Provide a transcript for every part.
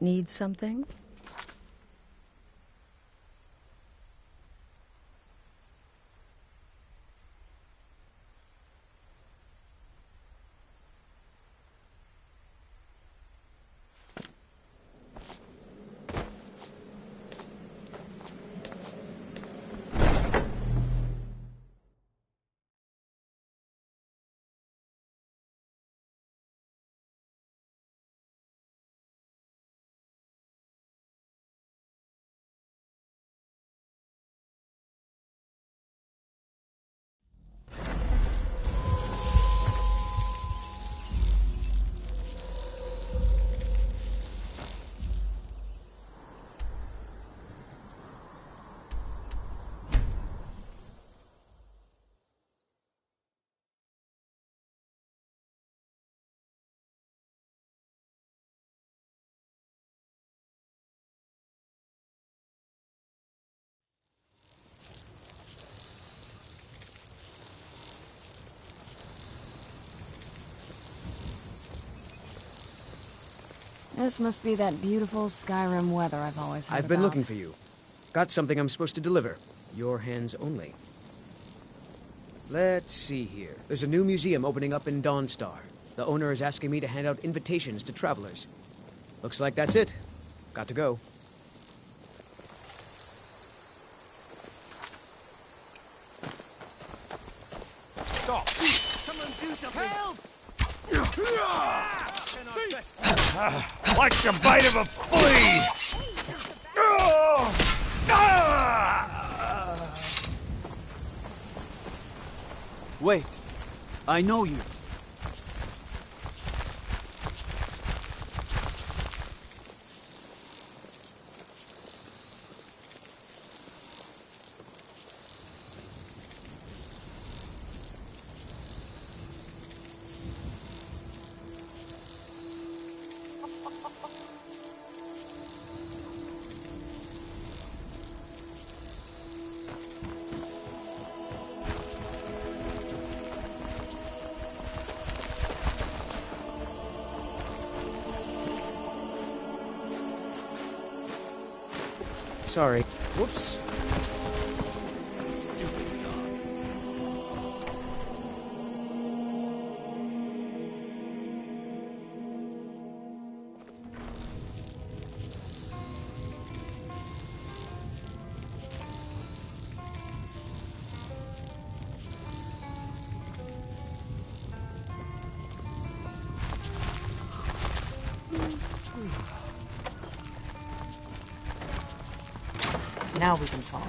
Need something? This must be that beautiful Skyrim weather I've always heard I've been about. looking for you. Got something I'm supposed to deliver. Your hands only. Let's see here. There's a new museum opening up in Dawnstar. The owner is asking me to hand out invitations to travelers. Looks like that's it. Got to go. Stop! Someone do something! Help! Like the bite of a flea! Wait, I know you. Sorry. Whoops. Stupid dog. Now we can talk.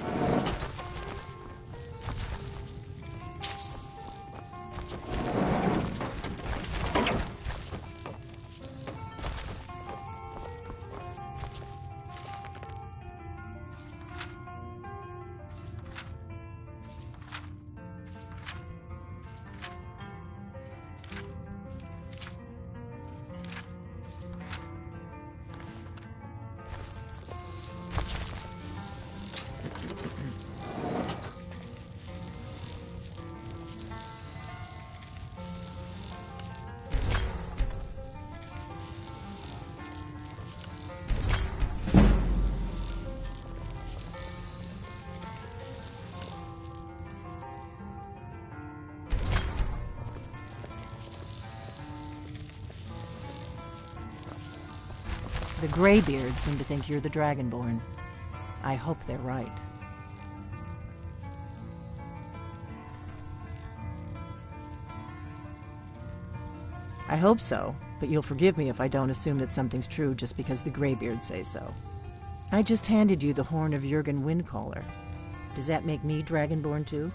The Greybeards seem to think you're the Dragonborn. I hope they're right. I hope so, but you'll forgive me if I don't assume that something's true just because the Greybeards say so. I just handed you the horn of Jurgen Windcaller. Does that make me Dragonborn too?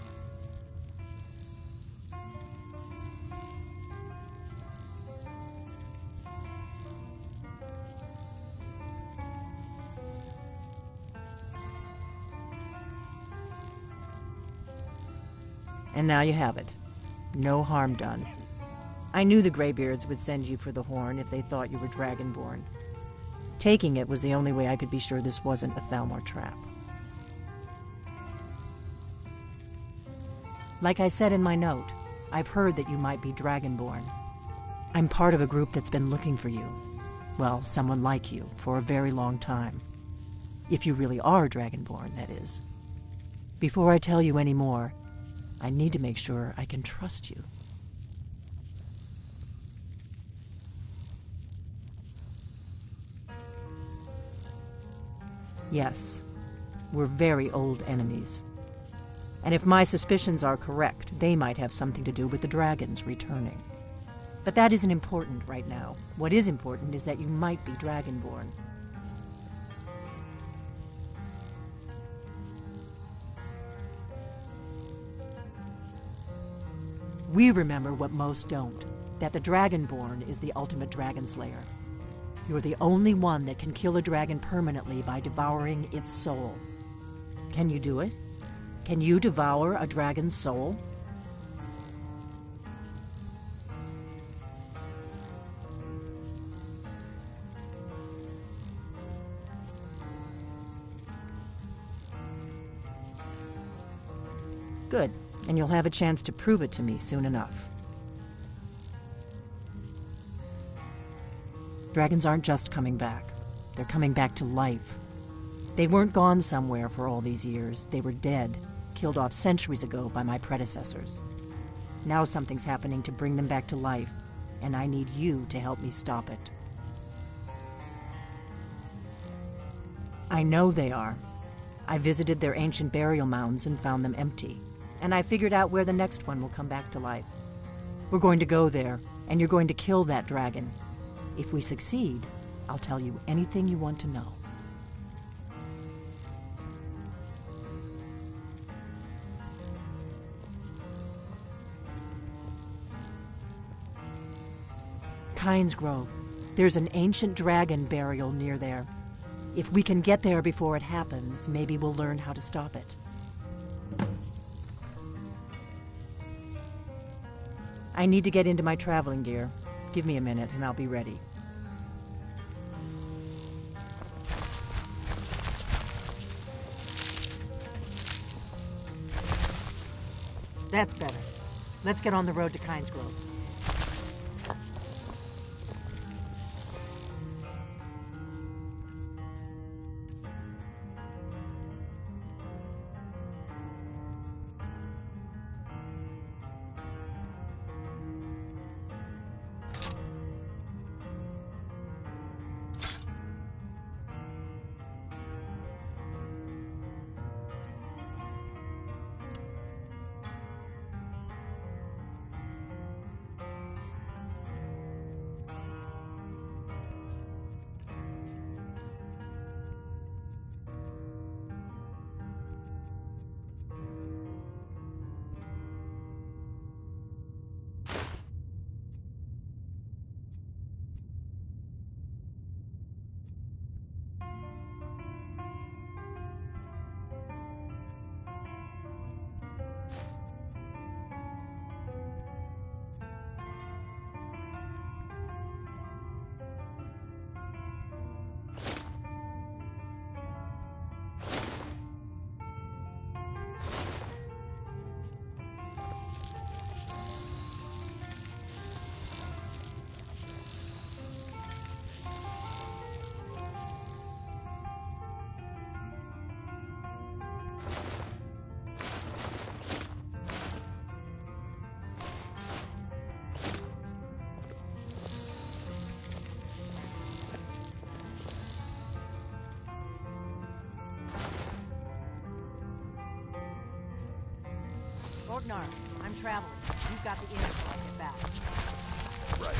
And now you have it. No harm done. I knew the Greybeards would send you for the horn if they thought you were Dragonborn. Taking it was the only way I could be sure this wasn't a Thalmor trap. Like I said in my note, I've heard that you might be Dragonborn. I'm part of a group that's been looking for you. Well, someone like you, for a very long time. If you really are Dragonborn, that is. Before I tell you any more, I need to make sure I can trust you. Yes, we're very old enemies. And if my suspicions are correct, they might have something to do with the dragons returning. But that isn't important right now. What is important is that you might be Dragonborn. We remember what most don't, that the Dragonborn is the ultimate dragon slayer. You're the only one that can kill a dragon permanently by devouring its soul. Can you do it? Can you devour a dragon's soul? Good, and you'll have a chance to prove it to me soon enough. Dragons aren't just coming back. They're coming back to life. They weren't gone somewhere for all these years. They were dead, killed off centuries ago by my predecessors. Now something's happening to bring them back to life, and I need you to help me stop it. I know they are. I visited their ancient burial mounds and found them empty, and I figured out where the next one will come back to life. We're going to go there, and you're going to kill that dragon. If we succeed, I'll tell you anything you want to know. Kyne's Grove. There's an ancient dragon burial near there. If we can get there before it happens, maybe we'll learn how to stop it. I need to get into my traveling gear. Give me a minute and I'll be ready. That's better. Let's get on the road to Kyne's Grove. Orgnar, I'm traveling. You've got the inn until I get back. Right.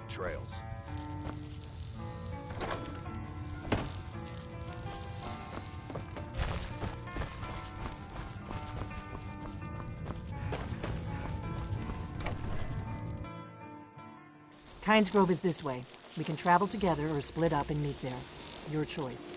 Trails. Kyne's Grove is this way. We can travel together or split up and meet there. Your choice.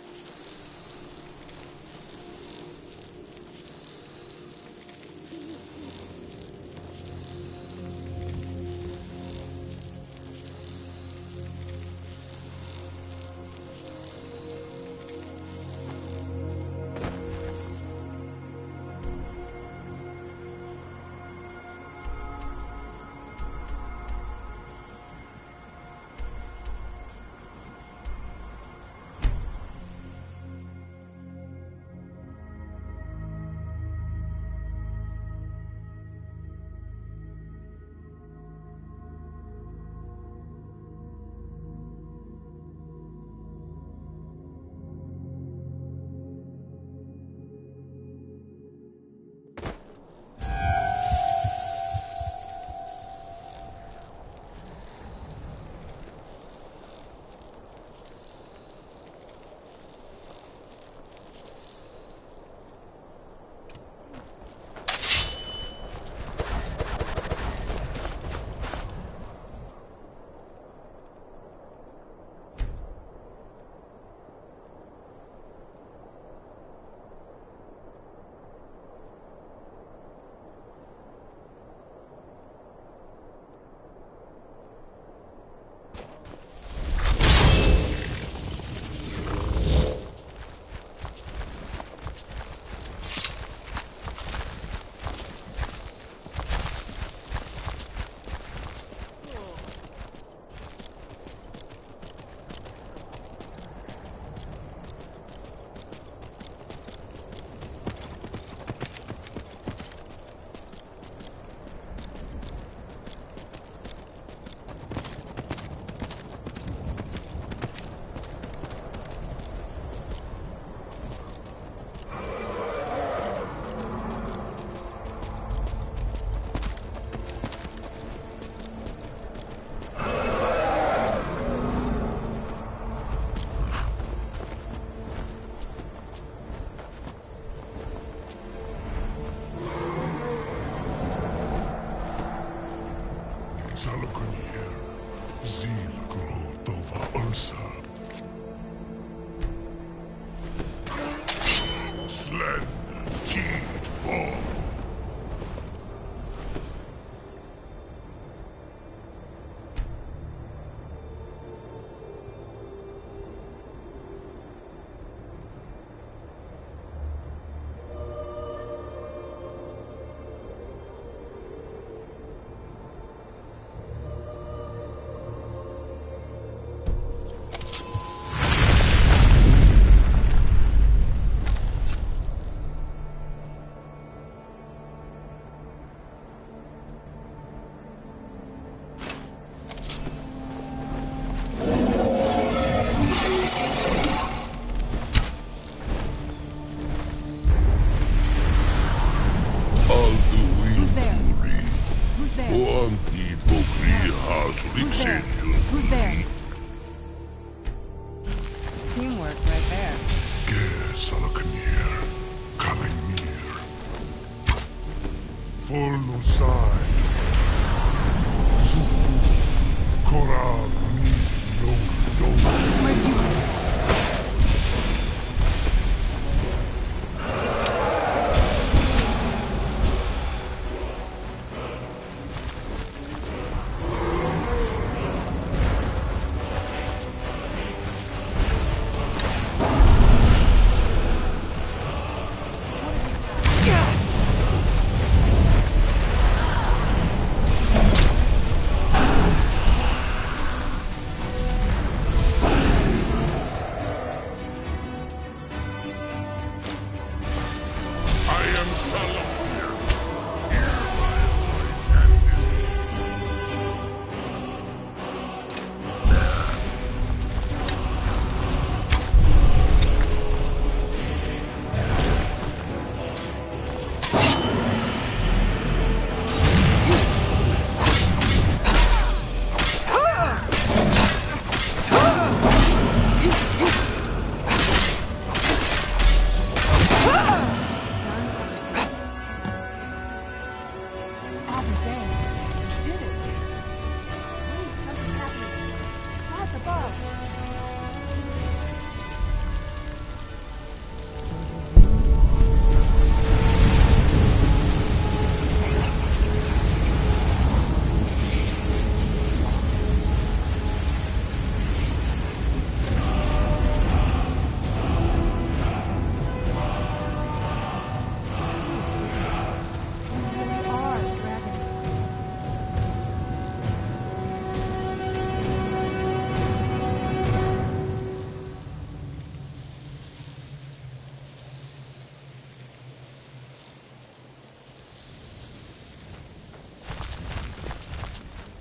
Zilgrotova Ursa. Slend Teed Ball. Who's there? Teamwork right there. Salaknir, Kalimir. Forlusai. Zuku, Koral, no. Where'd you go?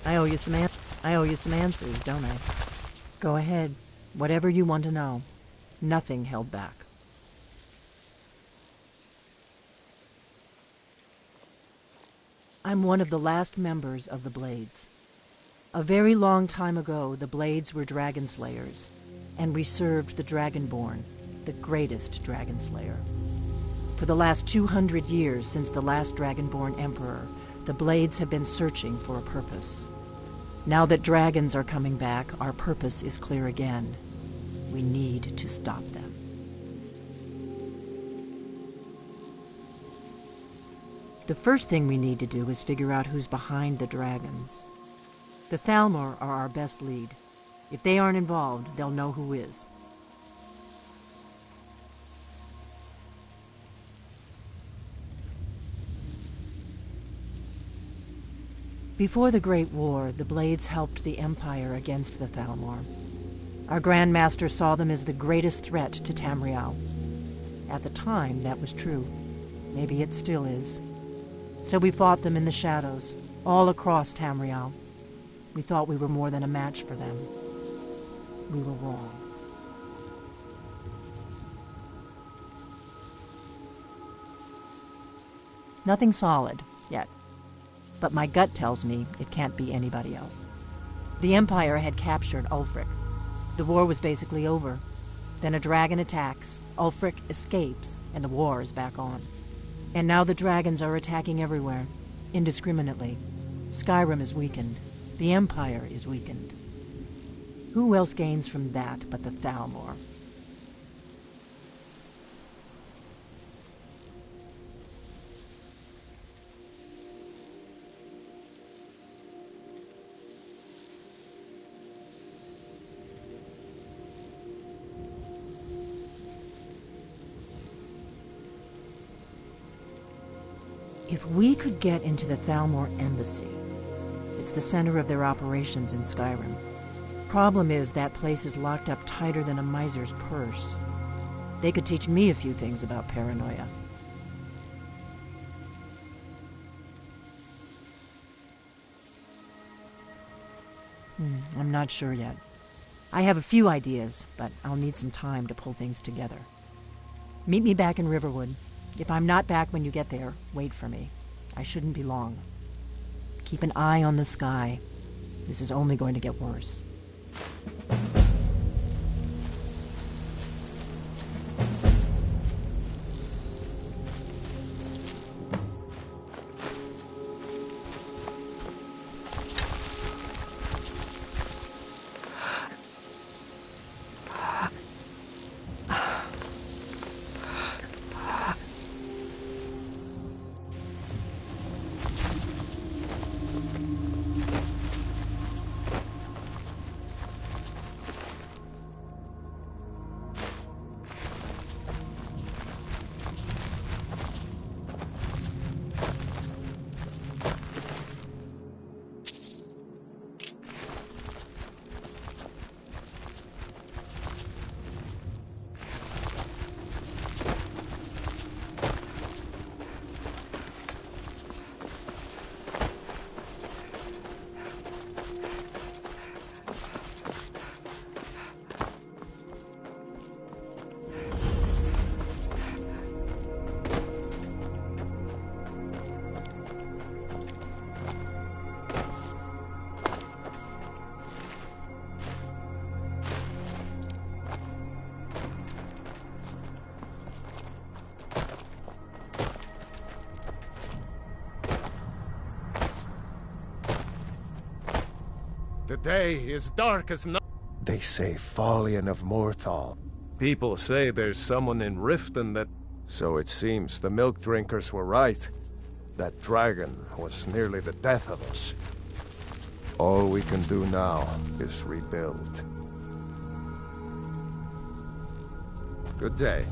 I owe you some answers, don't I? Go ahead. Whatever you want to know. Nothing held back. I'm one of the last members of the Blades. A very long time ago, the Blades were dragon slayers, and we served the Dragonborn, the greatest dragon slayer. For the last 200 years since the last Dragonborn Emperor, the Blades have been searching for a purpose. Now that dragons are coming back, our purpose is clear again. We need to stop them. The first thing we need to do is figure out who's behind the dragons. The Thalmor are our best lead. If they aren't involved, they'll know who is. Before the Great War, the Blades helped the Empire against the Thalmor. Our Grand Master saw them as the greatest threat to Tamriel. At the time, that was true. Maybe it still is. So we fought them in the shadows, all across Tamriel. We thought we were more than a match for them. We were wrong. Nothing solid, yet. But my gut tells me it can't be anybody else. The Empire had captured Ulfric. The war was basically over. Then a dragon attacks, Ulfric escapes, and the war is back on. And now the dragons are attacking everywhere, indiscriminately. Skyrim is weakened. The Empire is weakened. Who else gains from that but the Thalmor? If we could get into the Thalmor embassy, it's the center of their operations in Skyrim. Problem is, that place is locked up tighter than a miser's purse. They could teach me a few things about paranoia. I'm not sure yet. I have a few ideas, but I'll need some time to pull things together. Meet me back in Riverwood. If I'm not back when you get there, wait for me. I shouldn't be long. Keep an eye on the sky. This is only going to get worse. The day is dark as night. They say Fallion of Morthal. People say there's someone in Riften that... So it seems the milk drinkers were right. That dragon was nearly the death of us. All we can do now is rebuild. Good day.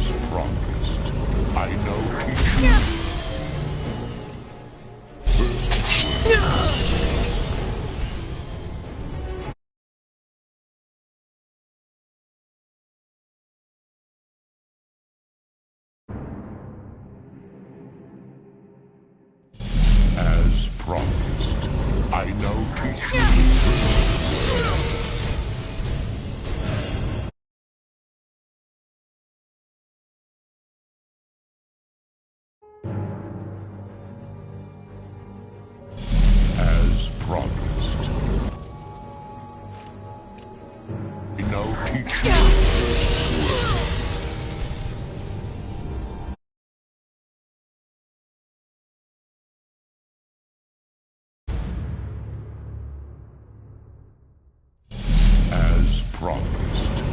As promised, I know teaching. As promised, I know teaching. As promised. I know teaching. As promised.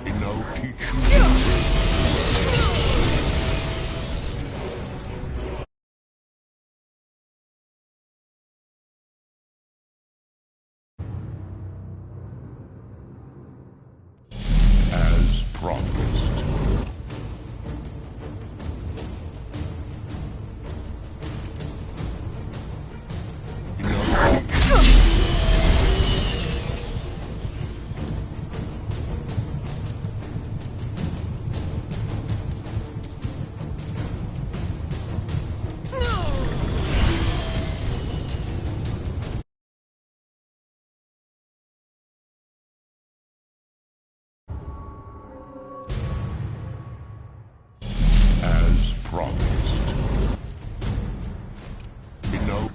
I know teaching. As promised. I know teaching. As promised. I know.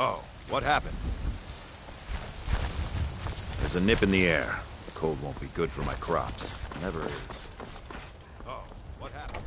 Oh, what happened? There's a nip in the air. The cold won't be good for my crops. Never is. Oh, what happened?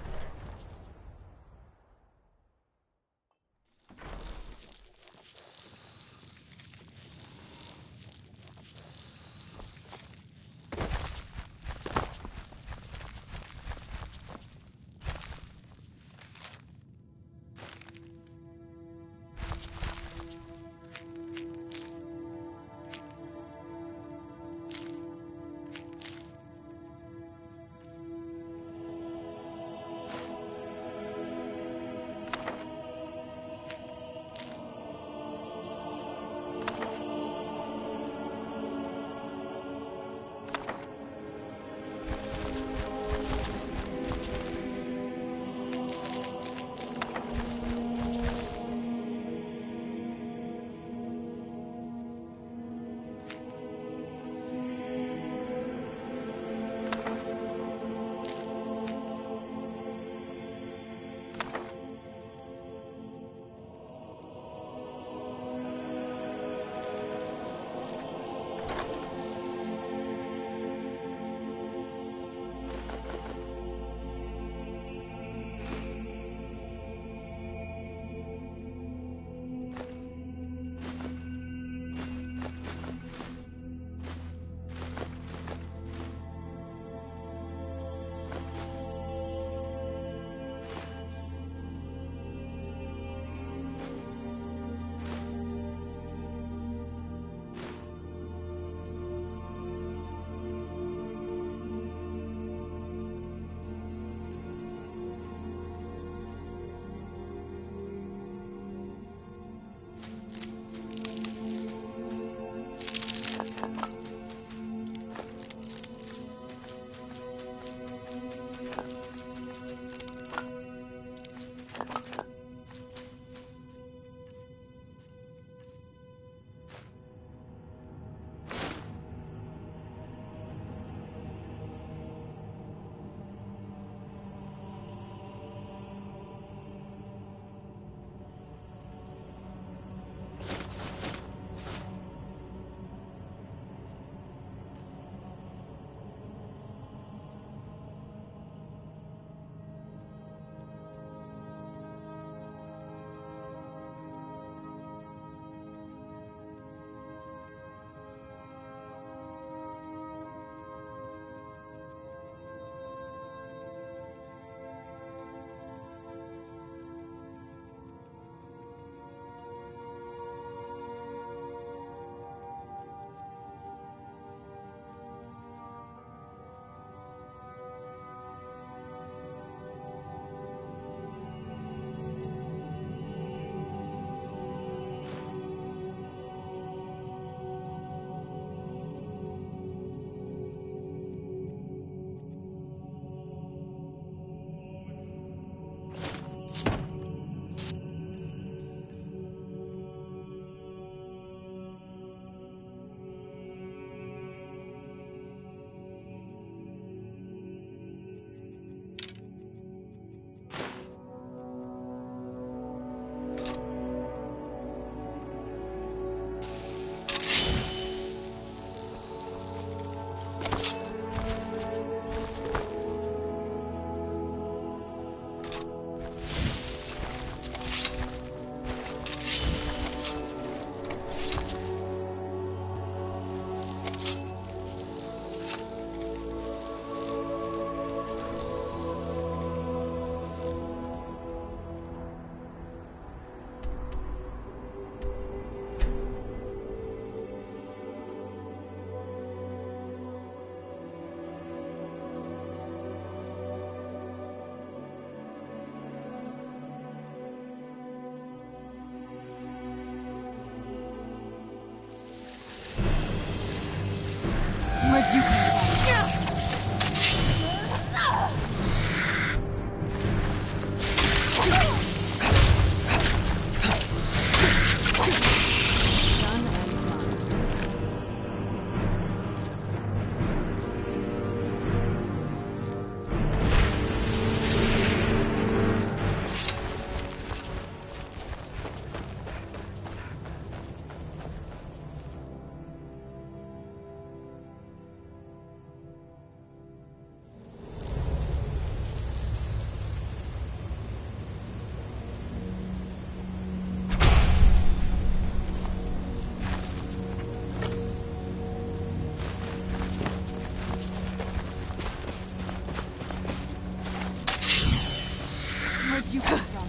Where'd you come from?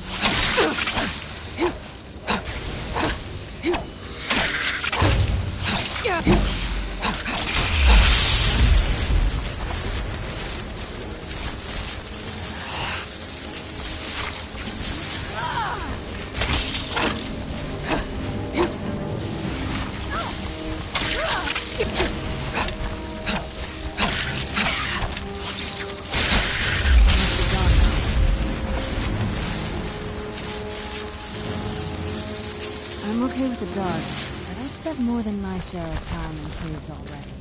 I'm okay with the dark, but I've spent more than my share of time in caves already.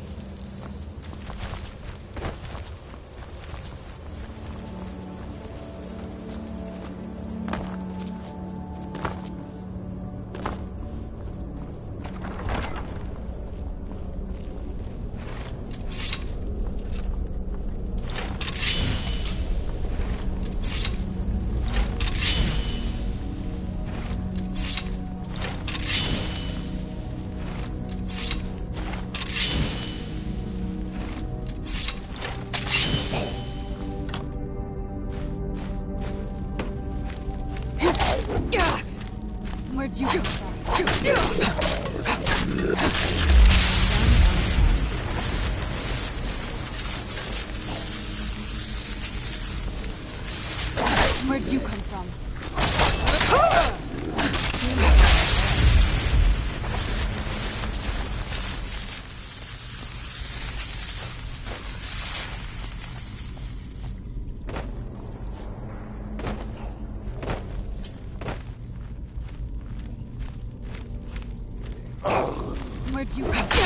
Where'd you come from? Where'd you come from? Where'd you come from?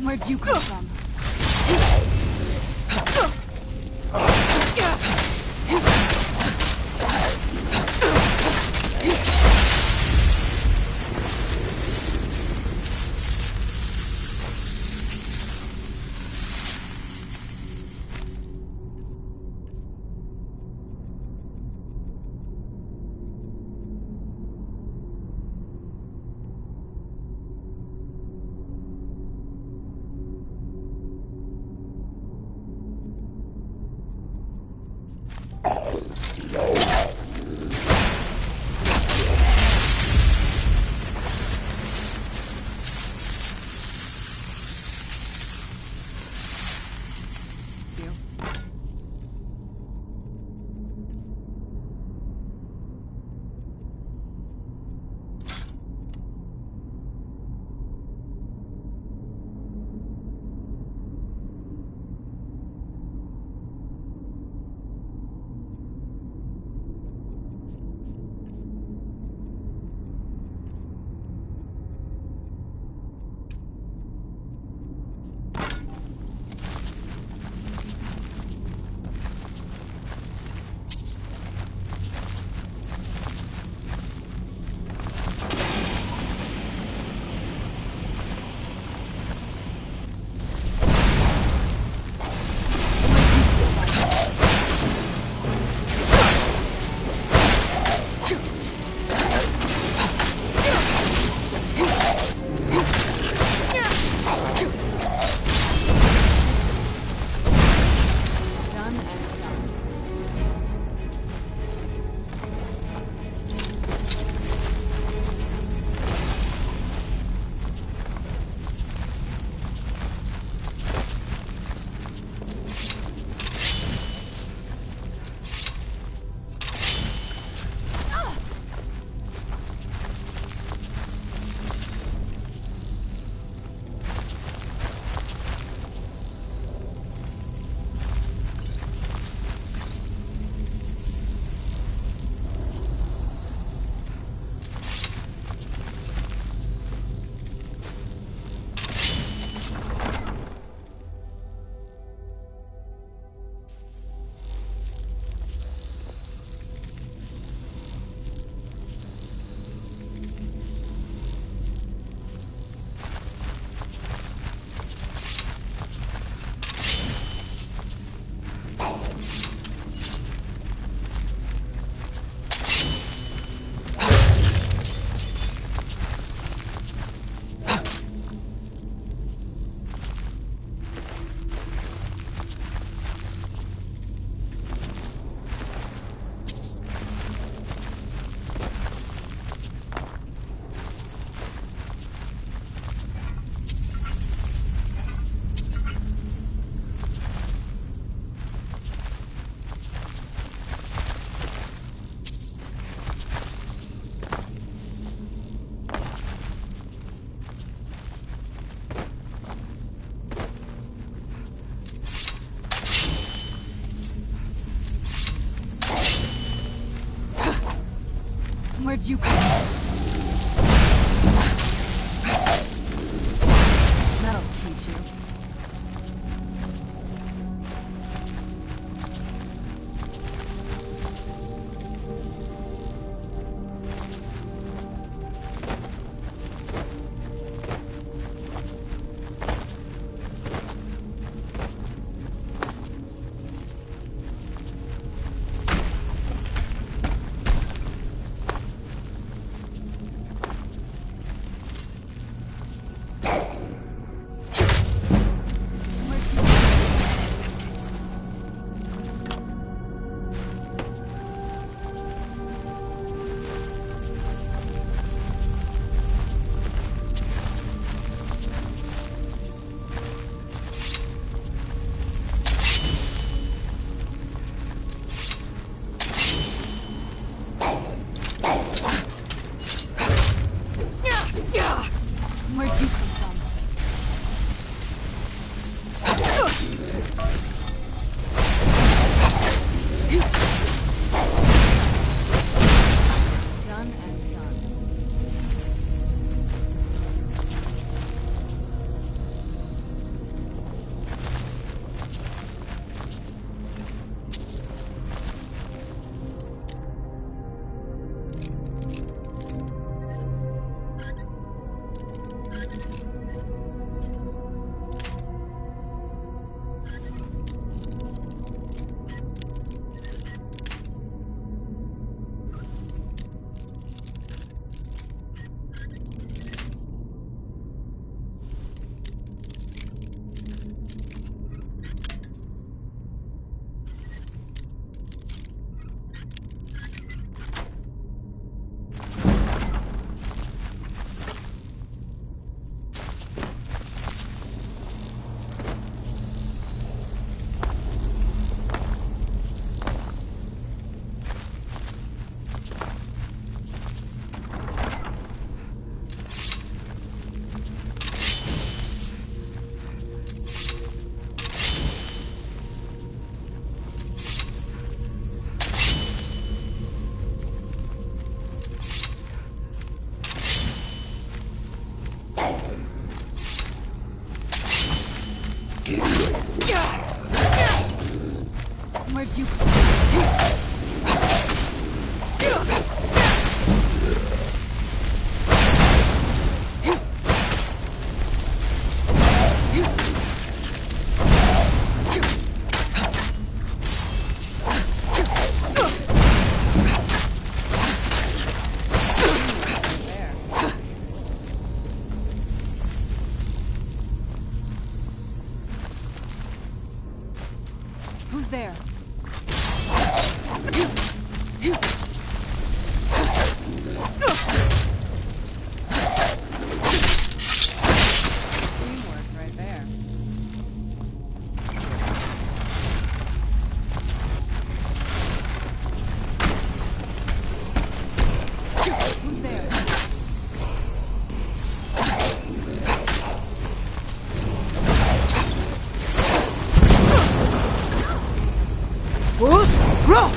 Where'd you come from? Where'd you come from? That'll teach you. Where'd you... Who's there? Teamwork right there. Who's there? Bruce, roll!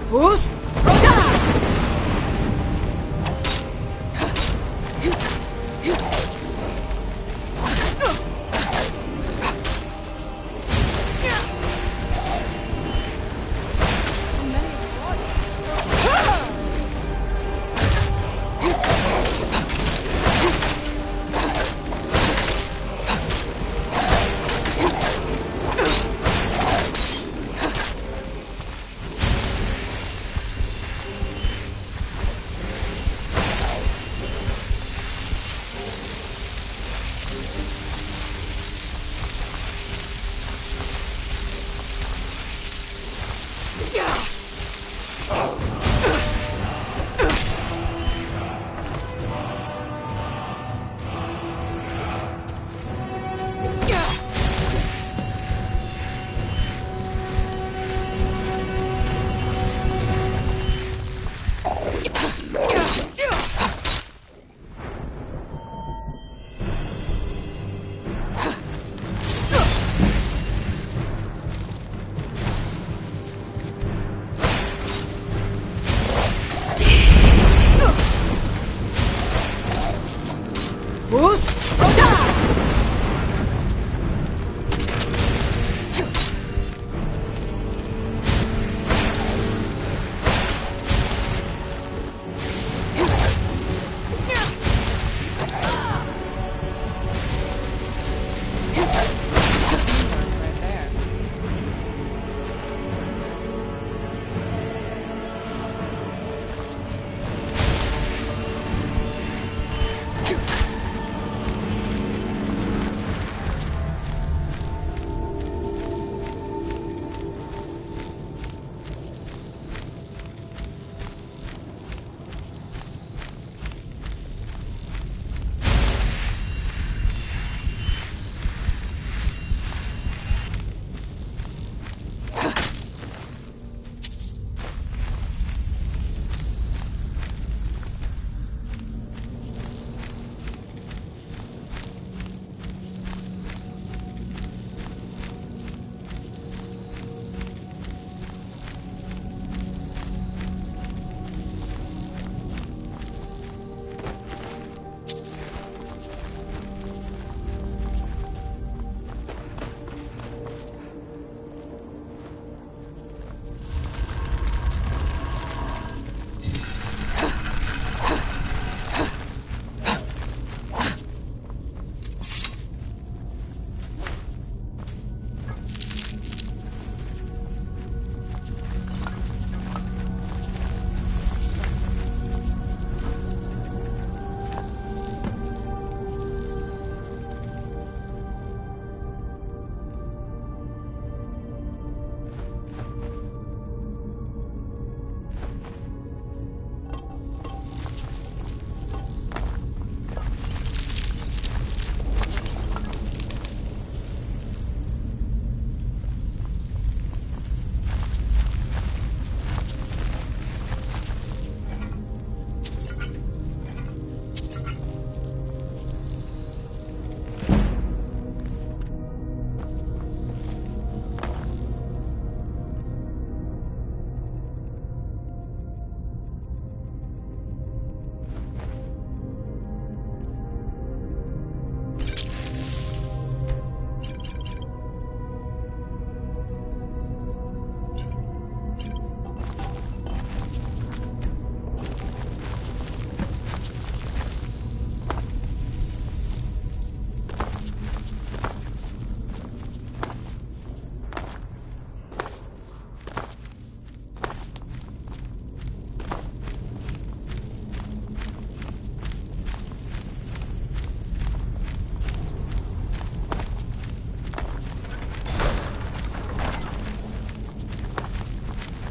Bruce,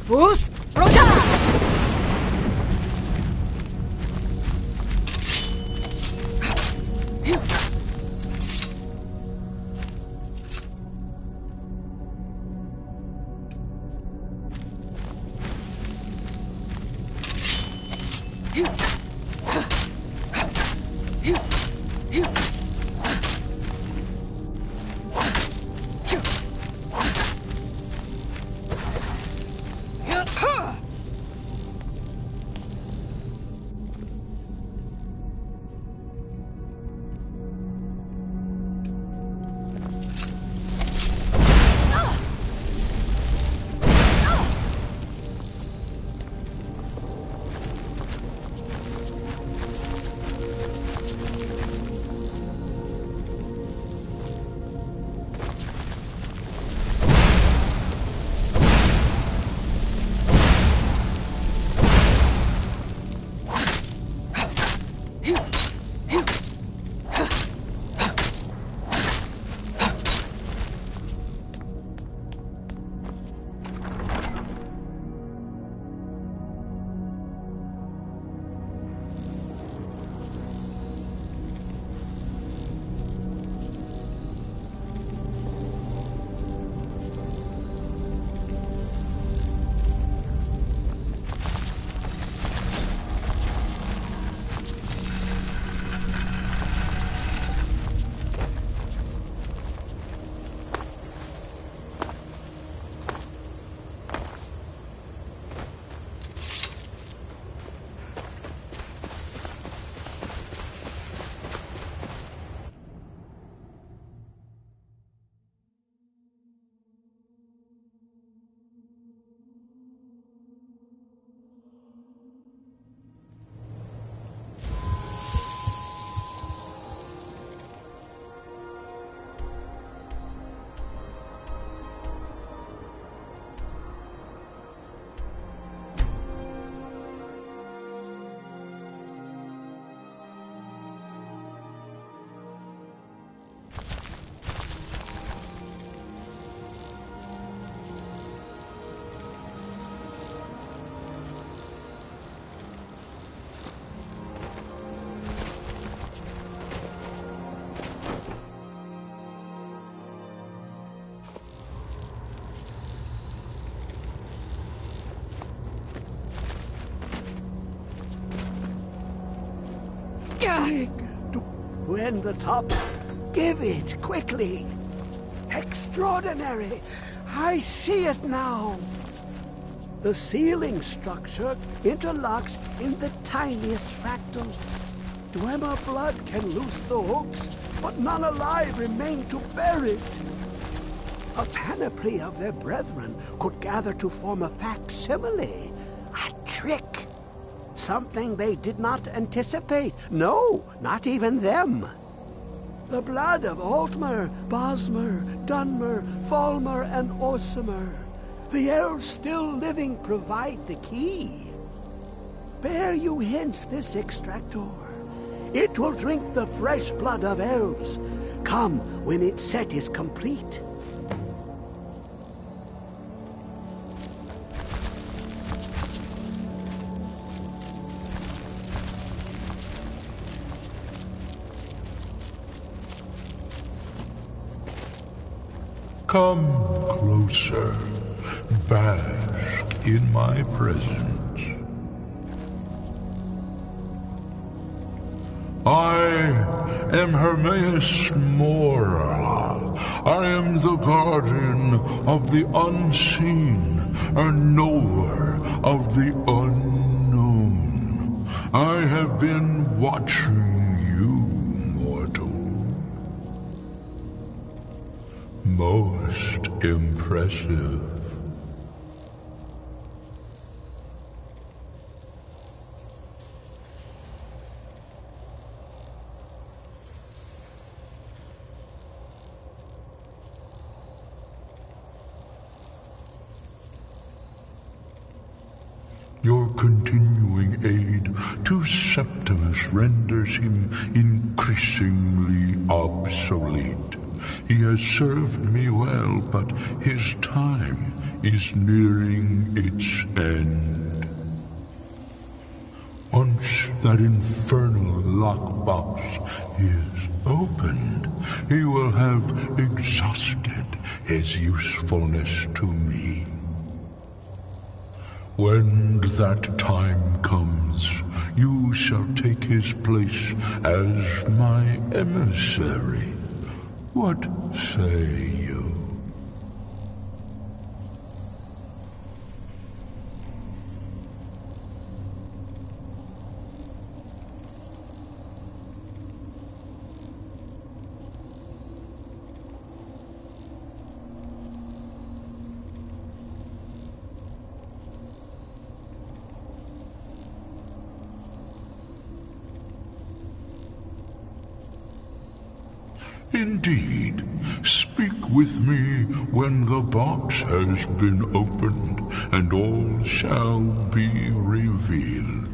Bus Rota! When the top... Give it, quickly! Extraordinary! I see it now! The ceiling structure interlocks in the tiniest fractals. Dwemer blood can loose the hooks, but none alive remain to bear it. A panoply of their brethren could gather to form a facsimile. A trick! Something they did not anticipate. No, not even them. The blood of Altmer, Bosmer, Dunmer, Falmer, and Orsimer. The elves still living provide the key. Bear you hence this extractor. It will drink the fresh blood of elves. Come when its set is complete. Come closer. Bask in my presence. I am Hermaeus Mora. I am the guardian of the unseen, a knower of the unknown. I have been watching you, mortal. Most impressive. Your continuing aid to Septimus renders him increasingly obsolete. He has served me well, but his time is nearing its end. Once that infernal lockbox is opened, he will have exhausted his usefulness to me. When that time comes, you shall take his place as my emissary. What say you? Indeed. Speak with me when the box has been opened, and all shall be revealed.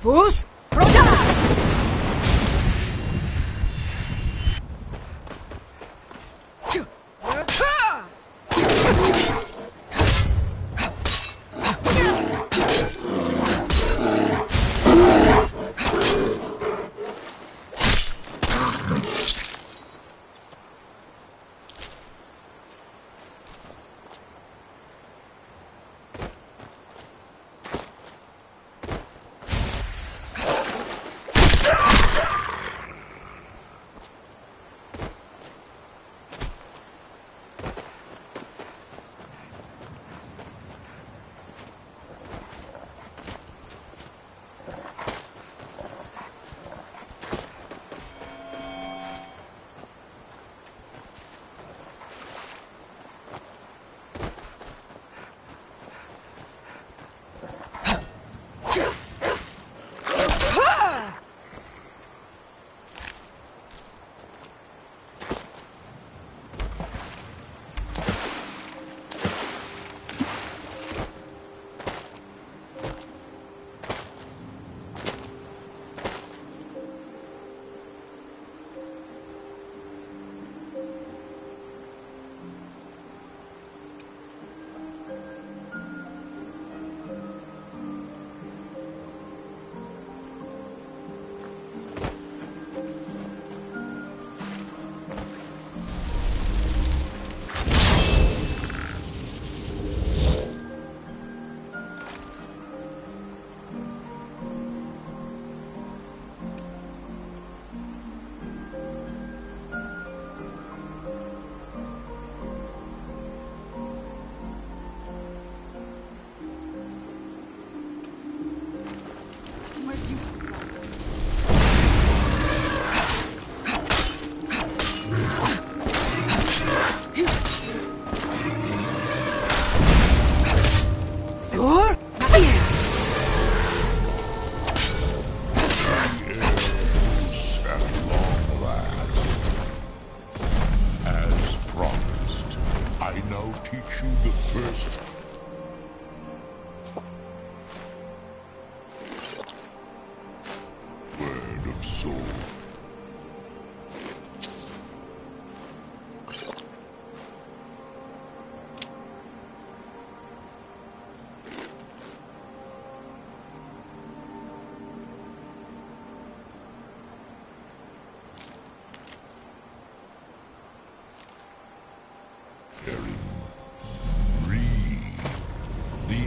Fus, Roda!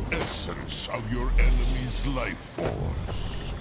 Essence of your enemy's life force.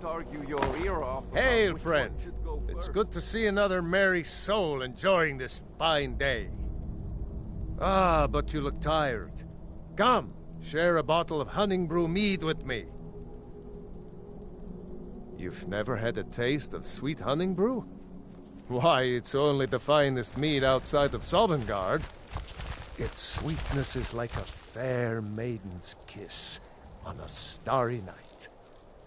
won't argue your ear off. Hail, friend. It's good to see another merry soul enjoying this fine day. Ah, but you look tired. Come, share a bottle of hunting brew mead with me. You've never had a taste of sweet hunting brew? Why, it's only the finest mead outside of Sovngarde. Its sweetness is like a fair maiden's kiss on a starry night.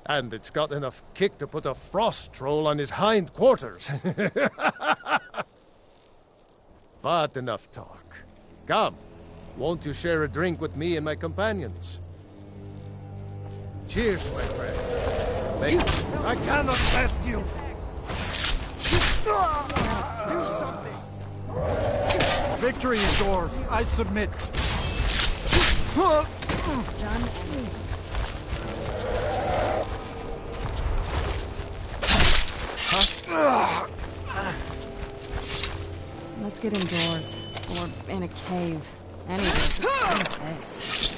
And it's got enough kick to put a frost troll on his hind quarters. But enough talk. Come, won't you share a drink with me and my companions? Cheers, my friend. I cannot test you! Do something! Victory is yours. I submit. Done and let's get indoors. Or in a cave. Anyway, just like this.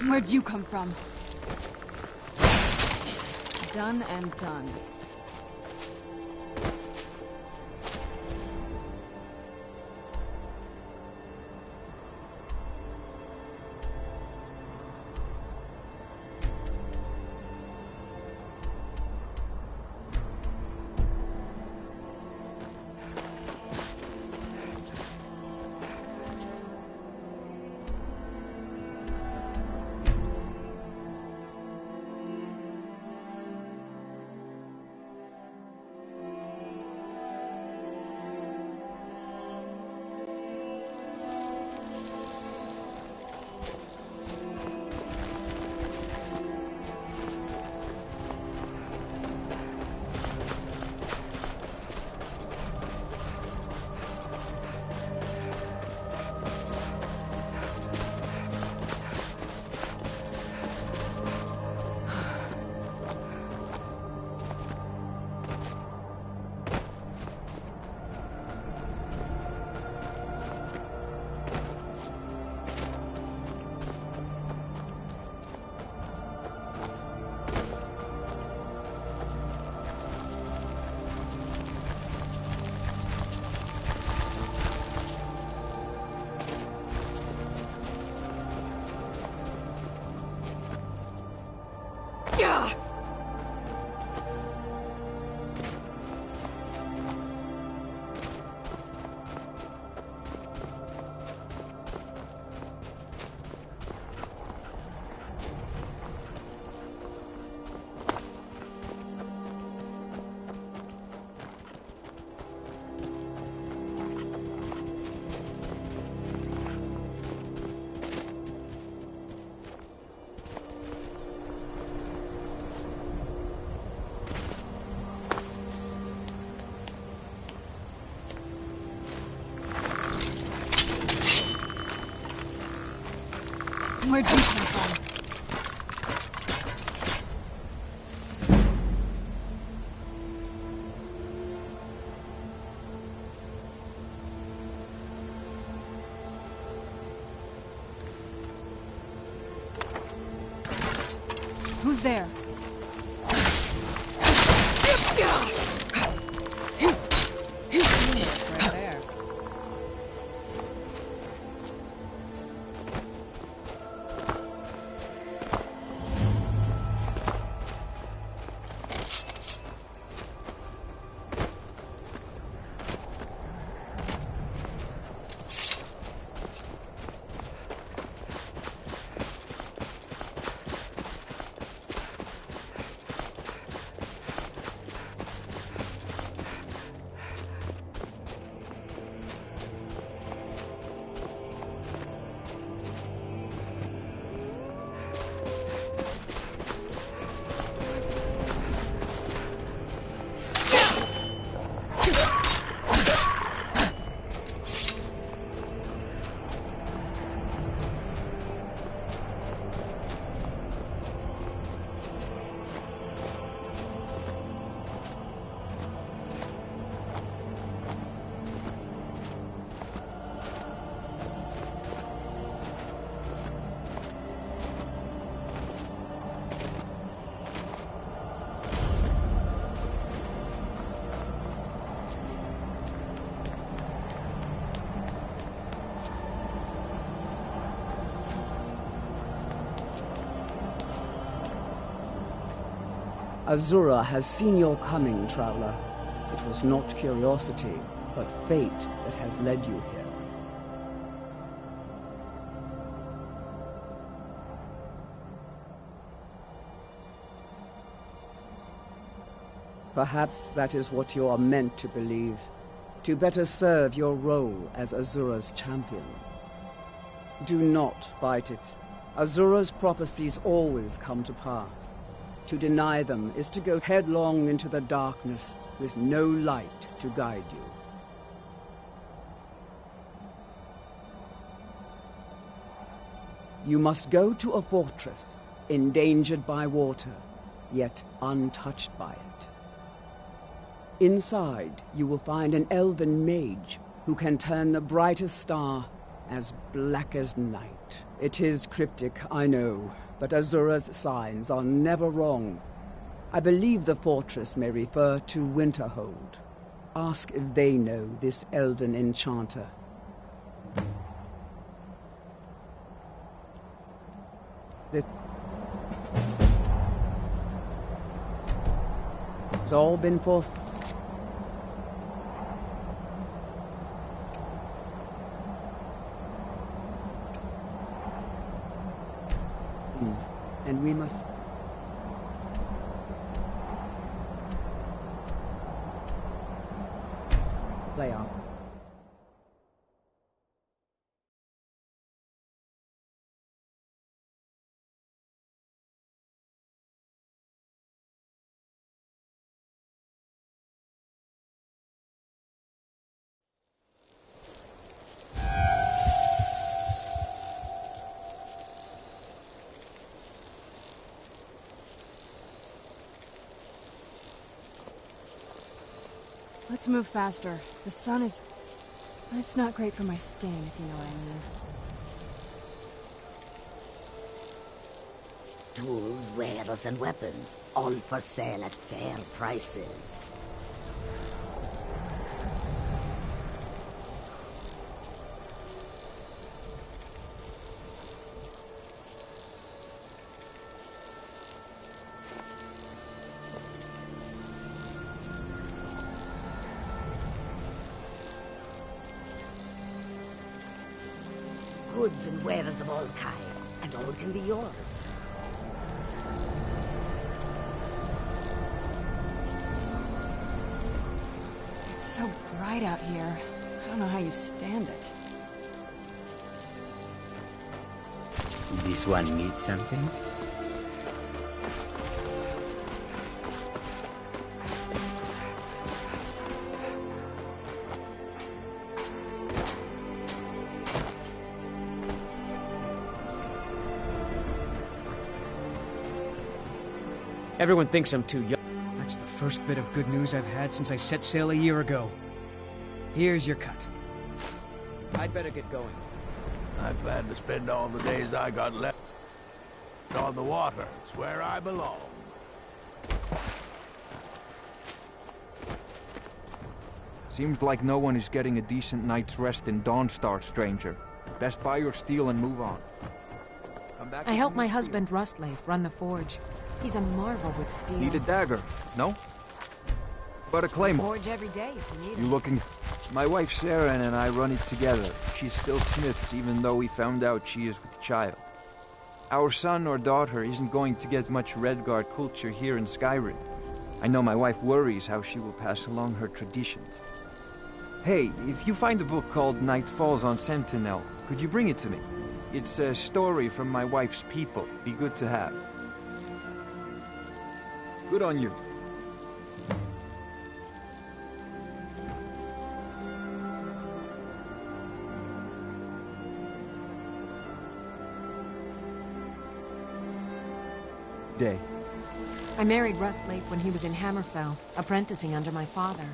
Where'd you come from? Done and done. Where'd you come from? Who's there? Right there. Azura has seen your coming, traveler. It was not curiosity, but fate that has led you here. Perhaps that is what you are meant to believe, to better serve your role as Azura's champion. Do not fight it. Azura's prophecies always come to pass. To deny them is to go headlong into the darkness with no light to guide you. You must go to a fortress, endangered by water, yet untouched by it. Inside, you will find an elven mage who can turn the brightest star as black as night. It is cryptic, I know, but Azura's signs are never wrong. I believe the fortress may refer to Winterhold. Ask if they know this elven enchanter. It's all been forced. And we must... play off. Let's move faster. The sun is... It's not great for my skin, if you know what I mean. Tools, wares, and weapons, all for sale at fair prices. Goods and wares of all kinds, and all can be yours. It's so bright out here. I don't know how you stand it. This one needs something? Everyone thinks I'm too young. That's the first bit of good news I've had since I set sail a year ago. Here's your cut. I'd better get going. I plan to spend all the days I got left on the water. It's where I belong. Seems like no one is getting a decent night's rest in Dawnstar, stranger. Best buy your steel and move on. I helped my husband Rustleaf run the forge. He's a marvel with steel. Need a dagger, no? But a claymore. Forge every day if you need You it. looking... My wife Sarah and I run it together. She's still smiths even though we found out she is with child. Our son or daughter isn't going to get much Redguard culture here in Skyrim. I know my wife worries how she will pass along her traditions. Hey, if you find a book called Night Falls on Sentinel, could you bring it to me? It's a story from my wife's people. Be good to have. Good on you. Day. I married Rustleaf when he was in Hammerfell, apprenticing under my father.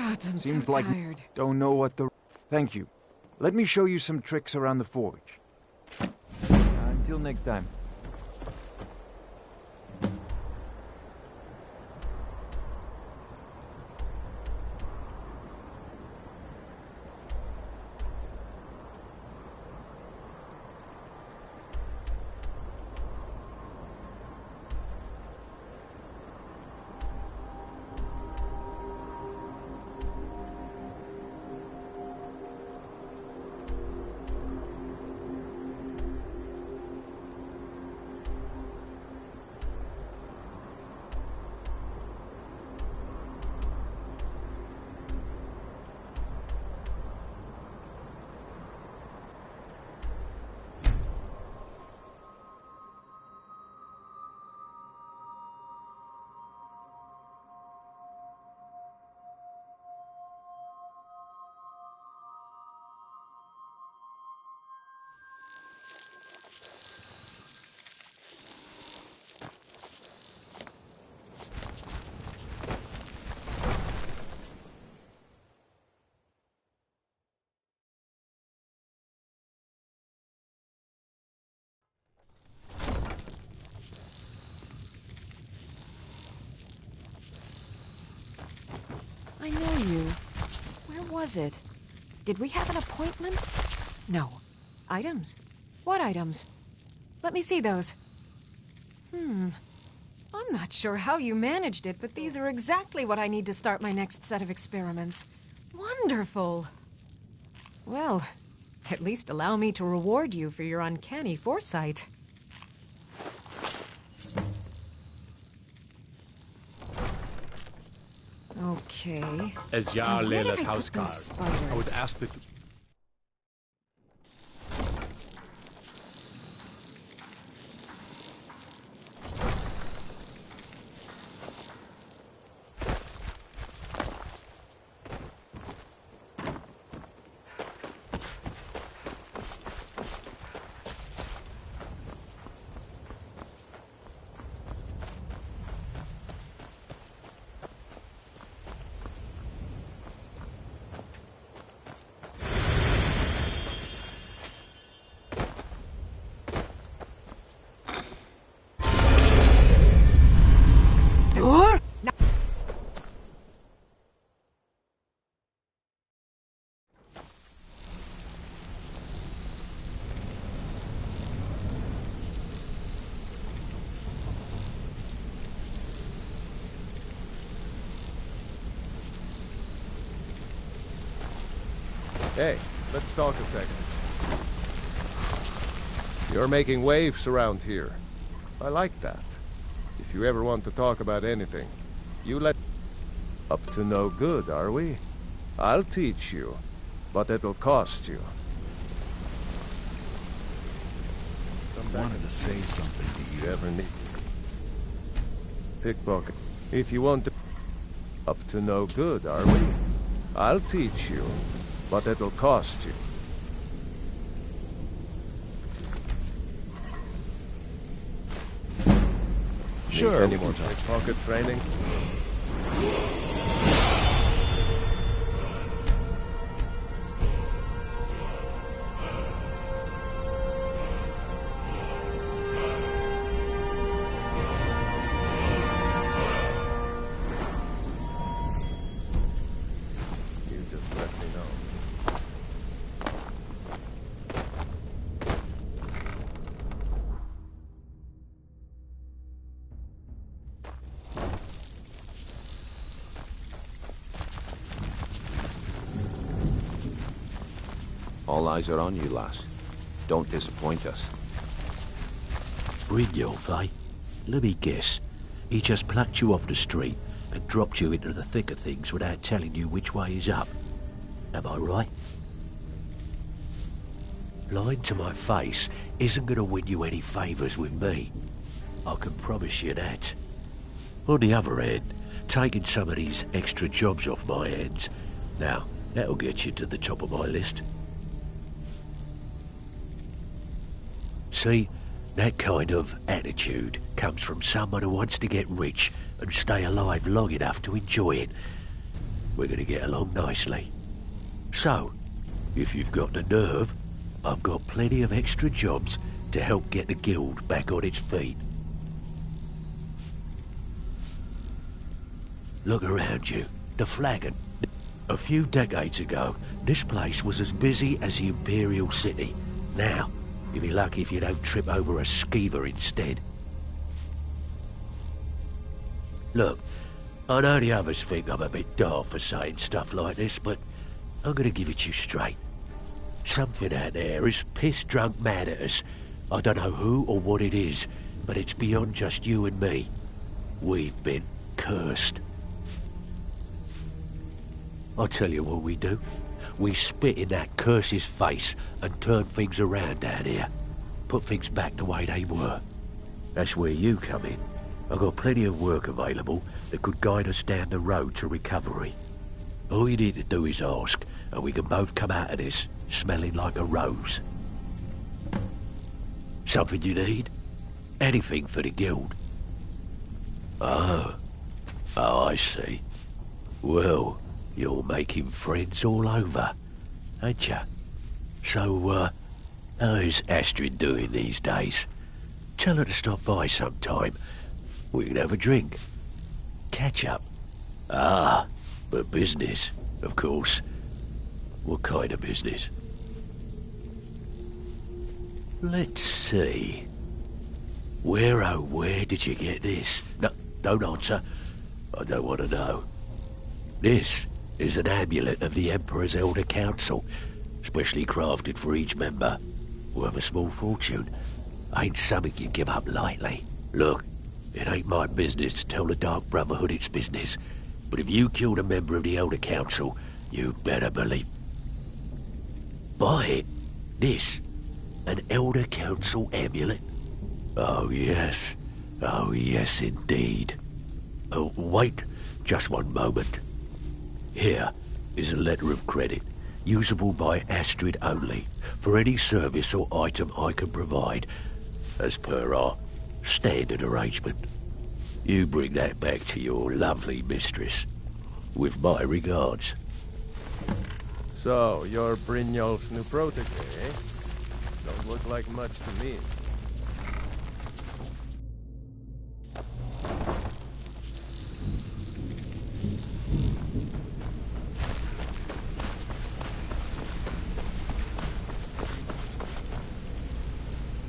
God, I'm Seems so like tired. don't know what the... Thank you. Let me show you some tricks around the forge. Until next time. I know you. Where was it? Did we have an appointment? No. Items? What items? Let me see those. I'm not sure how you managed it, but these are exactly what I need to start my next set of experiments. Wonderful! Well, at least allow me to reward you for your uncanny foresight. Okay. As Jarl Where did Leila's I house put guard, those I was spiders? asked that... Hey, let's talk a second. You're making waves around here. I like that. If you ever want to talk about anything, you let... Up to no good, are we? I'll teach you, but it'll cost you. Wanted to say something to you. Ever need... Pickpocket. If you want to... Up to no good, are we? I'll teach you, but it'll cost you. Sure. Need any more pickpocket training? You just let me know. All eyes are on you, lass. Don't disappoint us. Brynjolf, eh? Let me guess. He just plucked you off the street and dropped you into the thick of things without telling you which way is up. Am I right? Lying to my face isn't going to win you any favours with me. I can promise you that. On the other hand, taking some of these extra jobs off my hands, now, that'll get you to the top of my list. See, that kind of attitude comes from someone who wants to get rich and stay alive long enough to enjoy it. we're gonna get along nicely. So, if you've got the nerve, I've got plenty of extra jobs to help get the guild back on its feet. Look around you. The flagon. A few decades ago, this place was as busy as the Imperial City. Now, you'll be lucky if you don't trip over a skeever instead. Look, I know the others think I'm a bit daft for saying stuff like this, but I'm gonna give it to you straight. Something out there is piss-drunk mad at us. I don't know who or what it is, but it's beyond just you and me. We've been cursed. I'll tell you what we do. We spit in that curse's face and turn things around down here. Put things back the way they were. That's where you come in. I've got plenty of work available that could guide us down the road to recovery. All you need to do is ask, and we can both come out of this smelling like a rose. Something you need? Anything for the guild? Oh, I see. Well, you're making friends all over, ain't ya? So, how's Astrid doing these days? Tell her to stop by sometime. We can have a drink. Catch up. Ah, but business, of course. What kind of business? Let's see. Where, oh, where did you get this? No, don't answer. I don't want to know. This is an amulet of the Emperor's Elder Council, specially crafted for each member. Worth a small fortune. Ain't something you give up lightly. Look, it ain't my business to tell the Dark Brotherhood its business, but if you killed a member of the Elder Council, you'd better believe. Buy it. This. An Elder Council amulet? Oh, yes. Oh, yes, indeed. Oh, wait just one moment. Here is a letter of credit, usable by Astrid only, for any service or item I can provide, as per our standard arrangement. You bring that back to your lovely mistress, with my regards. So, you're Brynjolf's new protege, eh? Don't look like much to me.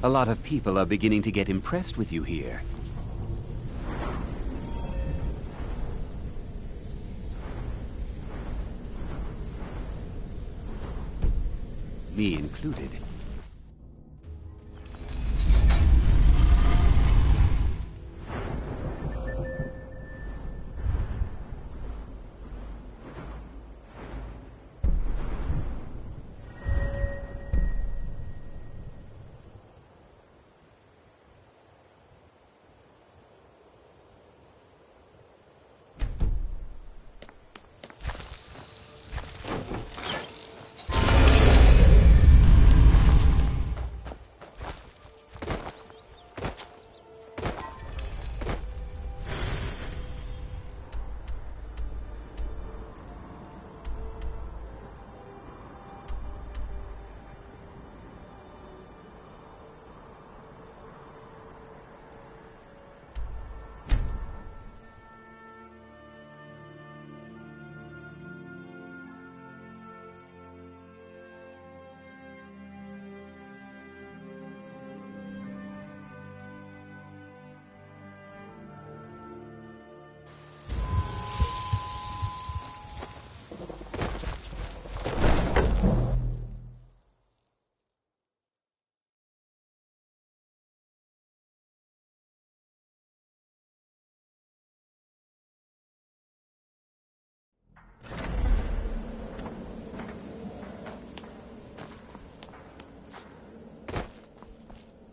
A lot of people are beginning to get impressed with you here. Me included.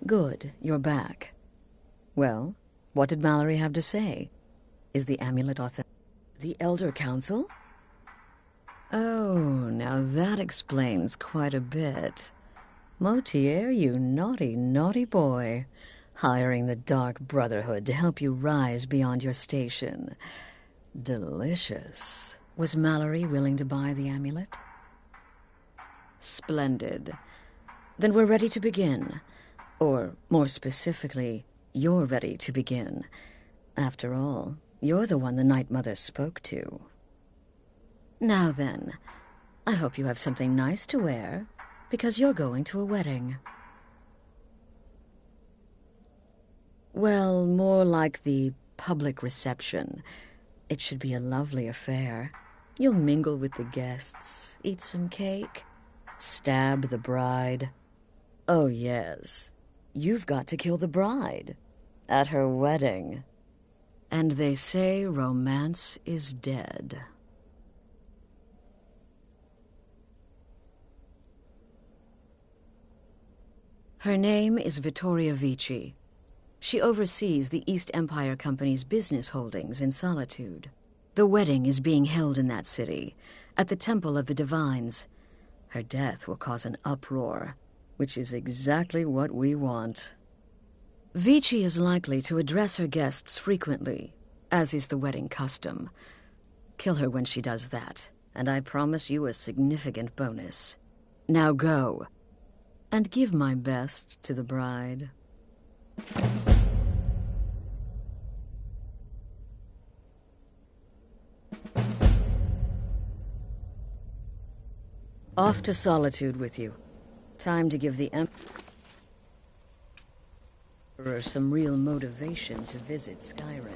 Good, you're back. Well, what did Mallory have to say? Is the amulet authentic? The Elder Council? Oh, now that explains quite a bit. Motier, you naughty, naughty boy. Hiring the Dark Brotherhood to help you rise beyond your station. Delicious. Was Mallory willing to buy the amulet? Splendid. Then we're ready to begin. Or, more specifically, you're ready to begin. After all, you're the one the Night Mother spoke to. Now then, I hope you have something nice to wear, because you're going to a wedding. Well, more like the public reception. It should be a lovely affair. You'll mingle with the guests, eat some cake, stab the bride. Oh, yes. You've got to kill the bride at her wedding. And they say romance is dead. Her name is Vittoria Vici. She oversees the East Empire Company's business holdings in Solitude. The wedding is being held in that city, at the Temple of the Divines. Her death will cause an uproar, which is exactly what we want. Vici is likely to address her guests frequently, as is the wedding custom. Kill her when she does that, and I promise you a significant bonus. Now go, and give my best to the bride. Off to Solitude with you. Time to give the Emperor some real motivation to visit Skyrim.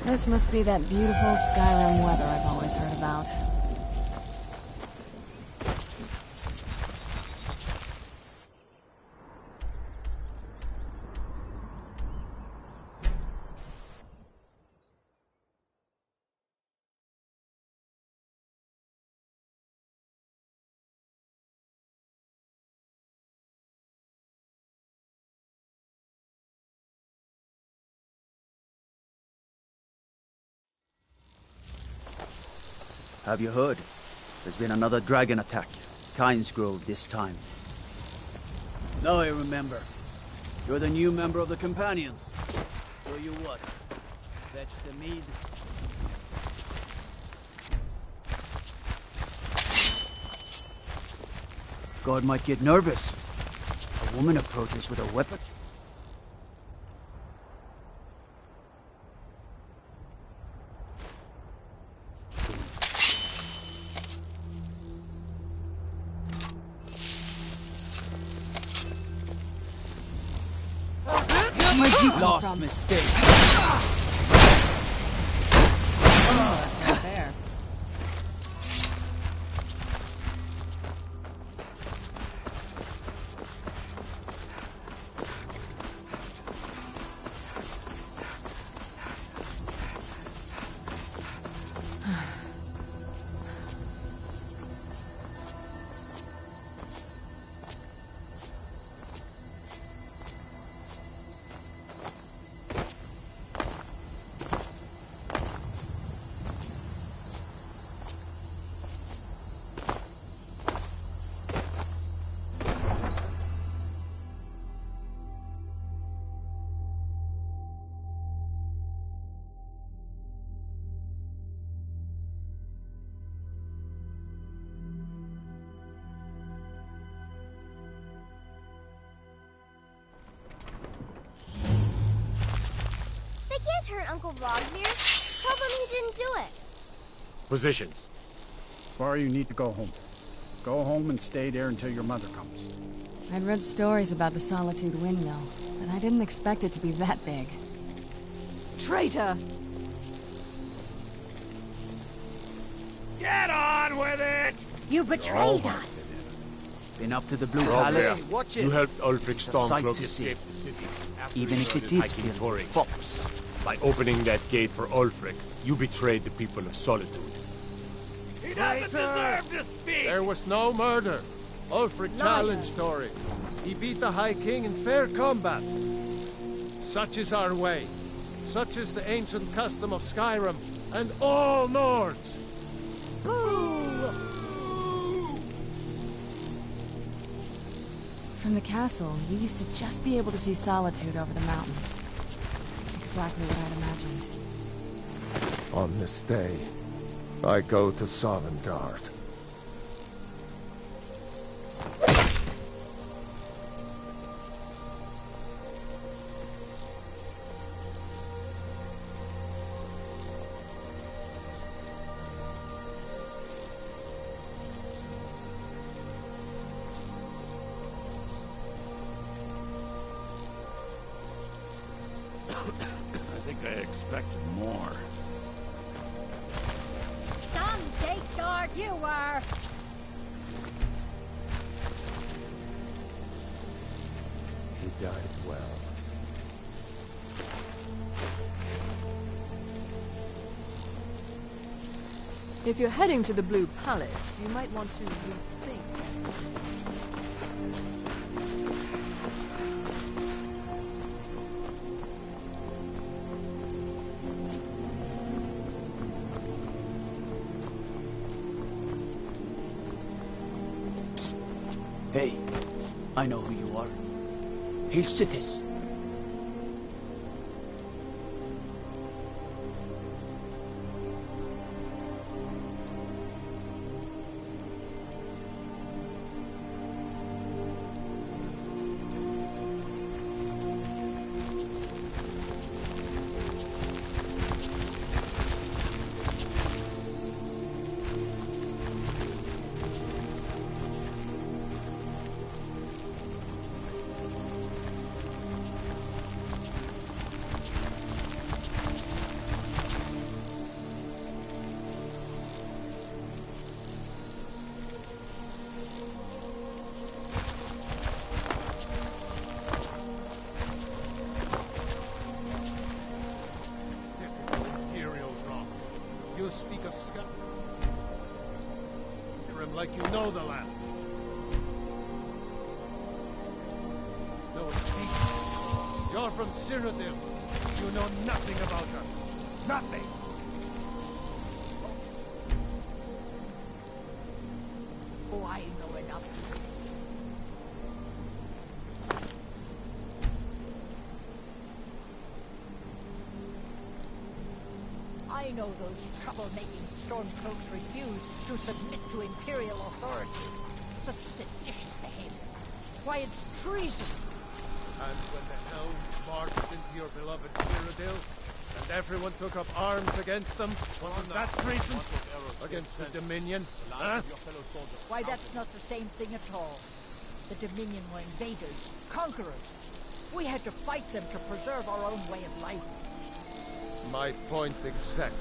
This must be that beautiful Skyrim weather I've always heard about. Have you heard? There's been another dragon attack. Kyne's Grove this time. Now I remember. You're the new member of the Companions. So you what? Fetch the mead? God might get nervous. A woman approaches with a weapon. Lost mistake. Oh, not there. Hurt Uncle Rogmir. Tell them he didn't do it. Positions. Tomorrow you need to go home. Go home and stay there until your mother comes. I'd read stories about the Solitude windmill, but I didn't expect it to be that big. Traitor! Get on with it! You betrayed us! Been up to the Blue Palace? Palace? Watch it. You helped Ulfric It's a sight Stormcloak to see. escape the city. Even if it is killed fox. By opening that gate for Ulfric, you betrayed the people of Solitude. He doesn't deserve to speak! There was no murder. Ulfric challenged Tori. He beat the High King in fair combat. Such is our way. Such is the ancient custom of Skyrim and all Nords. From the castle, you used to just be able to see Solitude over the mountains. It's exactly what I'd imagined. On this day, I go to Sovngarde. I think I expected more. Some gate guard you were! He died well. If you're heading to the Blue Palace, you might want to rethink. Hey, I know who you are. Here's Sithis. You speak of Sky. Hear him like you know the land. No, it's you're from Cyrodiil. You know nothing about us. Nothing. Oh, I know enough. I know those trouble-making stormcloaks refuse to submit to Imperial authority. Such seditious behavior. Why, it's treason. And when the hounds marched into your beloved Cyrodiil, and everyone took up arms against them, wasn't that treason? Against the Dominion? Huh? Why, that's not the same thing at all. The Dominion were invaders, conquerors. We had to fight them to preserve our own way of life. My point exact.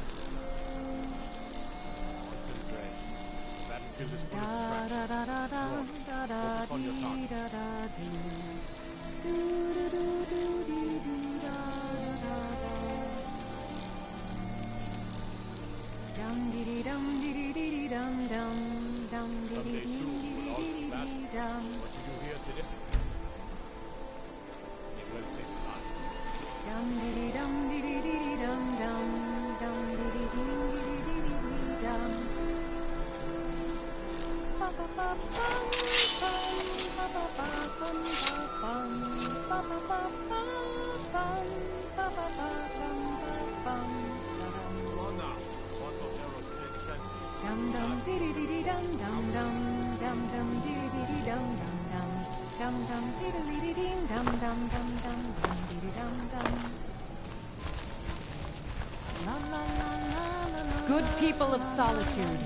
Good people of Solitude.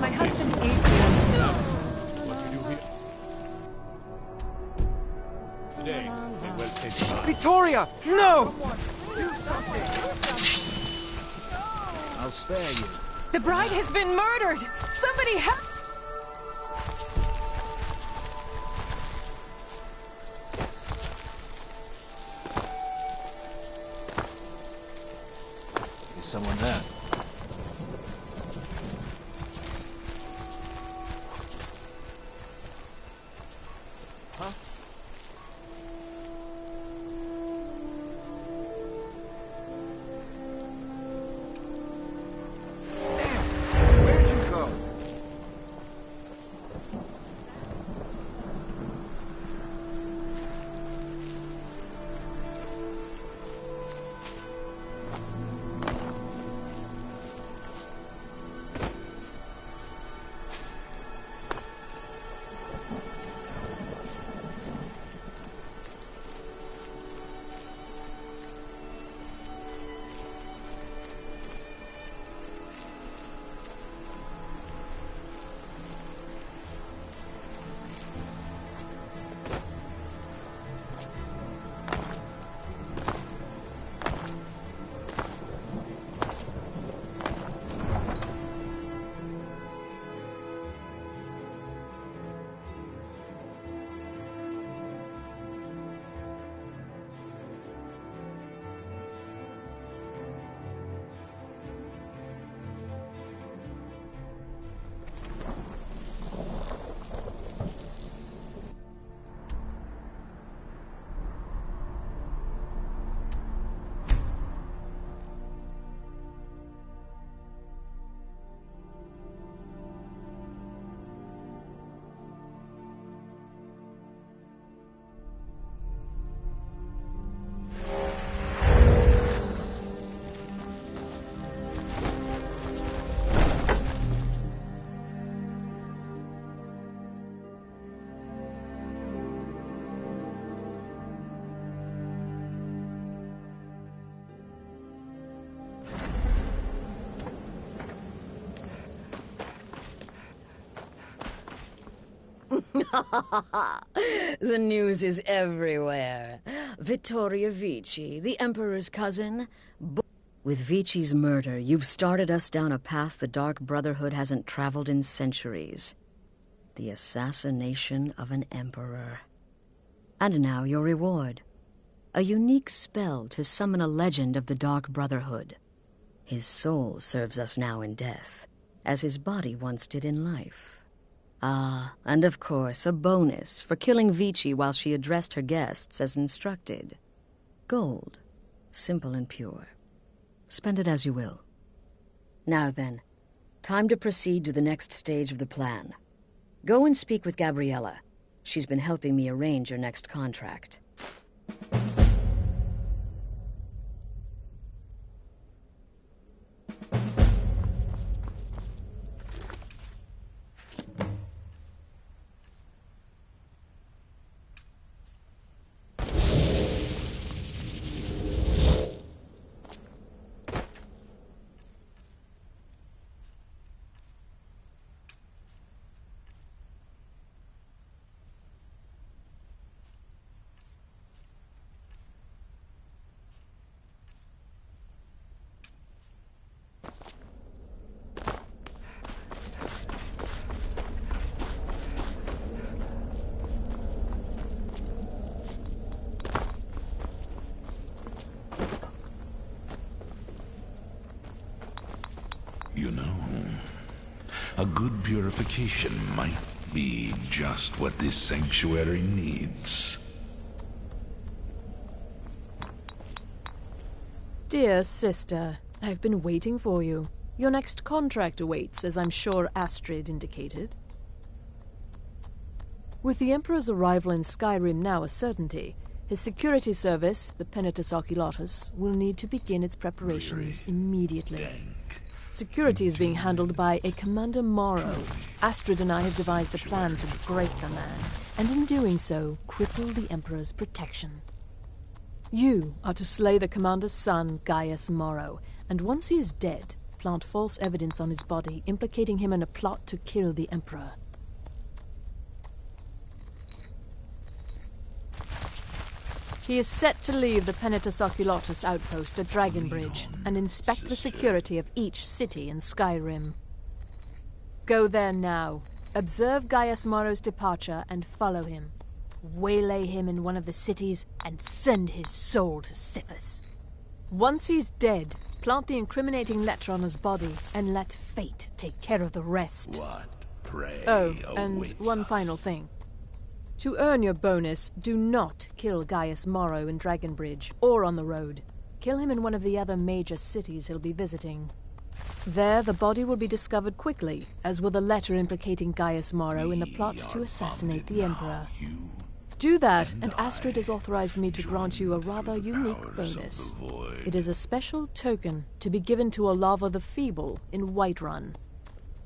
My husband is What you do here? Today, they will take time. Victoria! No! Do something! I'll spare you. The bride has been murdered! Somebody help! Is someone there? Huh? Where'd you go? The news is everywhere. Vittoria Vici, the Emperor's cousin. With Vici's murder, you've started us down a path the Dark Brotherhood hasn't traveled in centuries. The assassination of an Emperor. And now your reward. A unique spell to summon a legend of the Dark Brotherhood. His soul serves us now in death, as his body once did in life. Ah, and of course, a bonus for killing Vici while she addressed her guests as instructed. Gold. Simple and pure. Spend it as you will. Now then, time to proceed to the next stage of the plan. Go and speak with Gabriella. She's been helping me arrange your next contract. You know, a good purification might be just what this sanctuary needs. Dear sister, I've been waiting for you. Your next contract awaits, as I'm sure Astrid indicated. With the Emperor's arrival in Skyrim now a certainty, his security service, the Penitus Oculatus, will need to begin its preparations immediately. Security is being handled by a Commander Morrow. Astrid and I have devised a plan to break the man, and in doing so, cripple the Emperor's protection. You are to slay the Commander's son, Gaius Morrow, and once he is dead, plant false evidence on his body, implicating him in a plot to kill the Emperor. He is set to leave the Penitus Oculatus outpost at Dragonbridge and inspect the security of each city in Skyrim. Go there now, observe Gaius Morrow's departure and follow him. Waylay him in one of the cities and send his soul to Sithis. Once he's dead, plant the incriminating letter on his body and let fate take care of the rest. What prey and awaits one us? final thing. To earn your bonus, do not kill Gaius Morrow in Dragonbridge or on the road. Kill him in one of the other major cities he'll be visiting. There, the body will be discovered quickly, as will the letter implicating Gaius Morrow in the plot to assassinate the Emperor. Do that, and Astrid has authorized me to grant you a rather unique bonus. It is a special token to be given to Olava the Feeble in Whiterun.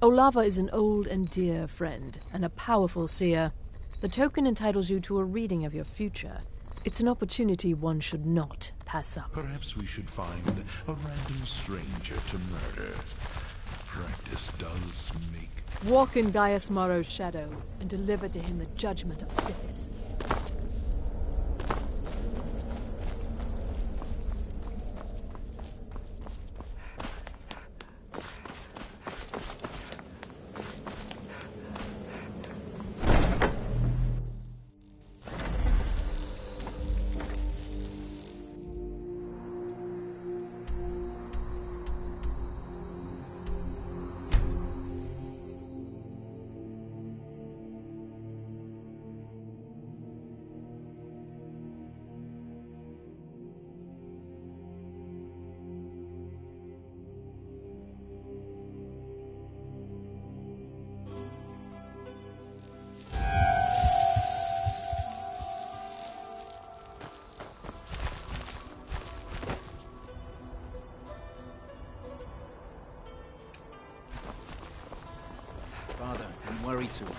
Olava is an old and dear friend, and a powerful seer. The token entitles you to a reading of your future. It's an opportunity one should not pass up. Perhaps we should find a random stranger to murder. Practice does make... Walk in Gaius Morrow's shadow and deliver to him the judgment of Sithis. Father, don't worry too much.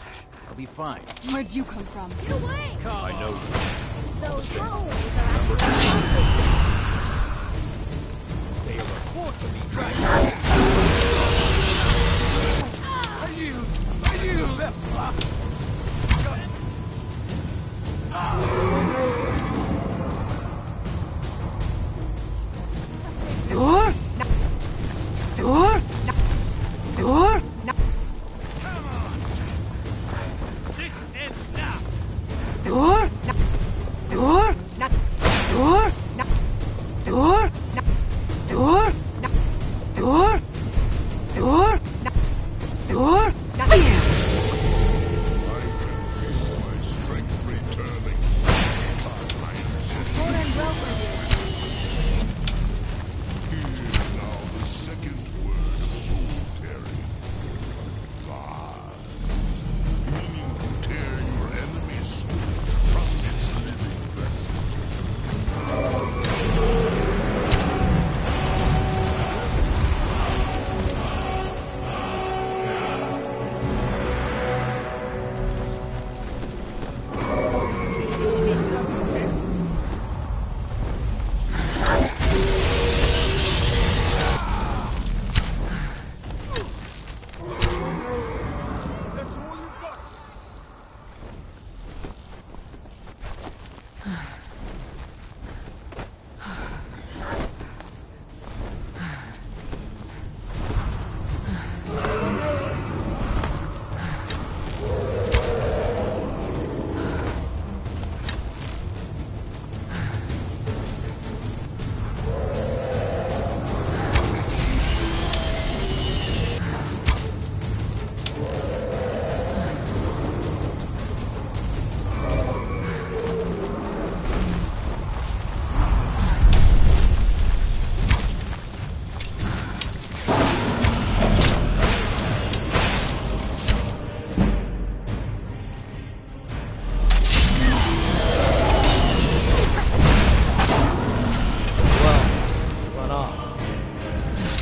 I'll be fine. Where'd you come from? Get away! I know. Those holes Stay alert. Report to me, dragon! Are you left,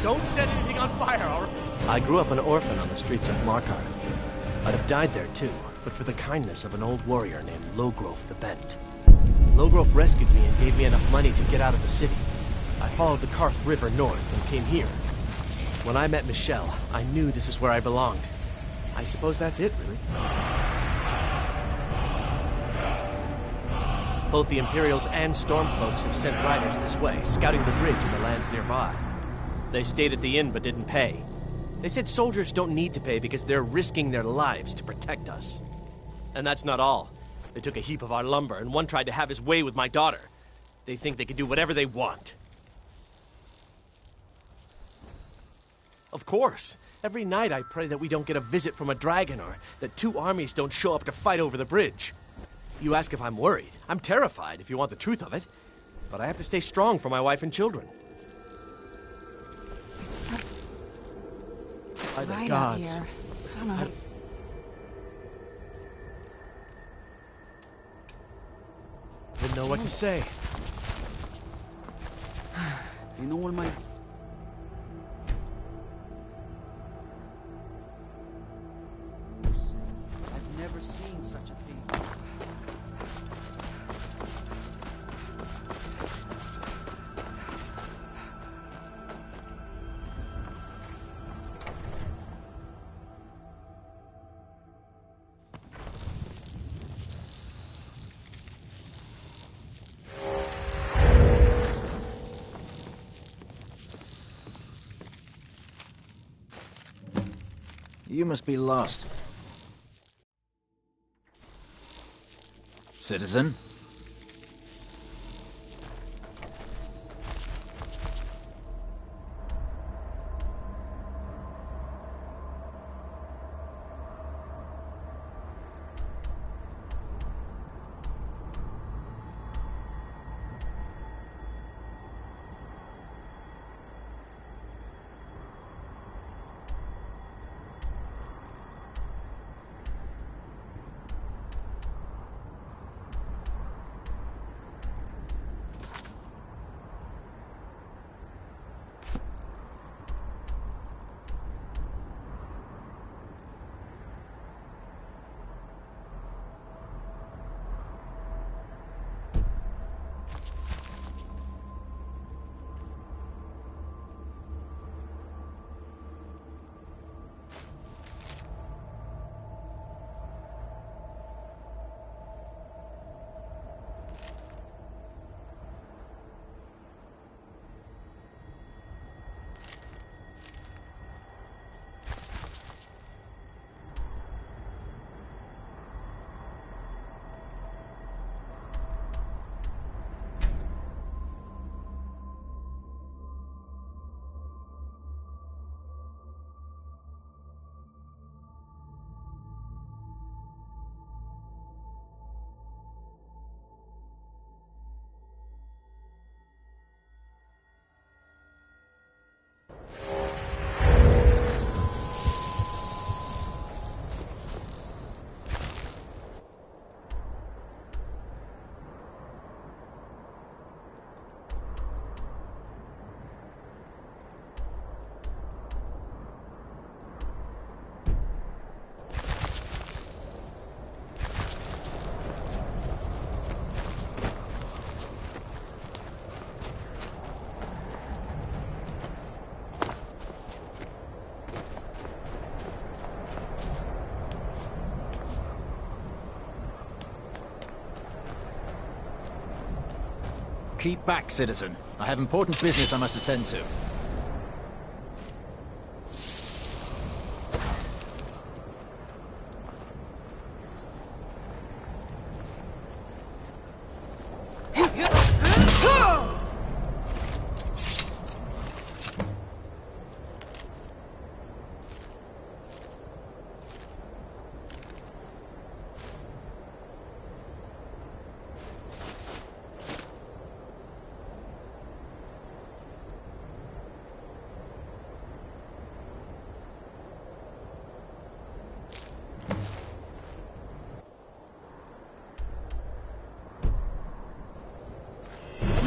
Don't set anything on fire, all right? I grew up an orphan on the streets of Markarth. I'd have died there too, but for the kindness of an old warrior named Logrove the Bent. Logrove rescued me and gave me enough money to get out of the city. I followed the Karth River north and came here. When I met Michelle, I knew this is where I belonged. I suppose that's it, really. Both the Imperials and Stormcloaks have sent riders this way, scouting the bridge and the lands nearby. They stayed at the inn but didn't pay. They said soldiers don't need to pay because they're risking their lives to protect us. And that's not all. They took a heap of our lumber, and one tried to have his way with my daughter. They think they can do whatever they want. Of course. Every night I pray that we don't get a visit from a dragon, or that two armies don't show up to fight over the bridge. You ask if I'm worried. I'm terrified, if you want the truth of it. But I have to stay strong for my wife and children. It's so By the bright gods. out here. I don't know how to... Didn't know what to say. You know what my... I've never seen such a thing. You must be lost. Citizen? Keep back, citizen. I have important business I must attend to.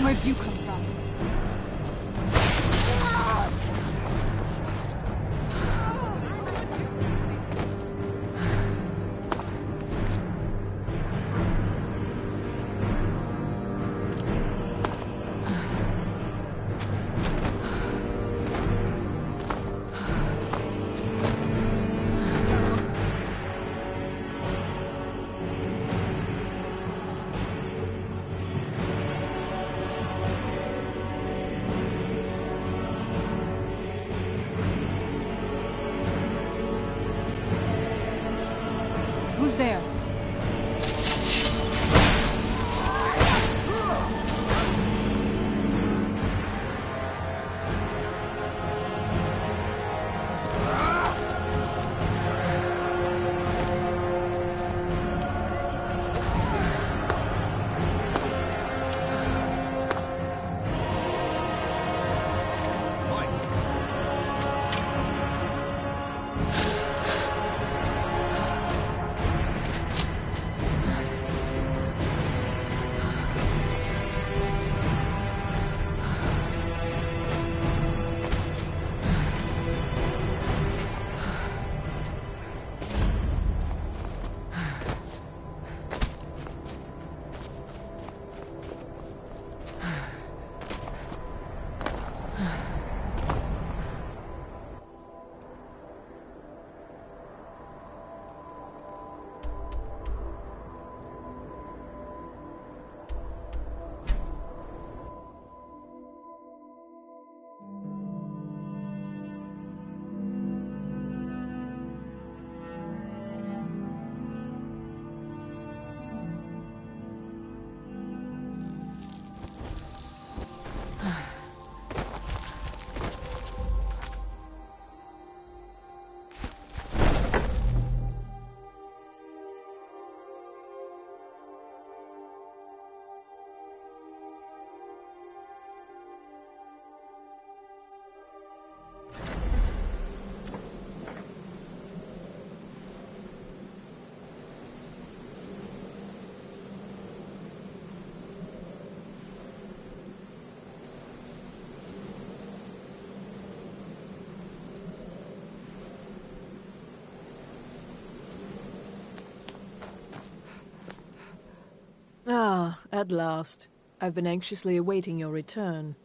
Where'd you come from? Who's there? Ah, at last. I've been anxiously awaiting your return.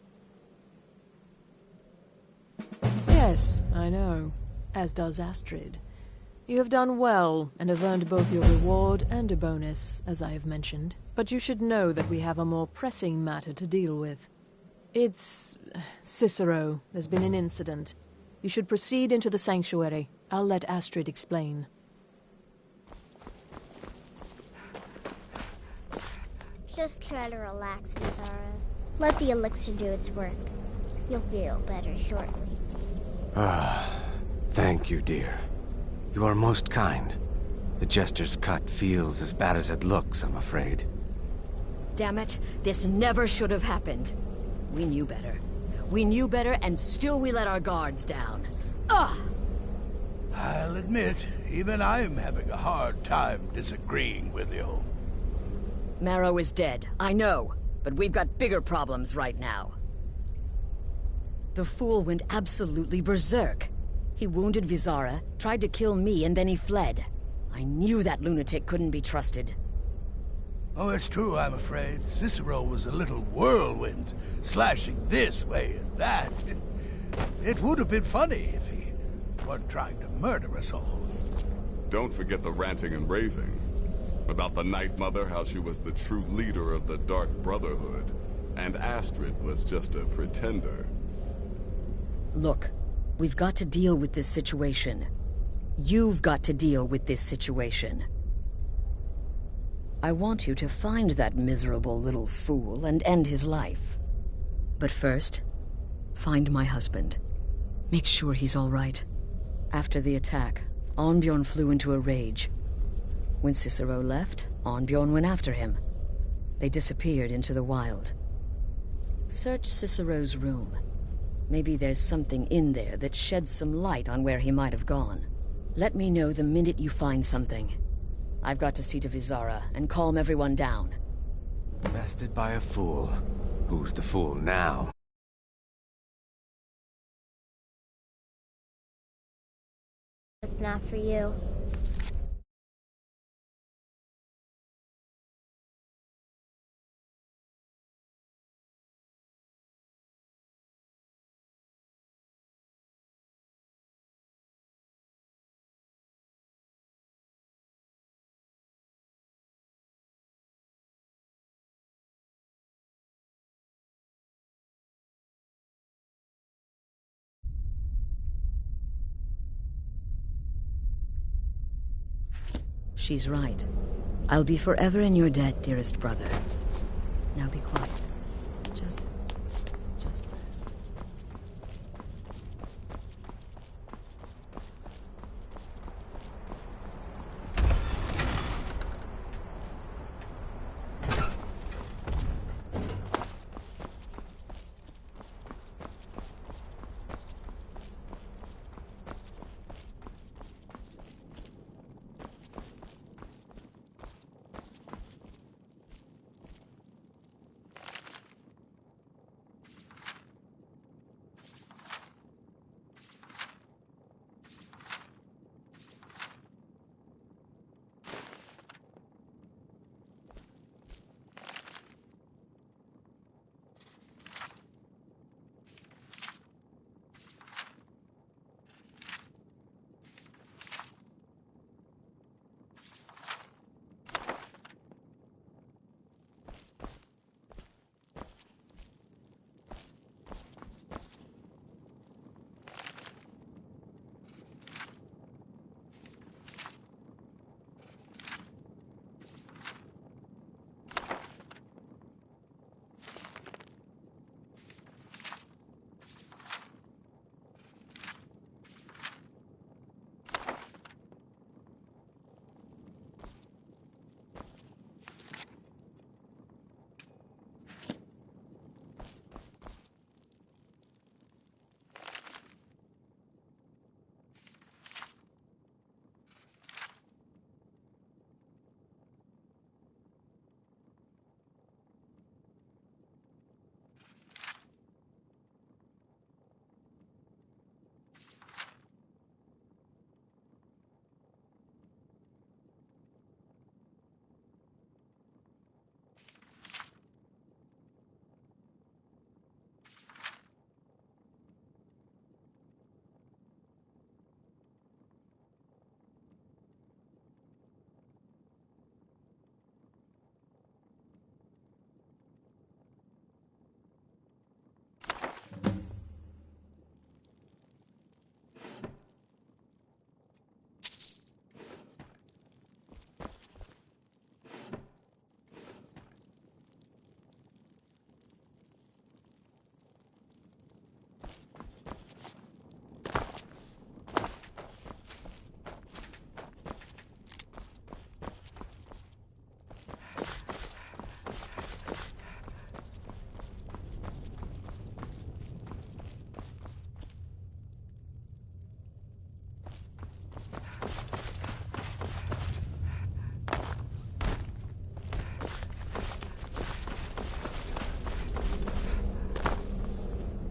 Yes, I know. As does Astrid. You have done well, and have earned both your reward and a bonus, as I have mentioned. But you should know that we have a more pressing matter to deal with. It's... Cicero. There's been an incident. You should proceed into the sanctuary. I'll let Astrid explain. Just try to relax, Vizara. Let the elixir do its work. You'll feel better shortly. Ah, thank you, dear. You are most kind. The Jester's cut feels as bad as it looks, I'm afraid. Damn it, this never should have happened. We knew better. We knew better, and still we let our guards down. Ugh! I'll admit, even I'm having a hard time disagreeing with you. Marrow is dead, I know, but we've got bigger problems right now. The fool went absolutely berserk. He wounded Vizara, tried to kill me, and then he fled. I knew that lunatic couldn't be trusted. Oh, it's true, I'm afraid. Cicero was a little whirlwind, slashing this way and that. It would have been funny if he weren't trying to murder us all. Don't forget the ranting and raving. About the Night Mother, how she was the true leader of the Dark Brotherhood, and Astrid was just a pretender. Look, we've got to deal with this situation. You've got to deal with this situation. I want you to find that miserable little fool and end his life. But first, find my husband. Make sure he's all right. After the attack, Arnbjorn flew into a rage. When Cicero left, Arnbjorn went after him. They disappeared into the wild. Search Cicero's room. Maybe there's something in there that sheds some light on where he might have gone. Let me know the minute you find something. I've got to see to Vizara and calm everyone down. Bested by a fool. Who's the fool now? If not for you. She's right. I'll be forever in your debt, dearest brother. Now be quiet. Just rest.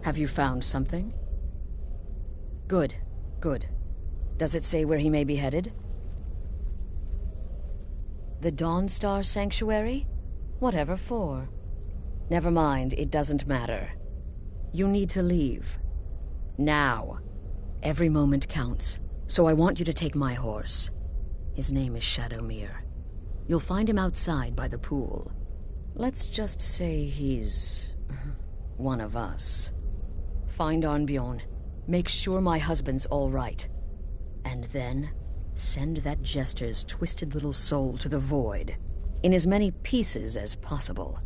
Have you found something? Good, good. Does it say where he may be headed? The Dawnstar Sanctuary? Whatever for. Never mind, it doesn't matter. You need to leave. Now. Every moment counts, so I want you to take my horse. His name is Shadowmere. You'll find him outside by the pool. Let's just say he's one of us. Find Arnbjorn. Make sure my husband's all right. And then send that jester's twisted little soul to the void, in as many pieces as possible.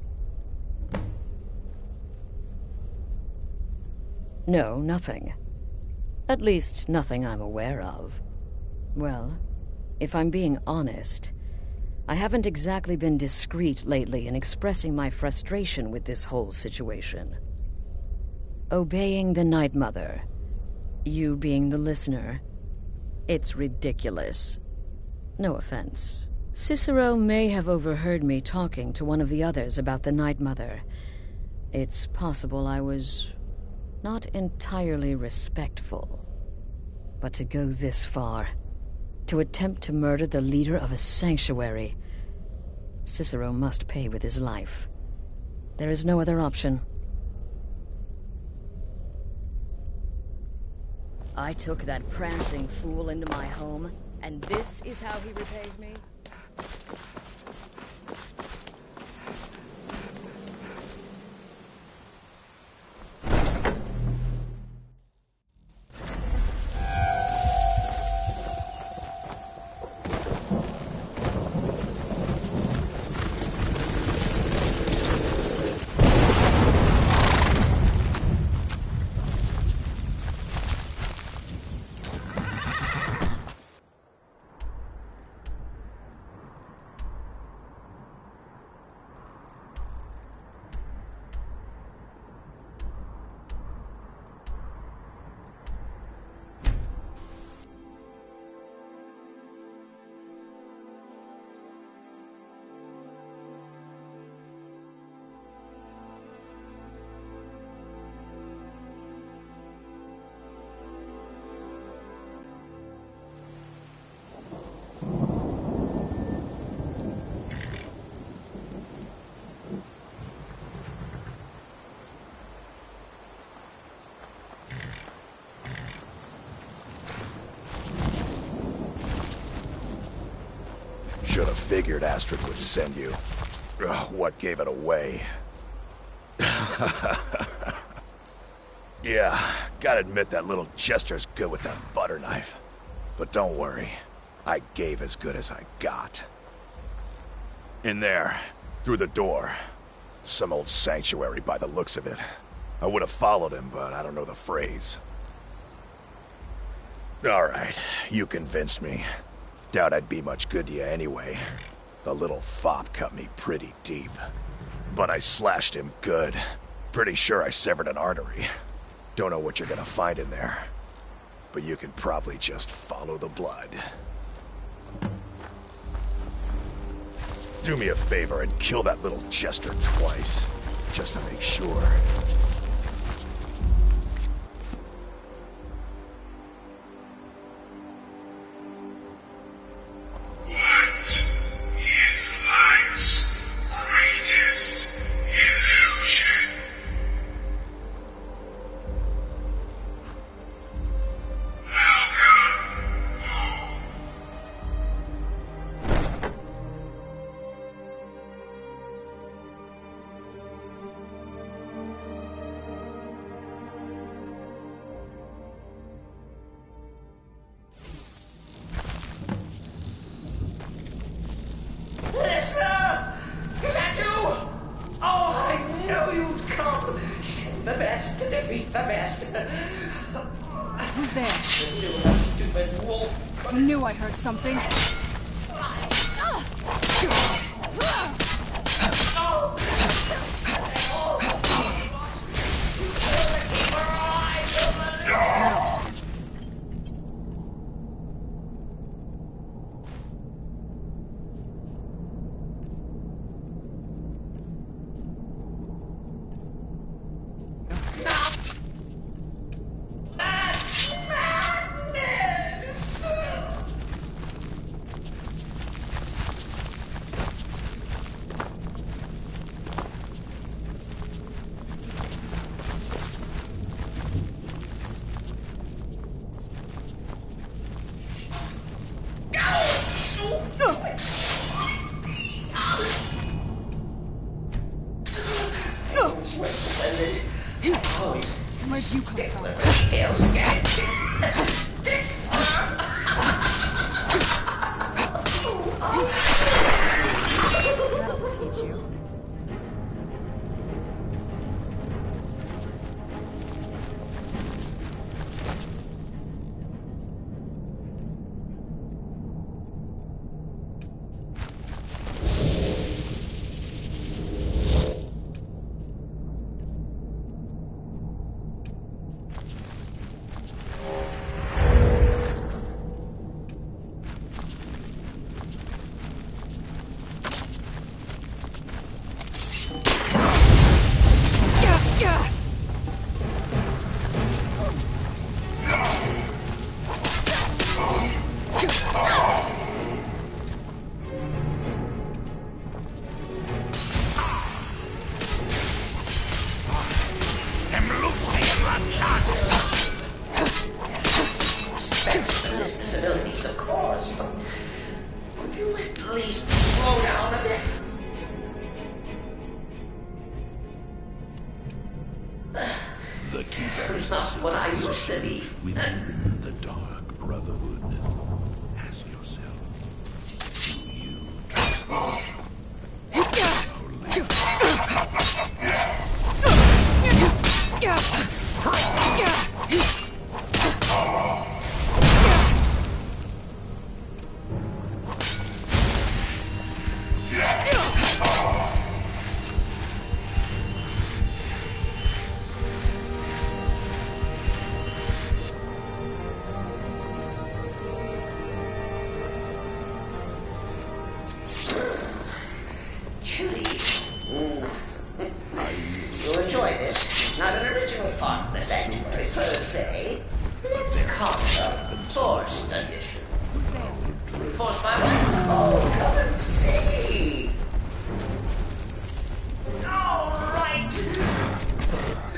No, nothing. At least, nothing I'm aware of. Well, if I'm being honest, I haven't exactly been discreet lately in expressing my frustration with this whole situation. Obeying the Night Mother, you being the listener, it's ridiculous. No offense. Cicero may have overheard me talking to one of the others about the Night Mother. It's possible I was not entirely respectful. But to go this far, to attempt to murder the leader of a sanctuary, Cicero must pay with his life. There is no other option. I took that prancing fool into my home, and this is how he repays me? figured Astrid would send you. Ugh, what gave it away? Yeah, gotta admit that little Jester's good with that butter knife. But don't worry, I gave as good as I got. In there, through the door. Some old sanctuary by the looks of it. I would have followed him, but I don't know the phrase. Alright, you convinced me. Doubt I'd be much good to you anyway. The little fop cut me pretty deep. But I slashed him good. Pretty sure I severed an artery. Don't know what you're gonna find in there. But you can probably just follow the blood. Do me a favor and kill that little Jester twice. Just to make sure. Listener! Is that you? Oh, I knew you'd come. Send the best to defeat the best. Who's there? You stupid wolf. I knew I heard something. Where'd you come from? That'll teach you. Disabilities, of course, but could you at least slow down a bit? The keeper is Not what I used to be. within the Dark Brotherhood. Ask yourself, do you trust You'll enjoy this. Not an original part of the sanctuary per se. Let's call it a forced addition. Forced by what? Oh, come and see. All right.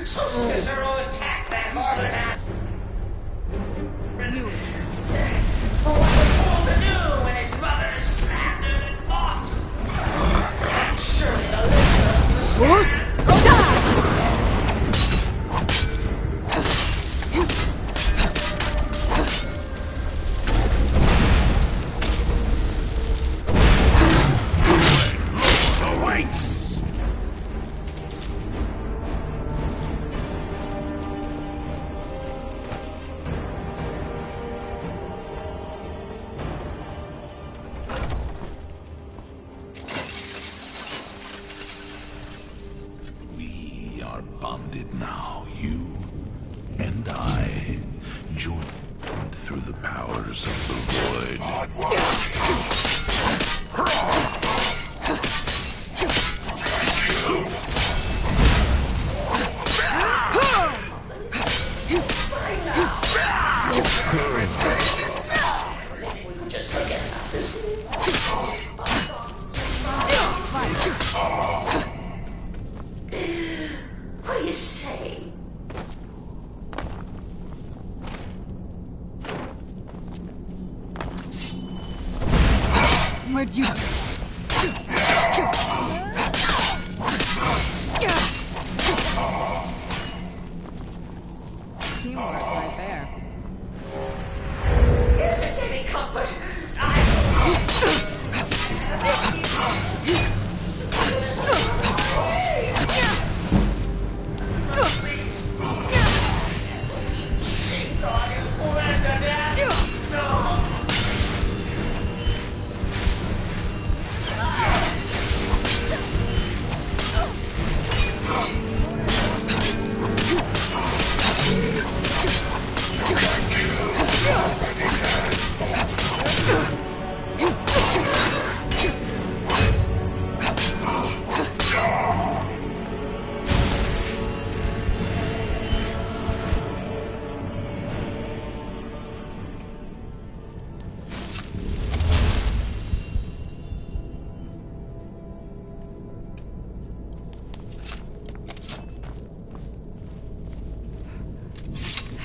So Cicero attacked that harlot ass. What was Paul to do when his mother slapped him and bossed through the powers of the void. We could just forget about this. What do you say? Where'd you... Teamwork right there. If it's any comfort,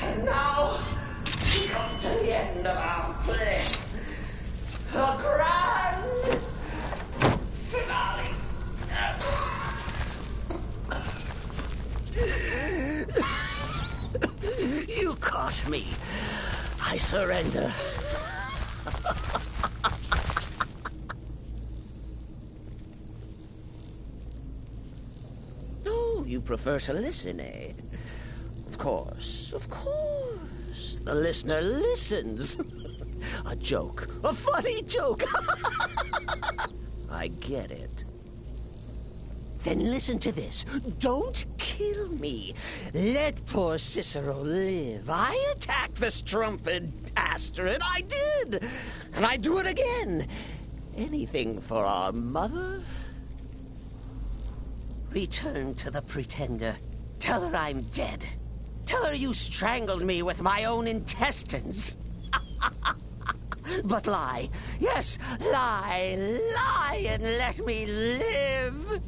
and now we come to the end of our play. A grand finale. You caught me. I surrender. Oh, you prefer to listen, eh? Of course, of course. The listener listens. A joke. A funny joke. I get it. Then listen to this. Don't kill me. Let poor Cicero live. I attacked the strumpet bastard. I did. And I do it again. Anything for our mother? Return to the Pretender. Tell her I'm dead. Tell her you strangled me with my own intestines. But lie. Yes, lie. Lie and let me live.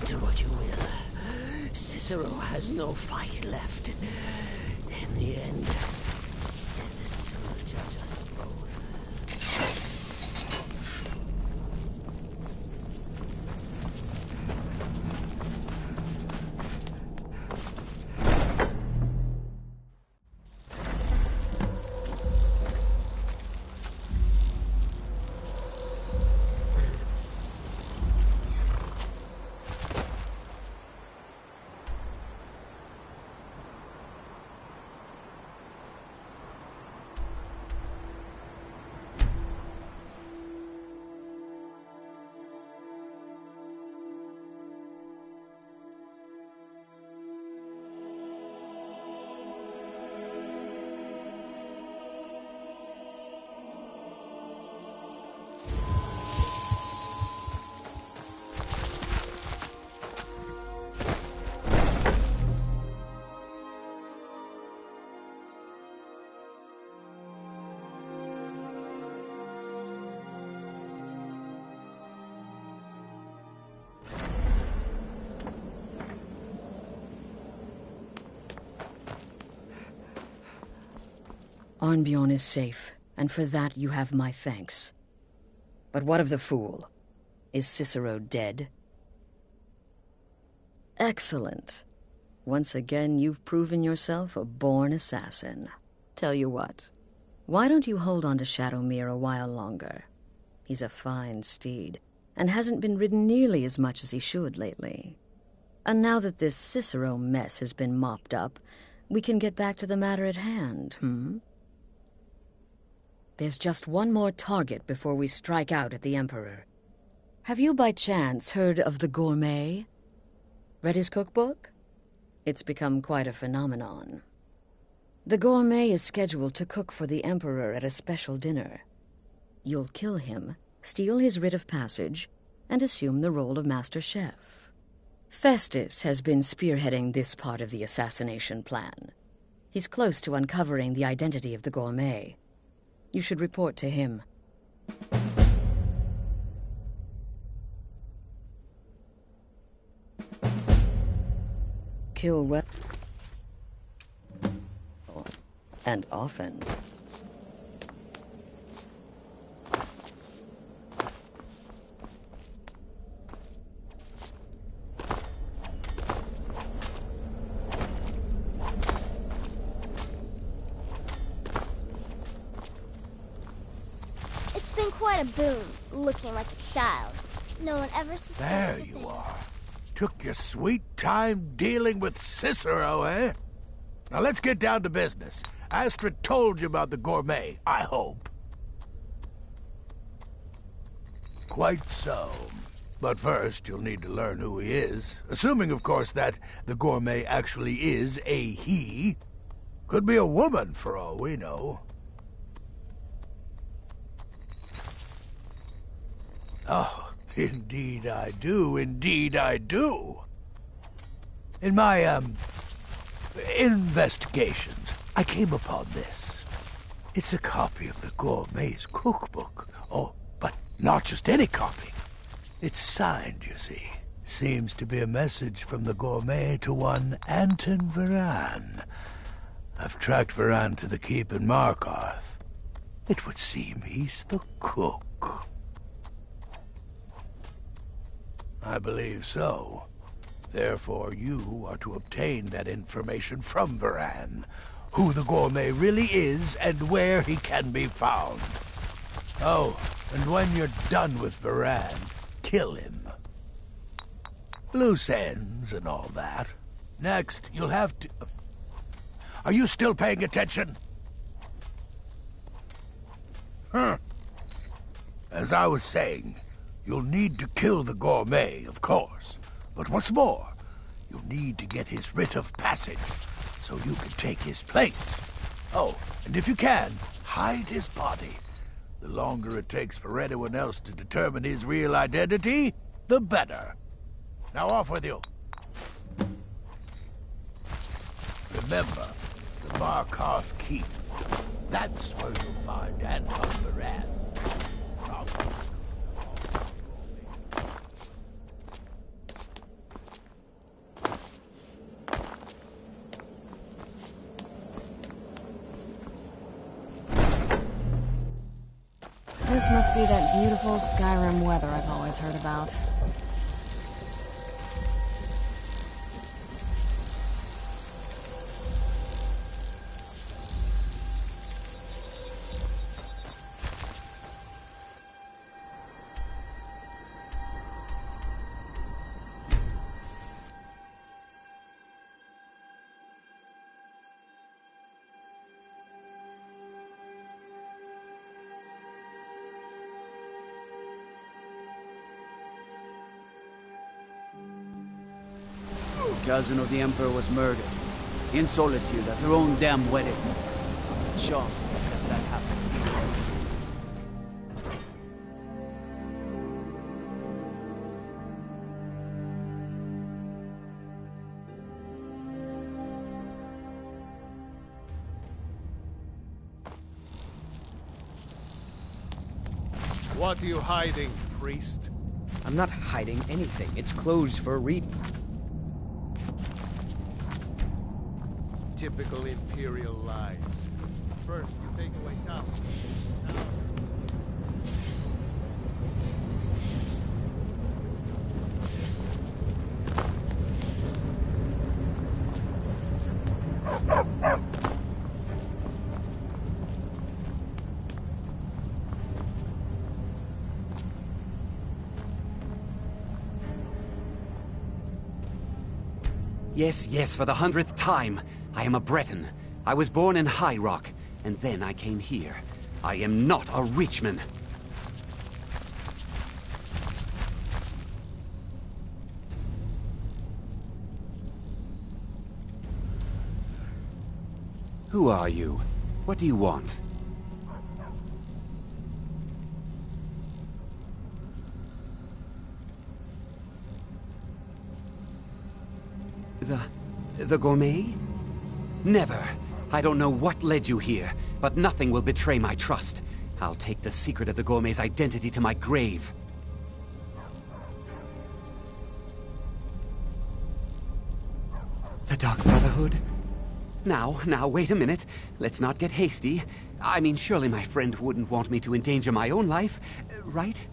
Do what you will. Cicero has no fight left. In the end, sentence will judge us both. Arnbjorn is safe, and for that you have my thanks. But what of the fool? Is Cicero dead? Excellent. Once again, you've proven yourself a born assassin. Tell you what, why don't you hold on to Shadowmere a while longer? He's a fine steed, and hasn't been ridden nearly as much as he should lately. And now that this Cicero mess has been mopped up, we can get back to the matter at hand, There's just one more target before we strike out at the Emperor. Have you by chance heard of the gourmet? Read his cookbook? It's become quite a phenomenon. The gourmet is scheduled to cook for the Emperor at a special dinner. You'll kill him, steal his writ of passage, and assume the role of Master Chef. Festus has been spearheading this part of the assassination plan. He's close to uncovering the identity of the gourmet. You should report to him. Kill well and often. It's been quite a boon, looking like a child. No one ever suspects. There you are. Took your sweet time dealing with Cicero, eh? Now let's get down to business. Astrid told you about the gourmet, I hope. Quite so. But first, you'll need to learn who he is. Assuming, of course, that the gourmet actually is a he. Could be a woman, for all we know. Oh, indeed I do. Indeed I do. In my, investigations, I came upon this. It's a copy of the gourmet's cookbook. Oh, but not just any copy. It's signed, you see. Seems to be a message from the gourmet to one Anton Varan. I've tracked Varan to the keep in Markarth. It would seem he's the cook. I believe so. Therefore, you are to obtain that information from Varan. Who the gourmet really is and where he can be found. Oh, and when you're done with Varan, kill him. Loose ends and all that. Next, you'll have to... Are you still paying attention? Huh. As I was saying, you'll need to kill the gourmet, of course. But what's more, you'll need to get his writ of passage, so you can take his place. Oh, and if you can, hide his body. The longer it takes for anyone else to determine his real identity, the better. Now off with you. Remember, the Markarth Keep. That's where you'll find Anton Varan. This must be that beautiful Skyrim weather I've always heard about. Cousin of the Emperor was murdered, in solitude at her own damn wedding. Sure, that happened. What are you hiding, priest? I'm not hiding anything. It's closed for a reason. Typical Imperial lies. First, you take away Tal. Yes, for the 100th time. I am a Breton. I was born in High Rock, and then I came here. I am not a Richman. Who are you? What do you want? The gourmet? Never. I don't know what led you here, but nothing will betray my trust. I'll take the secret of the gourmet's identity to my grave. The Dark Brotherhood? Now, wait a minute. Let's not get hasty. I mean, surely my friend wouldn't want me to endanger my own life, right?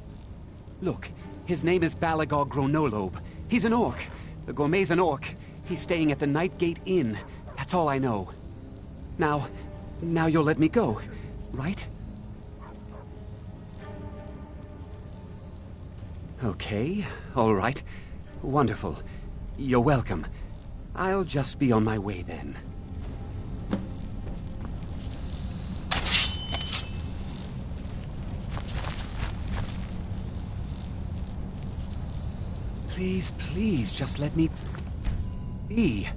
Look, his name is Balagog Gronolobe. He's an orc. The gourmet's an orc. He's staying at the Nightgate Inn. That's all I know. Now you'll let me go, right? Okay, all right. Wonderful. You're welcome. I'll just be on my way then. Please, just let me be.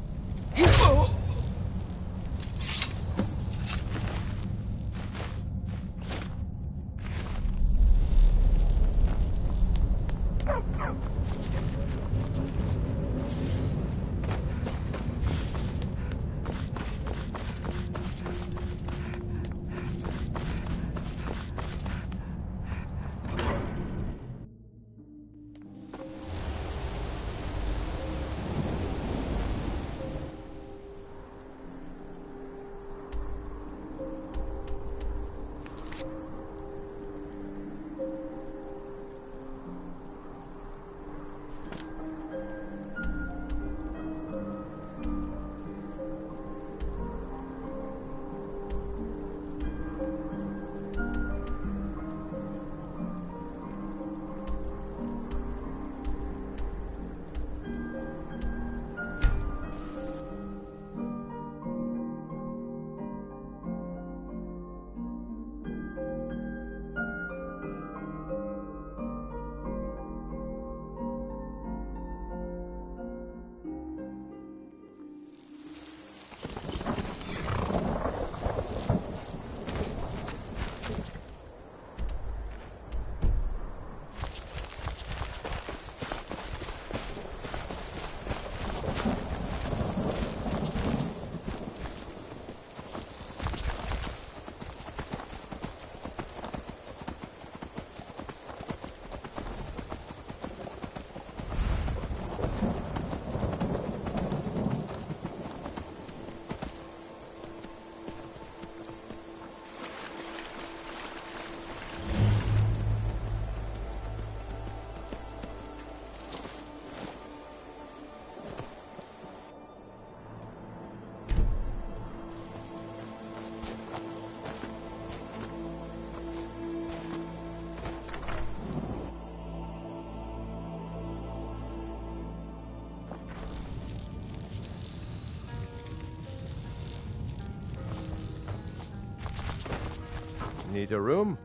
Need a room?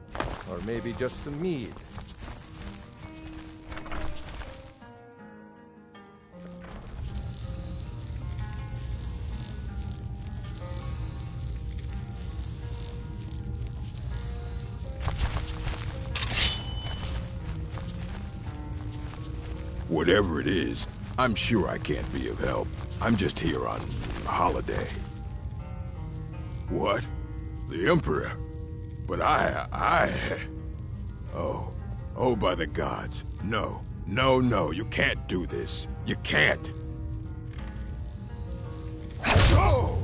Or maybe just some mead? Whatever it is, I'm sure I can't be of help. I'm just here on holiday. What? The Emperor? But Oh, by the gods. No, you can't do this. You can't. Oh!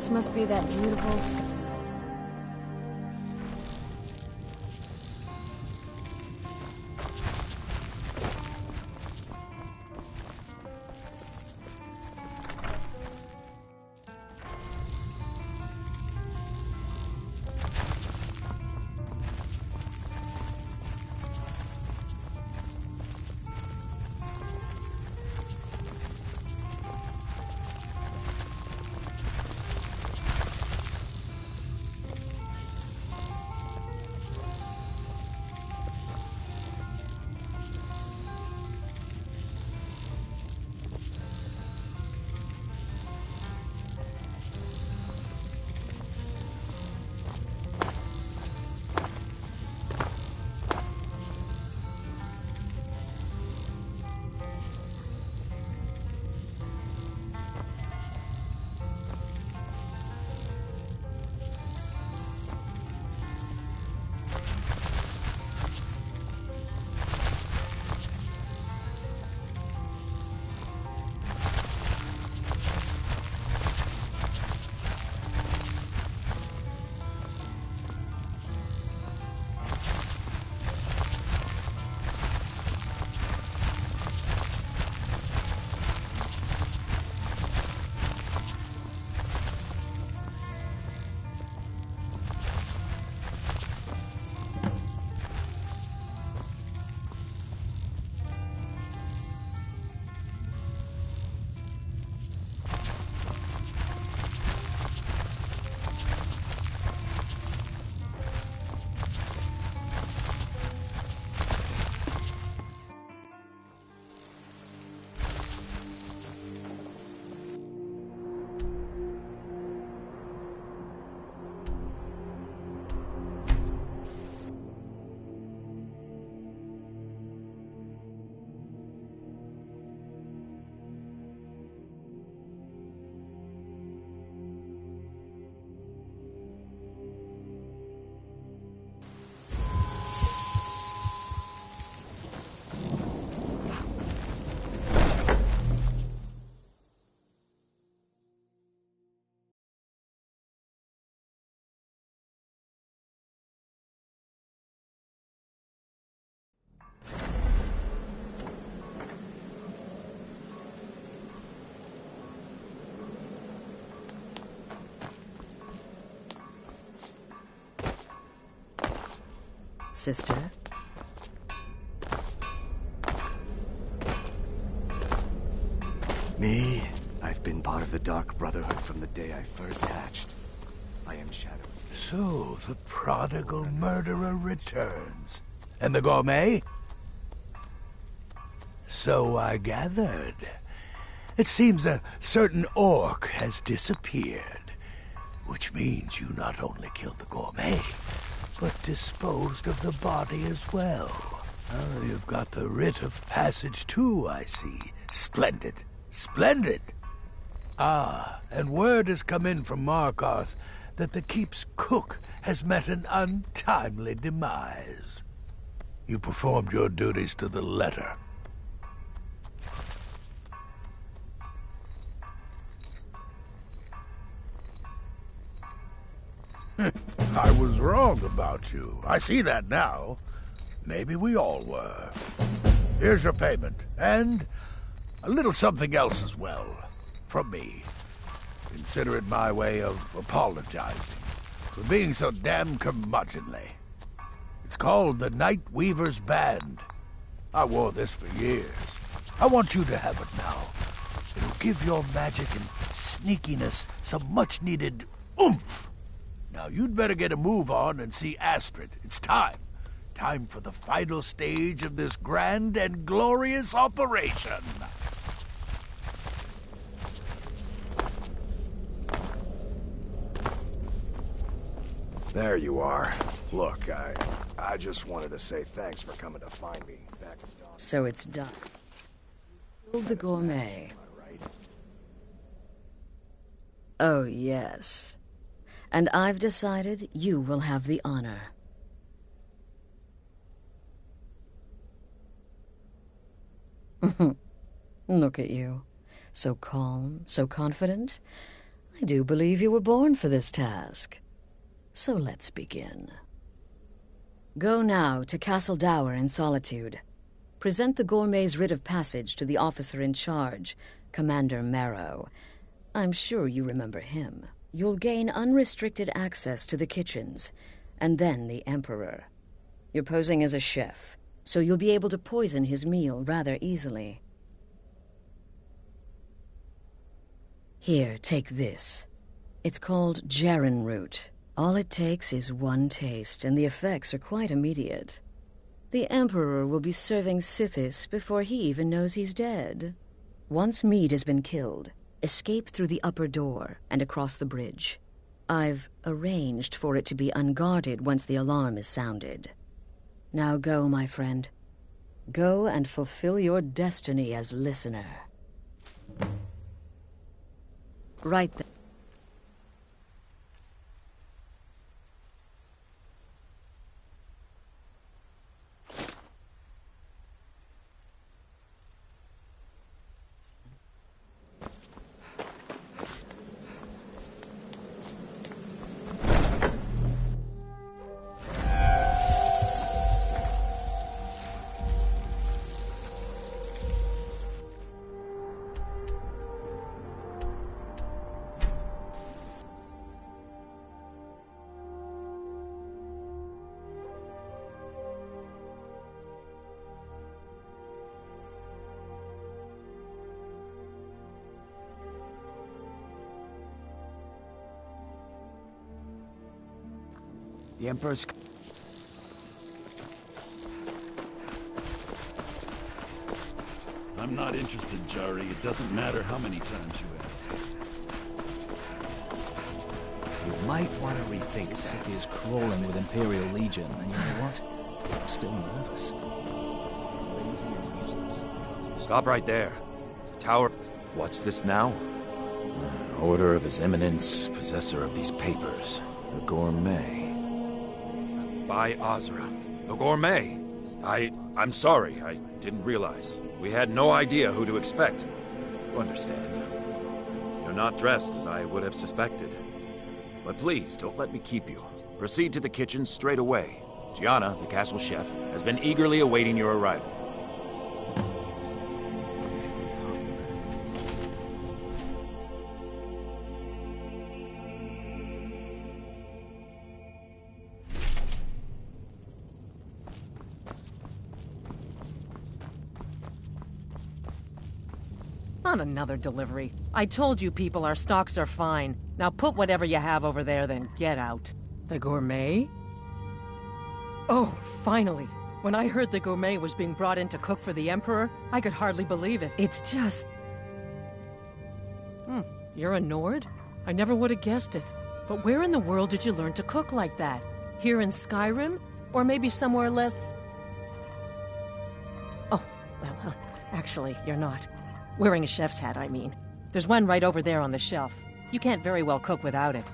This must be that beautiful Sister? Me? I've been part of the Dark Brotherhood from the day I first hatched. I am Shadow's. So, the prodigal murderer returns. And the gourmet? So I gathered. It seems a certain orc has disappeared. Which means you not only killed the gourmet, but disposed of the body as well. Oh, you've got the writ of passage too, I see. Splendid. Splendid! Ah, and word has come in from Markarth that the keep's cook has met an untimely demise. You performed your duties to the letter. I was wrong about you. I see that now. Maybe we all were. Here's your payment, and a little something else as well, from me. Consider it my way of apologizing for being so damn curmudgeonly. It's called the Night Weaver's Band. I wore this for years. I want you to have it now. It'll give your magic and sneakiness some much-needed oomph. Now, you'd better get a move on and see Astrid. It's time. Time for the final stage of this grand and glorious operation. There you are. Look, I just wanted to say thanks for coming to find me back at dawn. So it's done. Killed the gourmet. Oh, yes. And I've decided you will have the honor. Look at you. So calm, so confident. I do believe you were born for this task. So let's begin. Go now to Castle Dower in Solitude. Present the gourmet's writ of passage to the officer in charge, Commander Marrow. I'm sure you remember him. You'll gain unrestricted access to the kitchens, and then the Emperor. You're posing as a chef, so you'll be able to poison his meal rather easily. Here, take this. It's called Jaren root. All it takes is one taste, and the effects are quite immediate. The Emperor will be serving Sithis before he even knows he's dead. Once Mead has been killed, escape through the upper door and across the bridge. I've arranged for it to be unguarded once the alarm is sounded. Now go, my friend. Go and fulfill your destiny as listener. Right then. The Emperor's... I'm not interested, Jari. It doesn't matter how many times you ask. You might want to rethink. The city is crawling with Imperial Legion, and you know what? I'm still nervous. Lazy and useless. Stop right there. Tower... What's this now? An order of His Eminence, possessor of these papers. The Gourmet. By Azra. The Gourmet. I'm sorry. I didn't realize. We had no idea who to expect. You understand. You're not dressed as I would have suspected. But please, don't let me keep you. Proceed to the kitchen straight away. Gianna, the castle chef, has been eagerly awaiting your arrival. Not another delivery. I told you people our stocks are fine. Now put whatever you have over there, then get out. The Gourmet? Oh, finally. When I heard the Gourmet was being brought in to cook for the Emperor, I could hardly believe it. It's just... You're a Nord? I never would have guessed it. But where in the world did you learn to cook like that? Here in Skyrim? Or maybe somewhere less... Oh, well, actually, you're not. Wearing a chef's hat, I mean. There's one right over there on the shelf. You can't very well cook without it.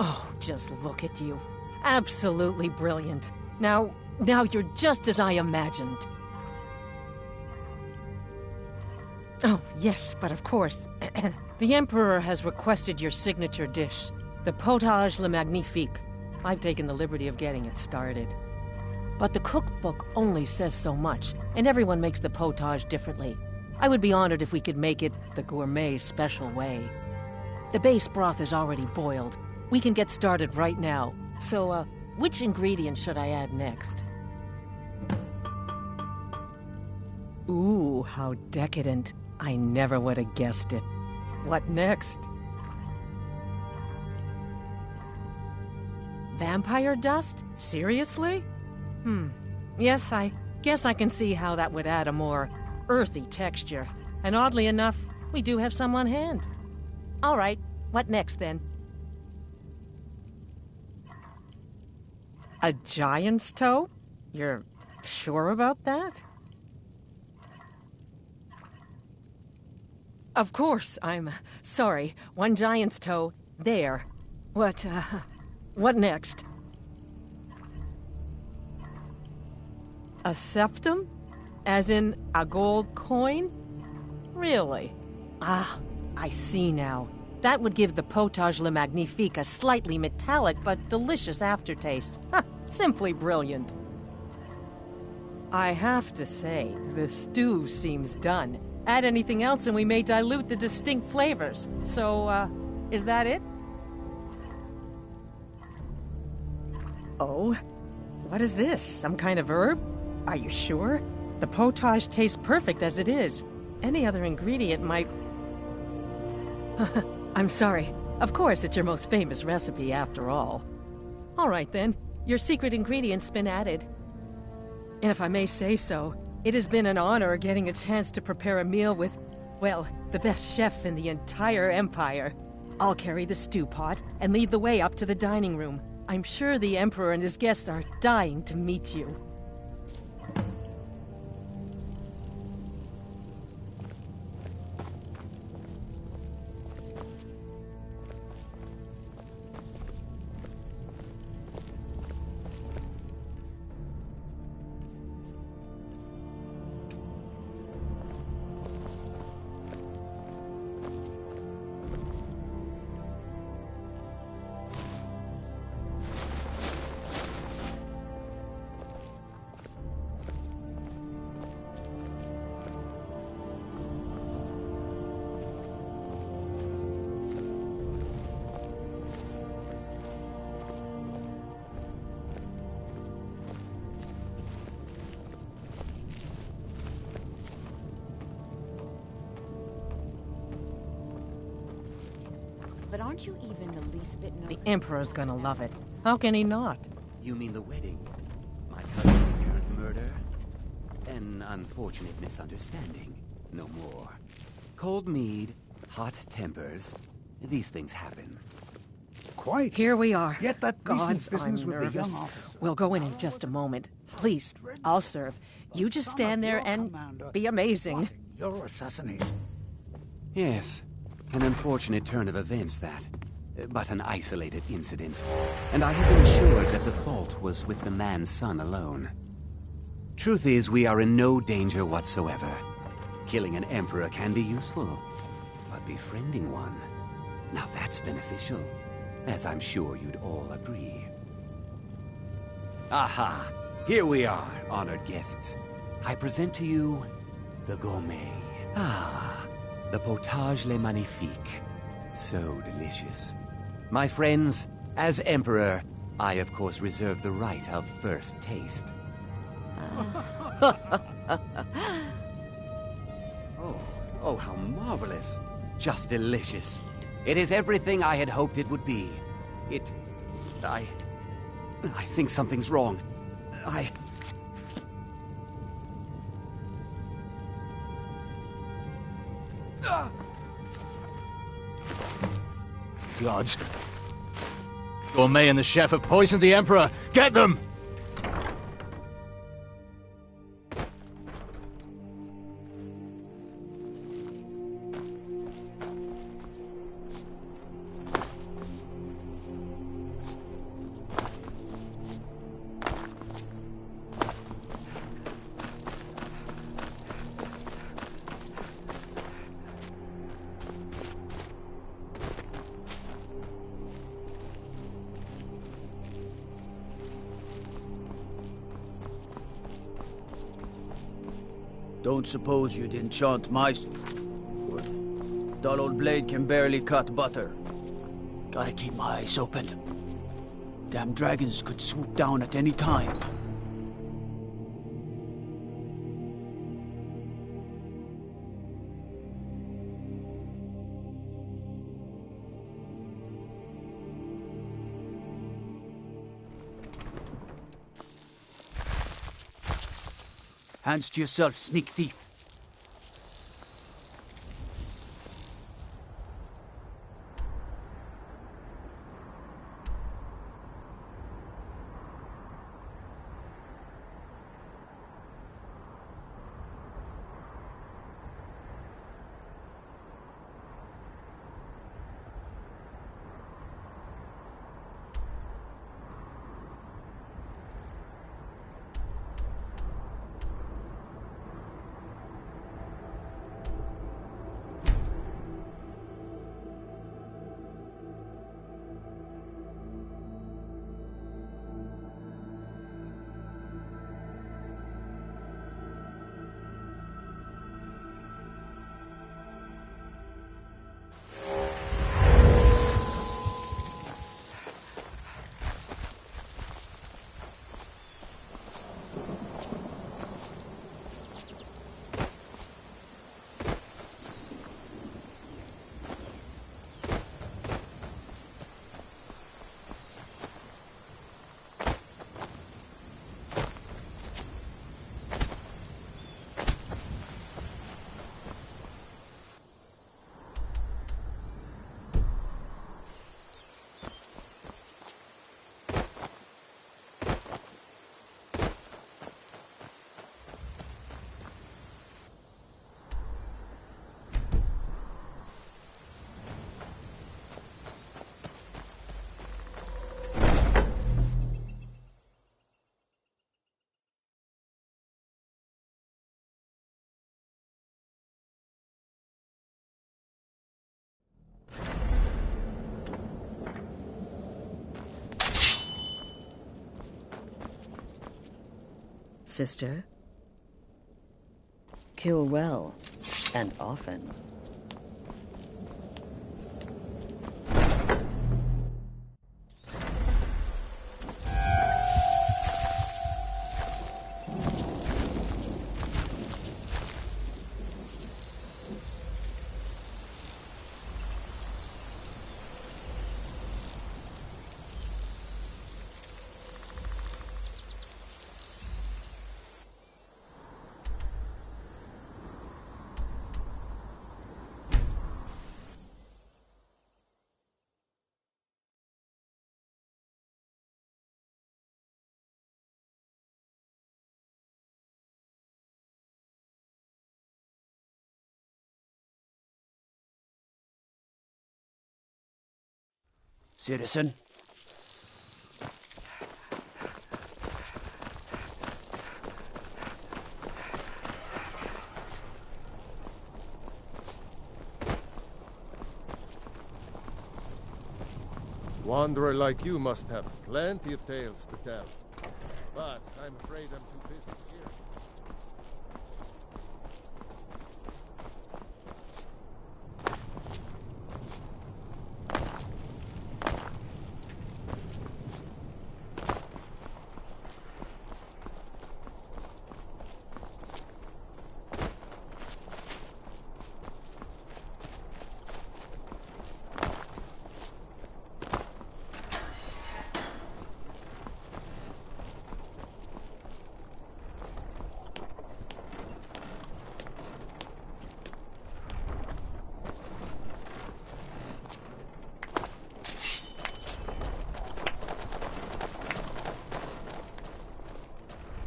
Oh, just look at you. Absolutely brilliant. Now you're just as I imagined. Oh, yes, but of course. The Emperor has requested your signature dish, the potage le magnifique. I've taken the liberty of getting it started. But the cookbook only says so much, and everyone makes the potage differently. I would be honored if we could make it the gourmet special way. The base broth is already boiled. We can get started right now. So, which ingredient should I add next? Ooh, how decadent. I never would have guessed it. What next? Vampire dust? Seriously? Yes, I guess I can see how that would add a more earthy texture. And oddly enough, we do have some on hand. All right, what next then? A giant's toe? You're sure about that? Of course, I'm sorry. One giant's toe, there. What next? A septum? As in a gold coin? Really? Ah, I see now. That would give the potage le magnifique a slightly metallic but delicious aftertaste. Simply brilliant. I have to say, the stew seems done. Add anything else and we may dilute the distinct flavors. So, is that it? Oh? What is this? Some kind of herb? Are you sure? The potage tastes perfect as it is. Any other ingredient might... I'm sorry. Of course, it's your most famous recipe after all. All right then. Your secret ingredient's been added. And if I may say so, it has been an honor getting a chance to prepare a meal with, well, the best chef in the entire Empire. I'll carry the stew pot and lead the way up to the dining room. I'm sure the Emperor and his guests are dying to meet you. But aren't you even the least bit nervous? The Emperor's gonna love it. How can he not? You mean the wedding? My cousin's apparent murder? An unfortunate misunderstanding. No more. Cold mead, hot tempers. These things happen. Quite. Here we are. Yet that God's, business I'm with the young nervous. officer. We'll go in just a moment. Please, I'll serve. You just stand there and be amazing. Your assassination. Yes. An unfortunate turn of events, that. But an isolated incident. And I have been assured that the fault was with the man's son alone. Truth is, we are in no danger whatsoever. Killing an emperor can be useful. But befriending one... now that's beneficial. As I'm sure you'd all agree. Aha! Here we are, honored guests. I present to you... the gourmet. Ah... the potage le magnifique. So delicious. My friends, as Emperor, I of course reserve the right of first taste. Oh, how marvelous. Just delicious. It is everything I had hoped it would be. I think something's wrong. Gods. Gourmet and the chef have poisoned the Emperor! Get them! Don't suppose you'd enchant my... Good. Dull old blade can barely cut butter. Gotta keep my eyes open. Damn dragons could swoop down at any time. Hands to yourself, sneak thief. Sister? Kill well, and often. Citizen? Wanderer like you must have plenty of tales to tell. But I'm afraid I'm too busy here.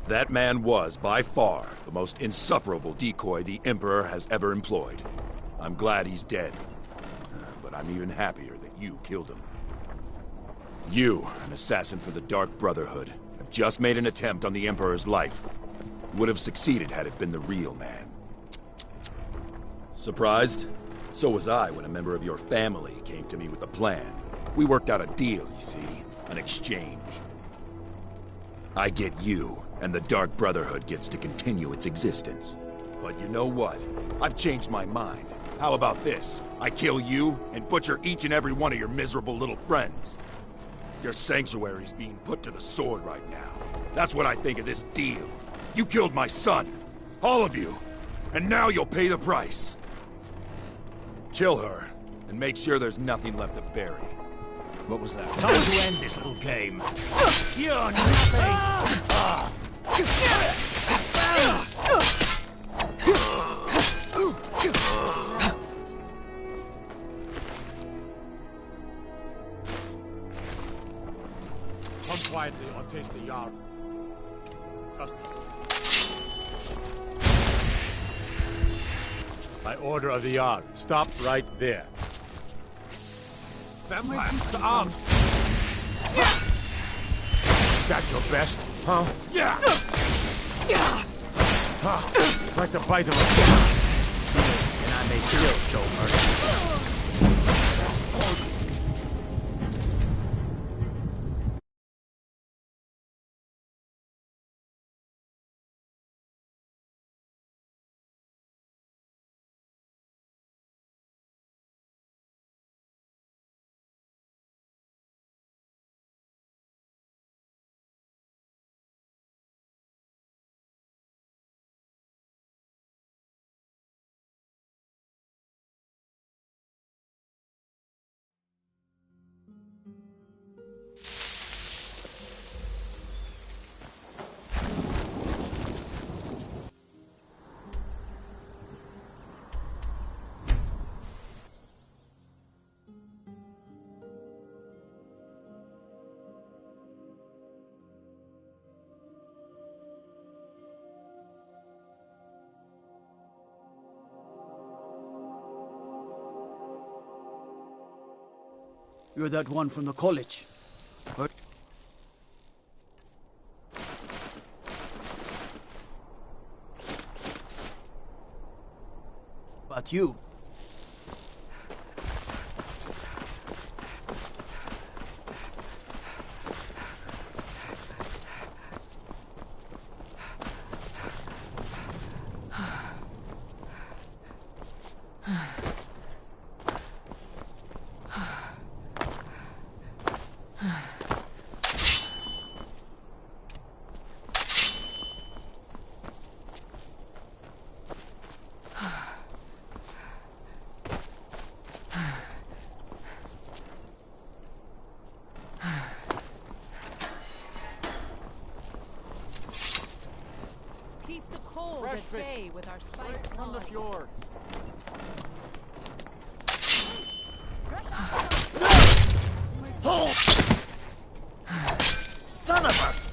That man was, by far, the most insufferable decoy the Emperor has ever employed. I'm glad he's dead. But I'm even happier that you killed him. You, an assassin for the Dark Brotherhood, have just made an attempt on the Emperor's life. Would have succeeded had it been the real man. Surprised? So was I when a member of your family came to me with a plan. We worked out a deal, you see. An exchange. I get you, and the Dark Brotherhood gets to continue its existence. But you know what? I've changed my mind. How about this? I kill you, and butcher each and every one of your miserable little friends. Your sanctuary's being put to the sword right now. That's what I think of this deal. You killed my son. All of you. And now you'll pay the price. Kill her, and make sure there's nothing left to bury. What was that? Time to end this little game. You're nothing! Come quietly or taste the yard. Justice. By order of the yard, stop right there. Vampire to arms! Is that your best, huh? Yeah! Huh? Like the bite of a cat. And I may still show mercy. You're that one from the college. But you. at bay with our spiced from the fjord. Son of a...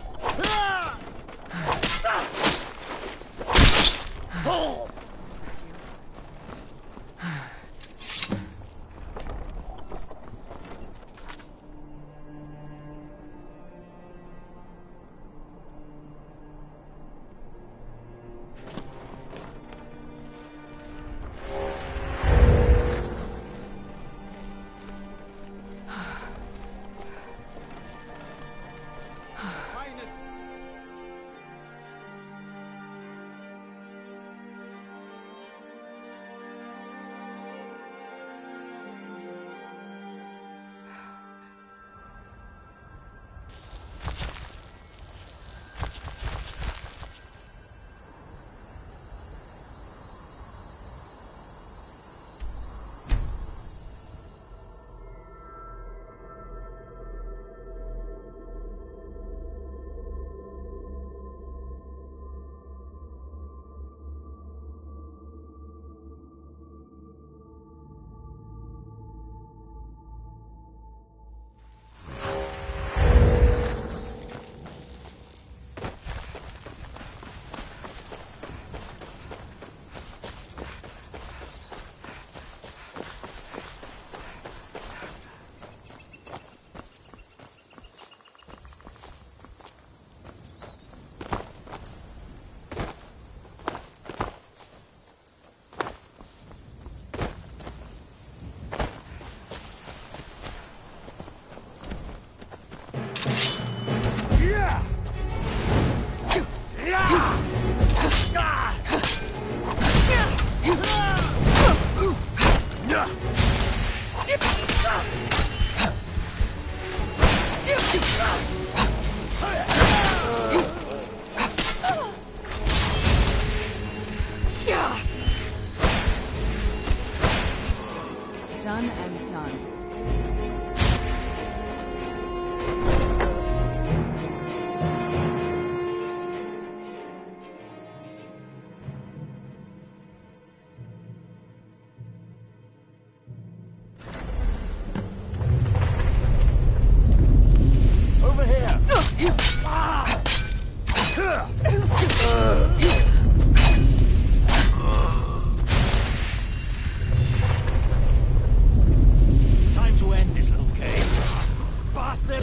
Done and done. Over here! Time to end this little game. Bastard!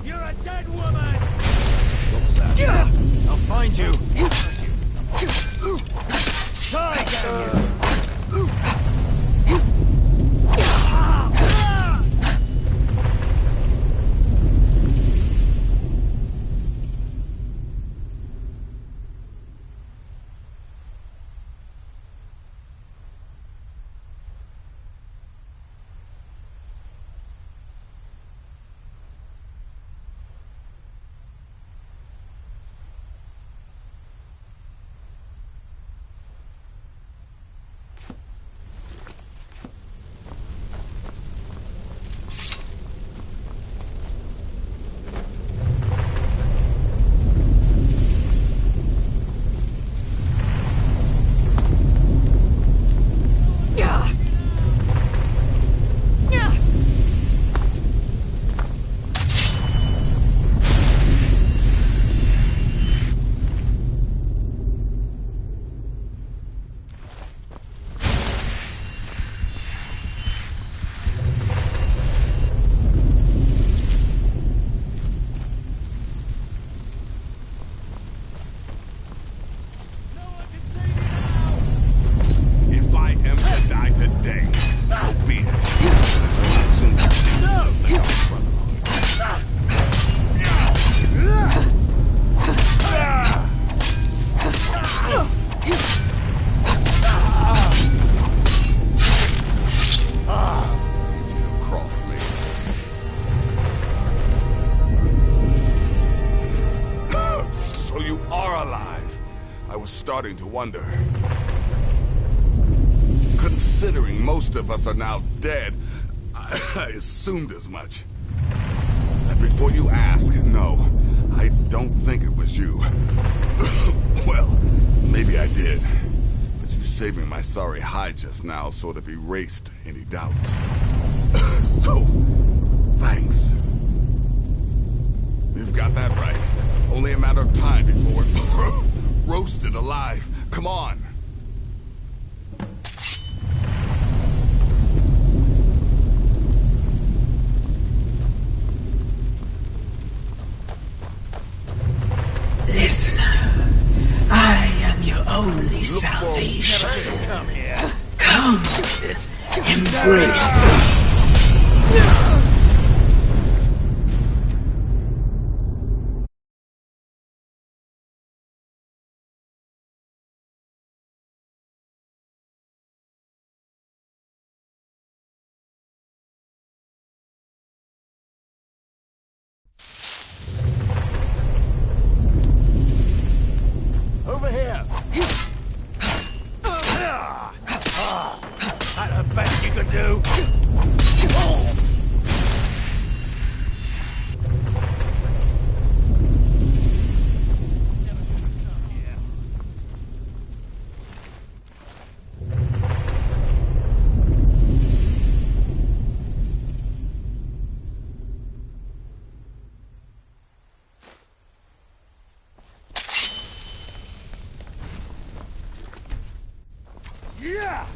You're a dead woman! I'll find you! Die, damn you! starting to wonder. Considering most of us are now dead, I assumed as much. And before you ask, no, I don't think it was you. Well, maybe I did. But you saving my sorry hide just now sort of erased any doubts. So, thanks. You've got that right. Only a matter of time before we're roasted alive. Come on. Listener, I am your only salvation. Come, embrace me. Over here! That's the best you can do! Yeah!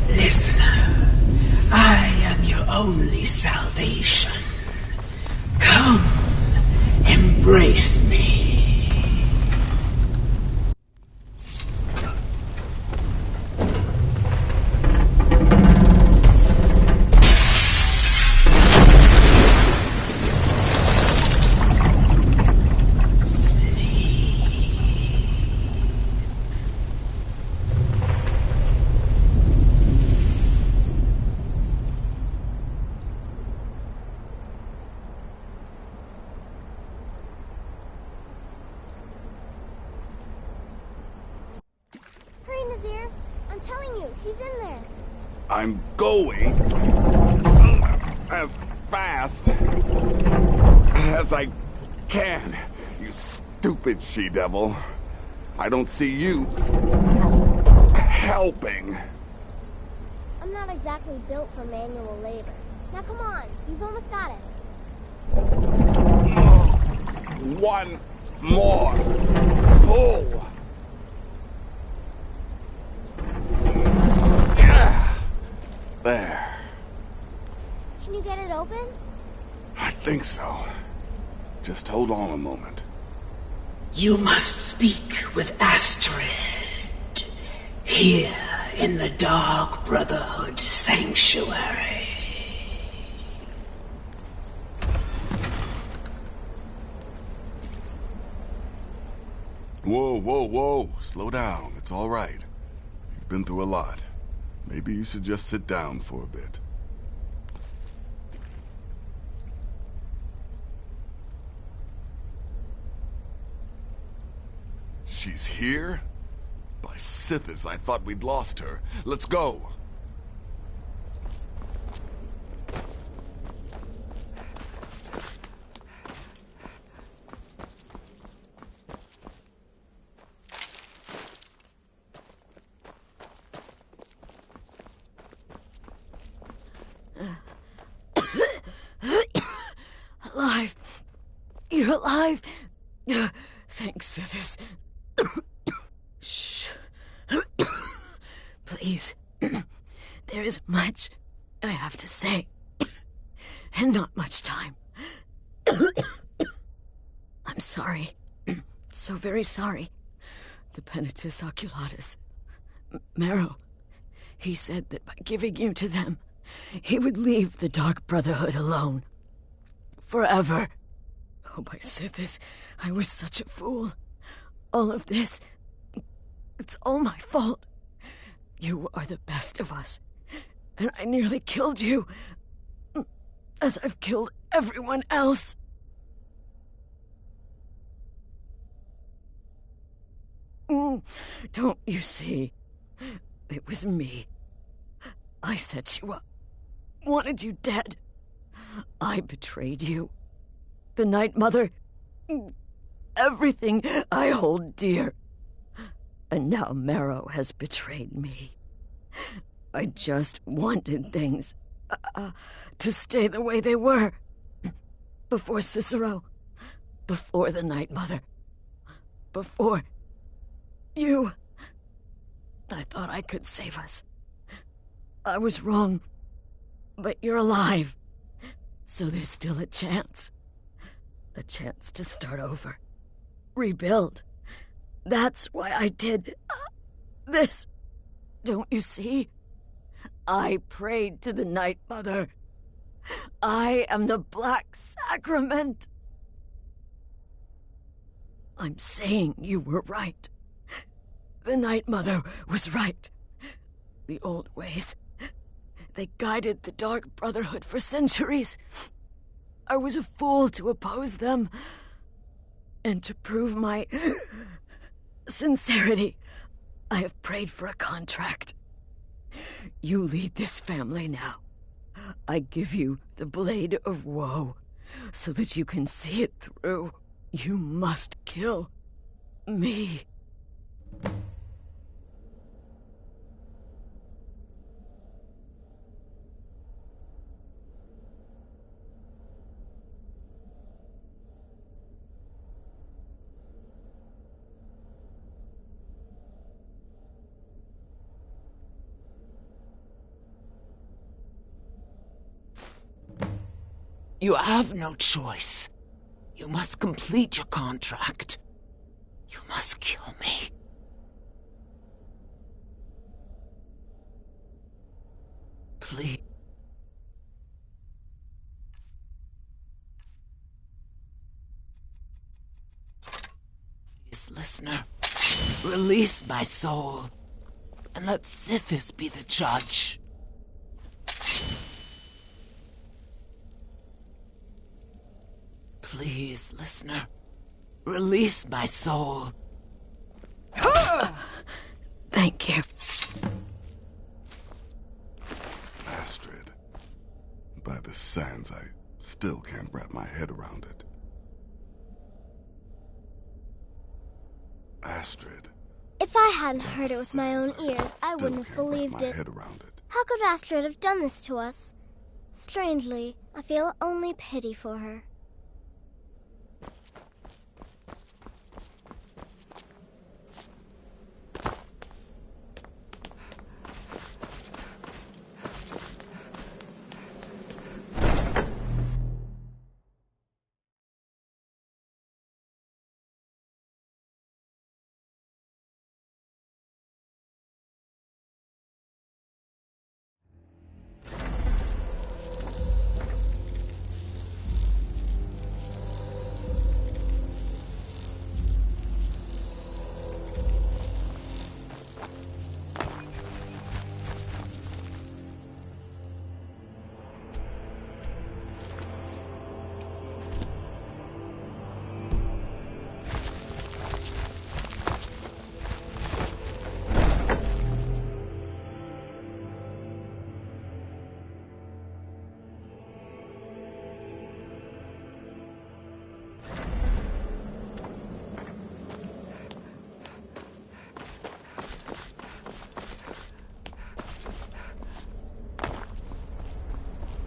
Listener, I am your only salvation. Come, embrace me. I'm telling you, he's in there. I'm going as fast as I can, you stupid she-devil. I don't see you helping. I'm I'm not exactly built for manual labor. Now come on, you've almost got it. One more pull. There. Can you get it open? I think so. Just hold on a moment. You must speak with Astrid. Here in the Dark Brotherhood Sanctuary. Whoa, whoa, whoa. Slow down. It's all right. You've been through a lot. Maybe you should just sit down for a bit. She's here? By Sithis, I thought we'd lost her. Let's go. Alive. You're alive. Thanks, Sithis. Shh. Please. There is much I have to say. And not much time. I'm sorry. So very sorry. The Penitus Oculatus. Marrow. He said that by giving you to them, he would leave the Dark Brotherhood alone. Forever. Oh, my Sithis, I was such a fool. All of this, it's all my fault. You are the best of us, and I nearly killed you, as I've killed everyone else. Don't you see? It was me. I set you up, wanted you dead. I betrayed you. The Night Mother. Everything I hold dear. And now Marrow has betrayed me. I just wanted things to stay the way they were. Before Cicero. Before the Night Mother. Before you. I thought I could save us. I was wrong. But you're alive. So there's still a chance. A chance to start over. Rebuild. That's why I did this. Don't you see? I prayed to the Night Mother. I am the Black Sacrament. I'm saying you were right. The Night Mother was right. The old ways. They guided the Dark Brotherhood for centuries. I was a fool to oppose them. And to prove my sincerity, I have prayed for a contract. You lead this family now. I give you the Blade of Woe, so that you can see it through. You must kill me. You have no choice. You must complete your contract. You must kill me. Please. Please, listener, release my soul, and let Sithis be the judge. Please, listener, release my soul. Thank you. Astrid. By the sands, I still can't wrap my head around it. Astrid. If I hadn't heard it with my own ears, I wouldn't have believed it. Head around it. How could Astrid have done this to us? Strangely, I feel only pity for her.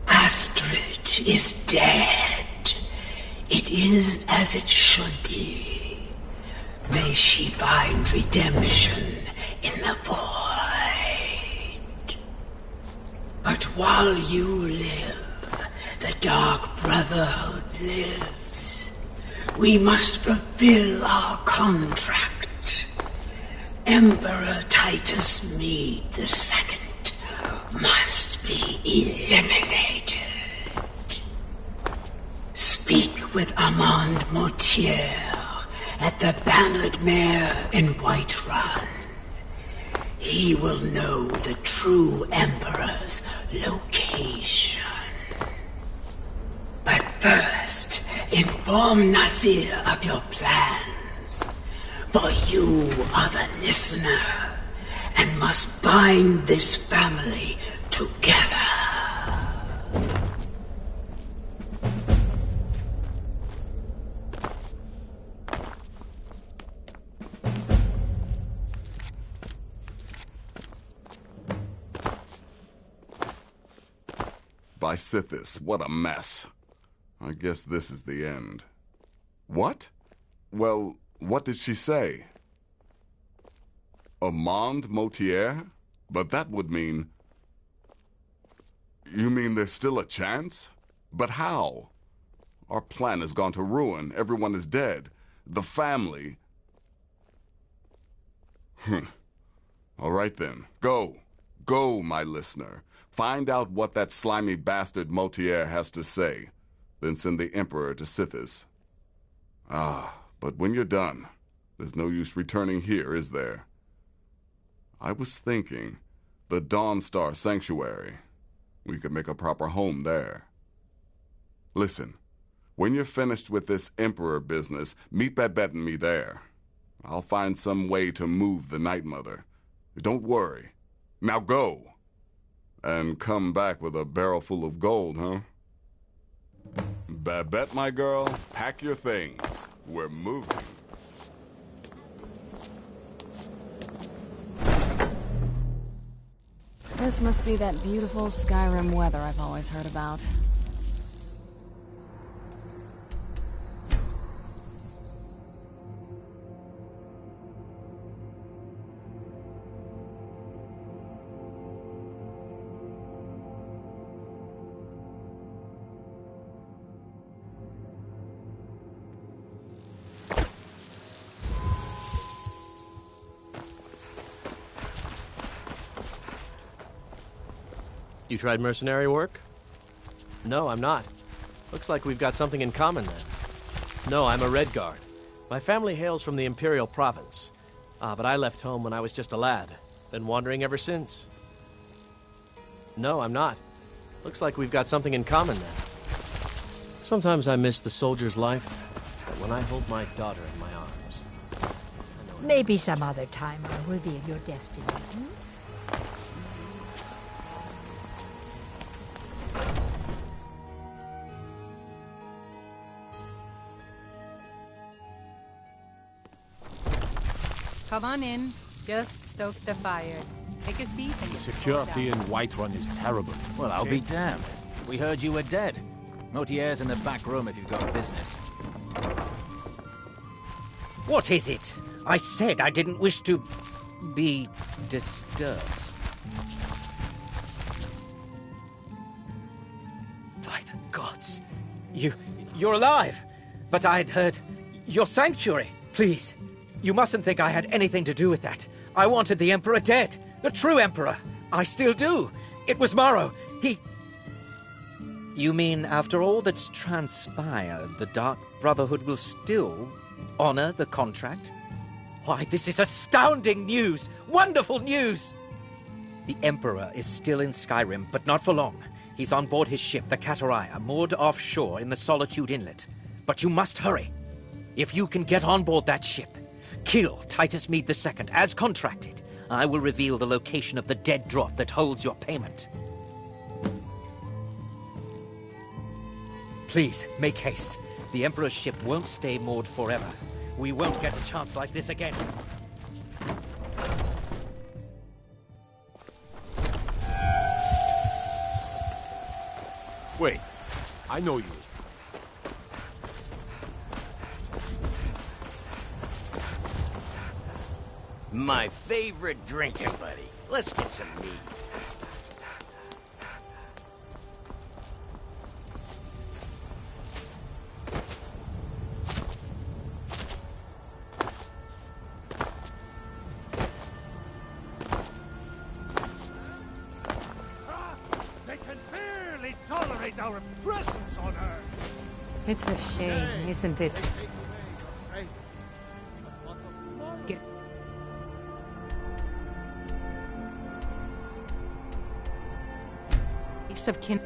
Astrid is dead. It is as it should be. May she find redemption in the void. But while you live, the Dark Brotherhood lives. We must fulfill our contract. Emperor Titus Mede II must be eliminated. Speak with Armand Motier at the Bannered Mare in Whiterun. He will know the true Emperor's location. But first, inform Nazir of your plans, for you are the listener and must bind this family together. By Sithis, what a mess. I guess this is the end. What? Well, what did she say? Armand Motier? But that would mean... You mean there's still a chance? But how? Our plan has gone to ruin. Everyone is dead. The family... All right then. Go. Go, my listener. Find out what that slimy bastard Motier has to say. Then send the Emperor to Sithis. But when you're done, there's no use returning here, is there? I was thinking, the Dawnstar Sanctuary. We could make a proper home there. Listen, when you're finished with this Emperor business, meet Babette and me there. I'll find some way to move the Night Mother. Don't worry. Now go. And come back with a barrel full of gold, huh? Babette, my girl, pack your things. We're moving. This must be that beautiful Skyrim weather I've always heard about. You tried mercenary work? No, I'm not. Looks like we've got something in common then. No, I'm a Red Guard. My family hails from the Imperial Province. But I left home when I was just a lad. Been wandering ever since. No, I'm not. Looks like we've got something in common then. Sometimes I miss the soldier's life, but when I hold my daughter in my arms... Maybe some other time I'll reveal your destiny. Come on in. Just stoke the fire. Take a seat and The security in Whiterun is terrible. Well, I'll be damned. We heard you were dead. Motier's in the back room if you've got business. What is it? I said I didn't wish to be disturbed. By the gods. You're alive! But I'd heard your sanctuary. Please, you mustn't think I had anything to do with that. I wanted the Emperor dead. The true Emperor. I still do. It was Morrow. He... You mean after all that's transpired, the Dark Brotherhood will still honor the contract? Why, this is astounding news! Wonderful news! The Emperor is still in SkyeHime, but not for long. He's on board his ship, the Kataraya, moored offshore in the Solitude Inlet. But you must hurry. If you can get on board that ship, kill Titus Mead II, as contracted, I will reveal the location of the dead drop that holds your payment. Please, make haste. The Emperor's ship won't stay moored forever. We won't get a chance like this again. Wait, I know you. My favorite drinking buddy. Let's get some meat. They can barely tolerate our presence on Earth. It's a shame, isn't it? Get... Piece of kin...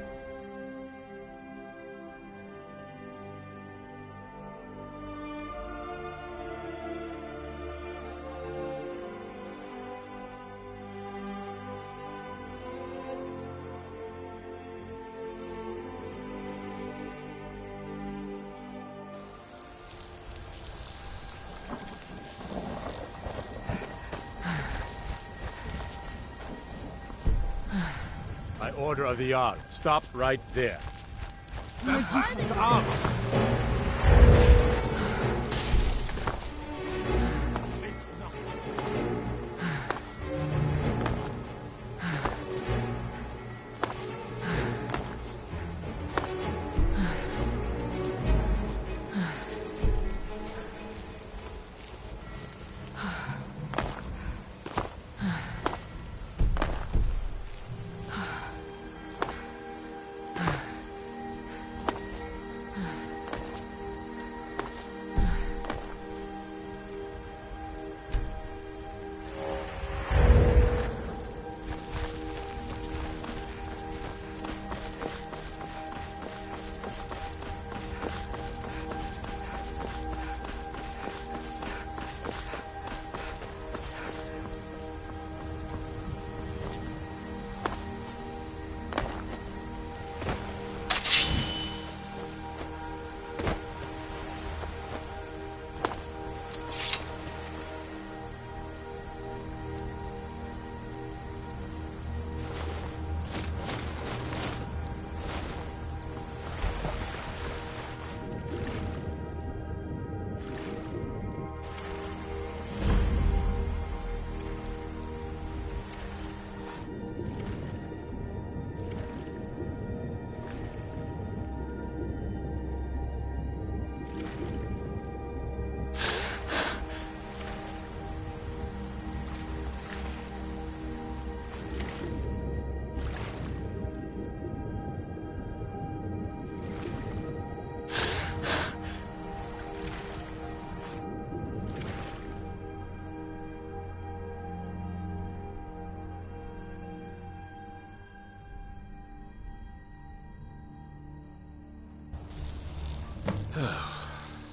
By order of the Jarl, stop right there.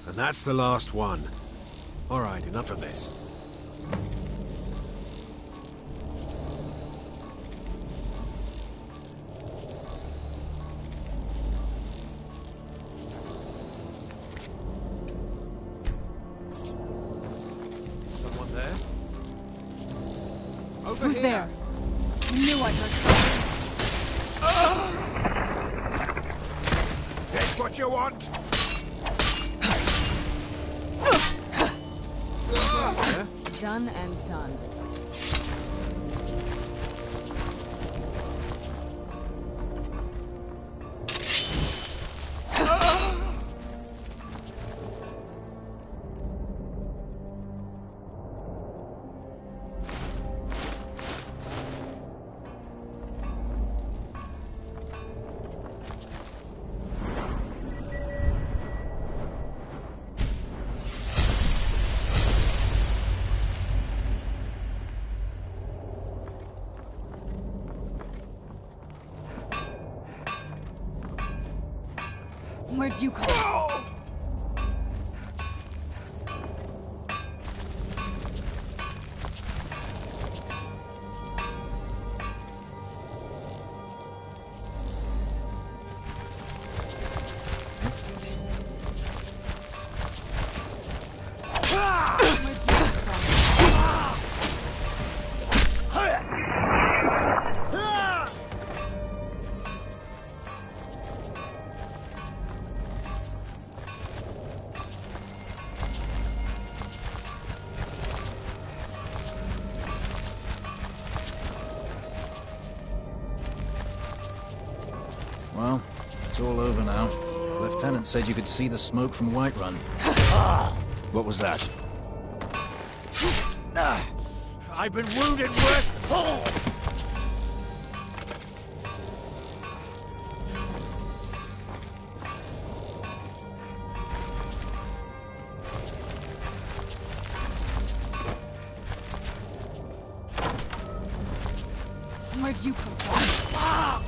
And that's the last one. All right, enough of this. Someone there? Over Who's here. there? knew I heard something. That's what you want? Done and done. Where'd you come from? Well, it's all over now. The lieutenant said you could see the smoke from Whiterun. What was that? I've been wounded worse. Where'd you come from?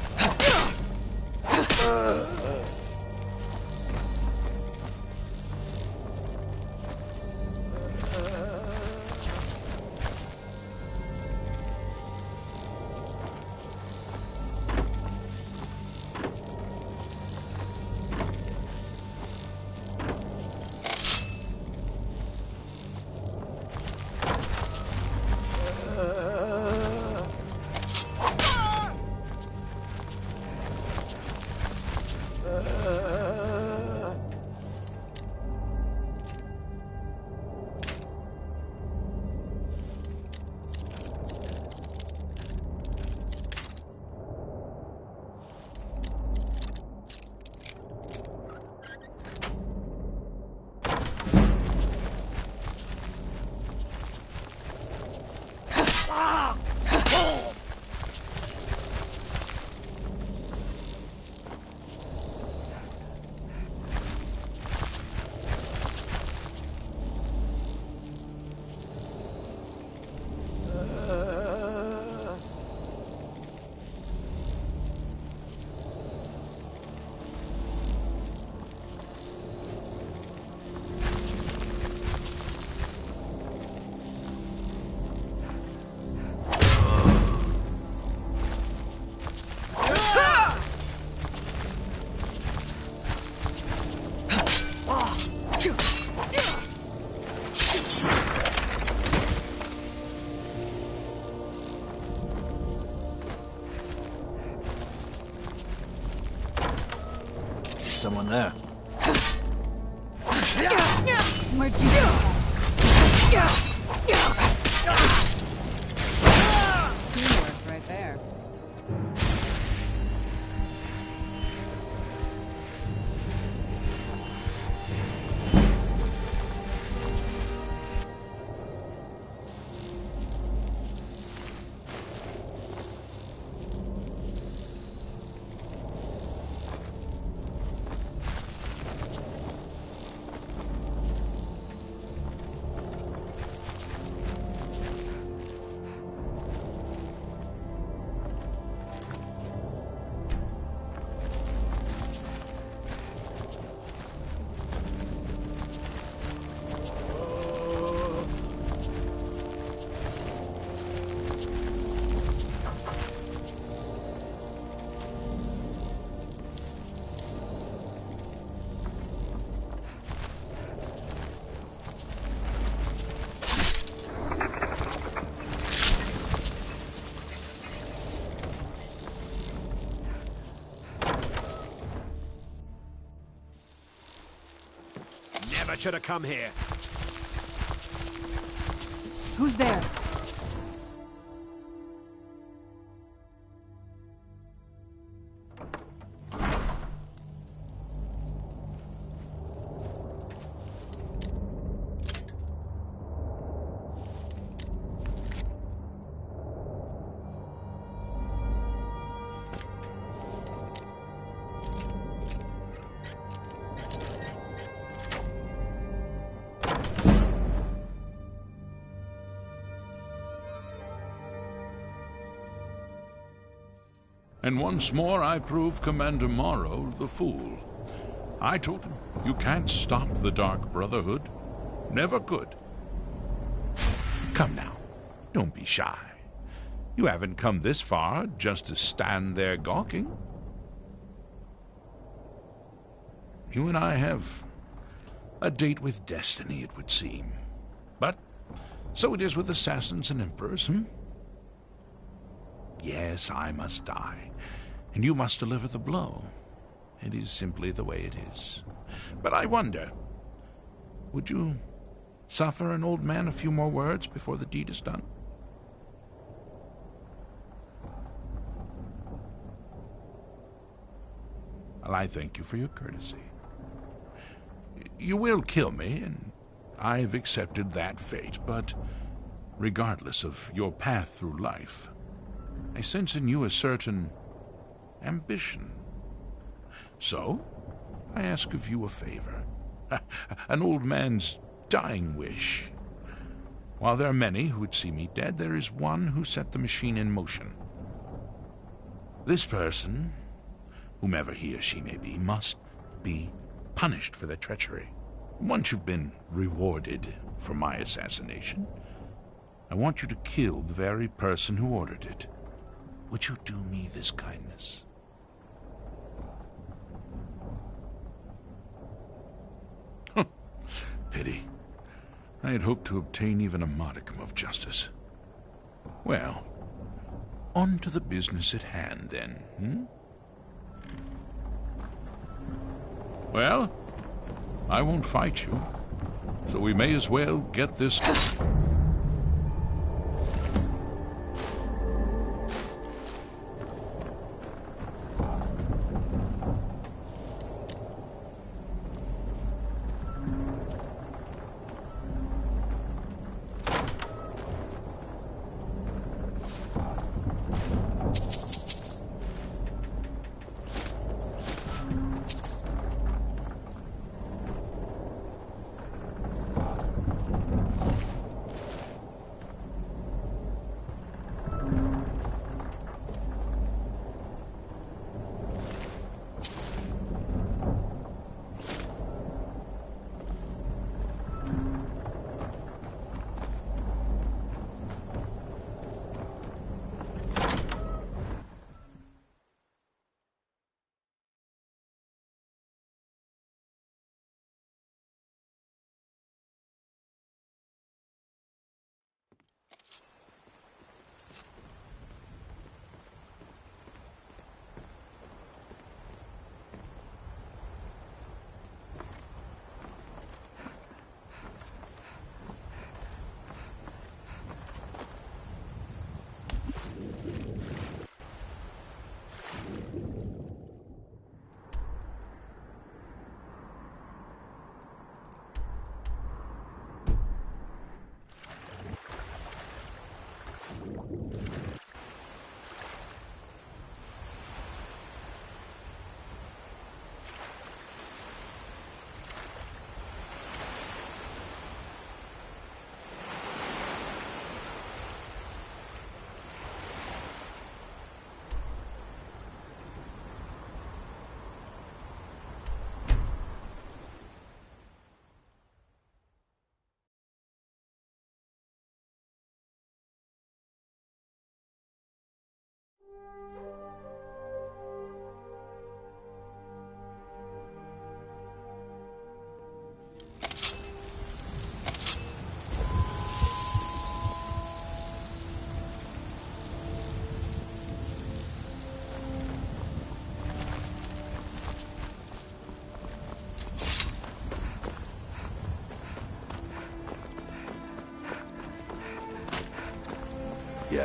Someone there. Where'd you come from? Teamwork right there. I should have come here. Who's there? And once more I prove Commander Morrow the fool. I told him, you can't stop the Dark Brotherhood. Never could. Come now, don't be shy. You haven't come this far just to stand there gawking. You and I have a date with destiny, it would seem. But so it is with assassins and emperors, Yes, I must die, and you must deliver the blow. It is simply the way it is. But I wonder, would you suffer an old man a few more words before the deed is done? Well, I thank you for your courtesy. You will kill me, and I've accepted that fate, but regardless of your path through life, I sense in you a certain ambition. So, I ask of you a favor. An old man's dying wish. While there are many who would see me dead, there is one who set the machine in motion. This person, whomever he or she may be, must be punished for their treachery. Once you've been rewarded for my assassination, I want you to kill the very person who ordered it. Would you do me this kindness? Pity. I had hoped to obtain even a modicum of justice. Well, on to the business at hand, then, Well, I won't fight you, so we may as well get this...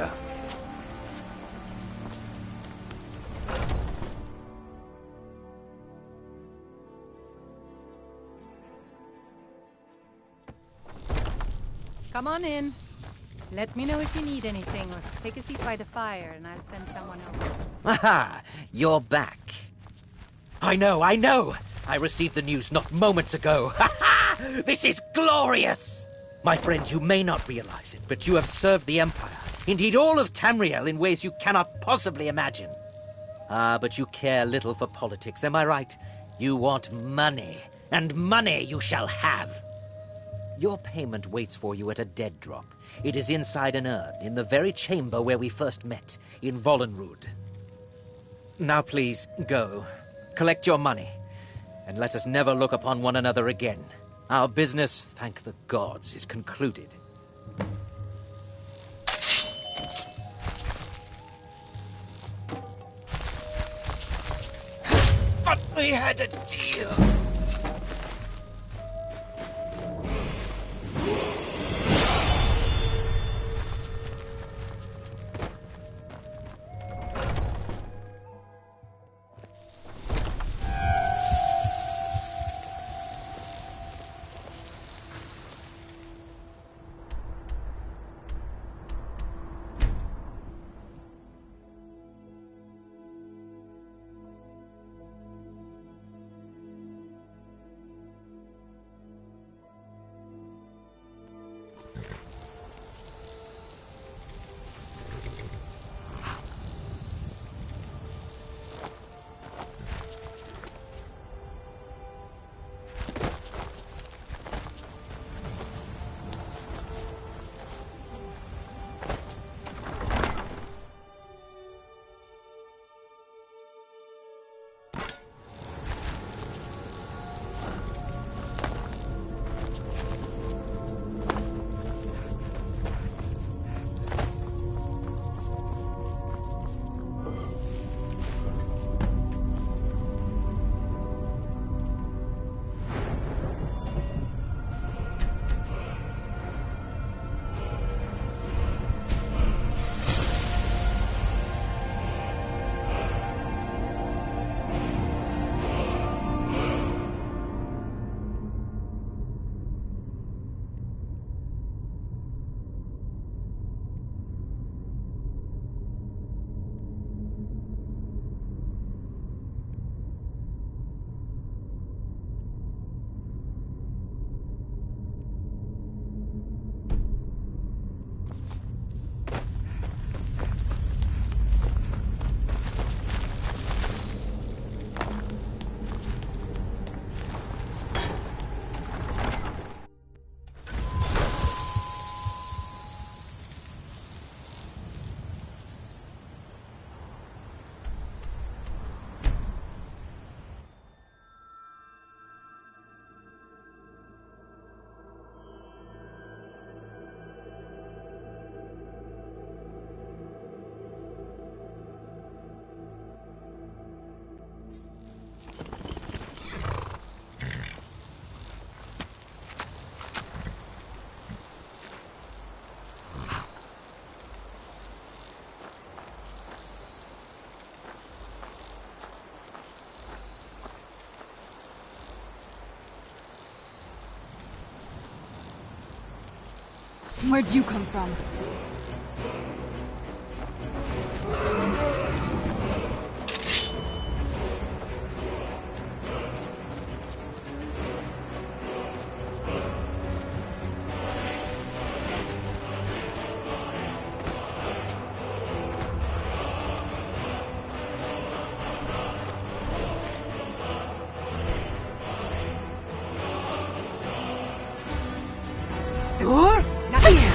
there. Come on in. Let me know if you need anything, or take a seat by the fire, and I'll send someone over. Aha! You're back. I know! I received the news not moments ago. Ha ha! This is glorious! My friend, you may not realize it, but you have served the Empire, indeed all of Tamriel, in ways you cannot possibly imagine. But you care little for politics, am I right? You want money, and money you shall have. Your payment waits for you at a dead drop. It is inside an urn, in the very chamber where we first met, in Vollenrud. Now please, go. Collect your money, and let us never look upon one another again. Our business, thank the gods, is concluded. But we had a deal. Where'd you come from? Door? Not here.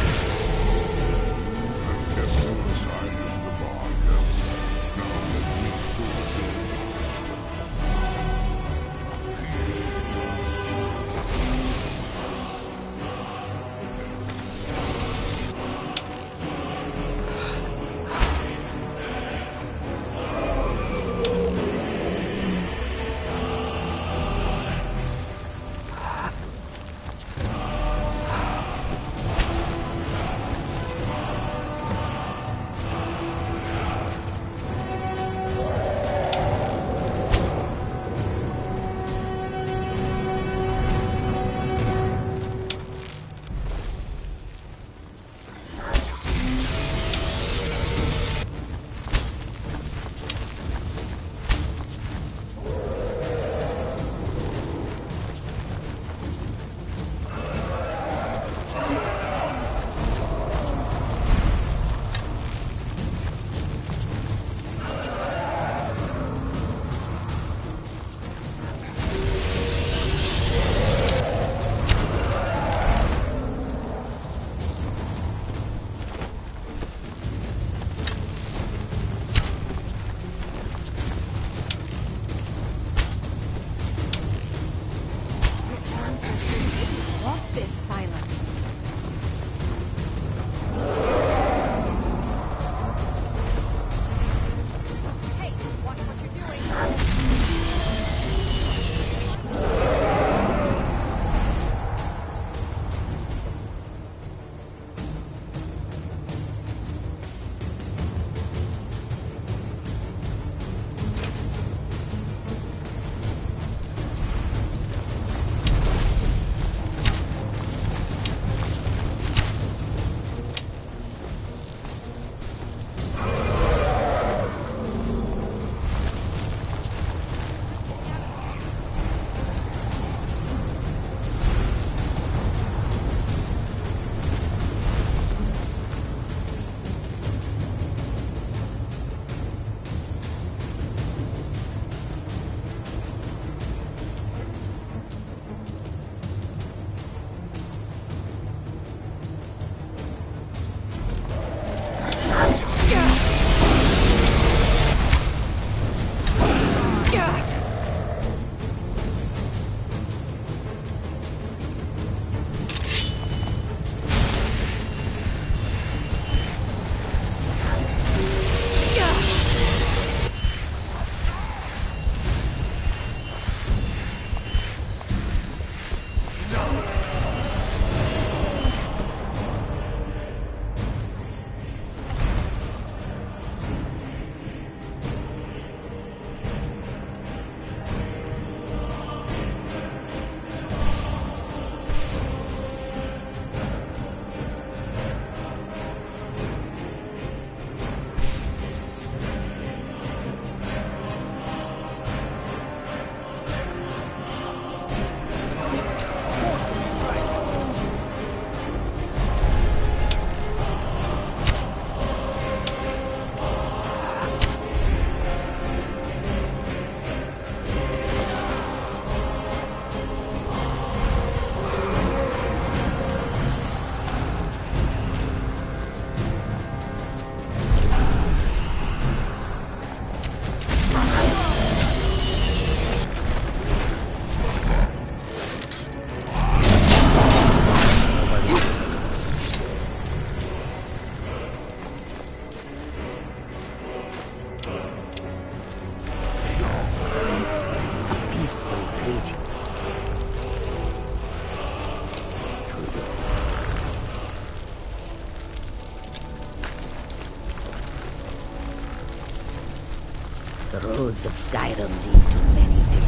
The roads of Skyrim lead to many dangers.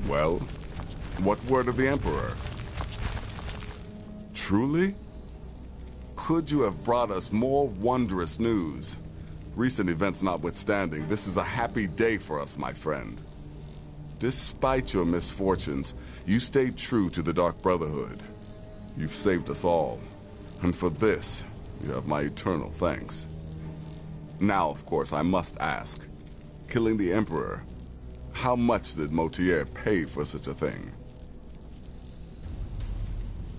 Well, what word of the Emperor? Truly? Could you have brought us more wondrous news? Recent events notwithstanding, this is a happy day for us, my friend. Despite your misfortunes, you stayed true to the Dark Brotherhood. You've saved us all, and for this, you have my eternal thanks. Now, of course, I must ask, killing the Emperor, how much did Motier pay for such a thing?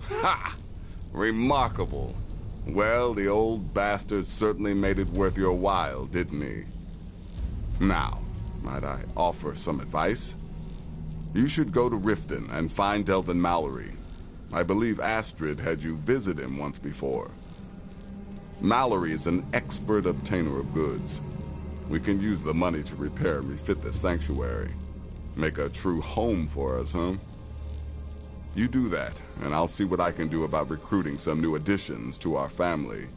Ha! Remarkable. Well, the old bastard certainly made it worth your while, didn't he? Now, might I offer some advice? You should go to Riften and find Delvin Mallory. I believe Astrid had you visit him once before. Mallory is an expert obtainer of goods. We can use the money to repair and refit this sanctuary. Make a true home for us, huh? You do that, and I'll see what I can do about recruiting some new additions to our family.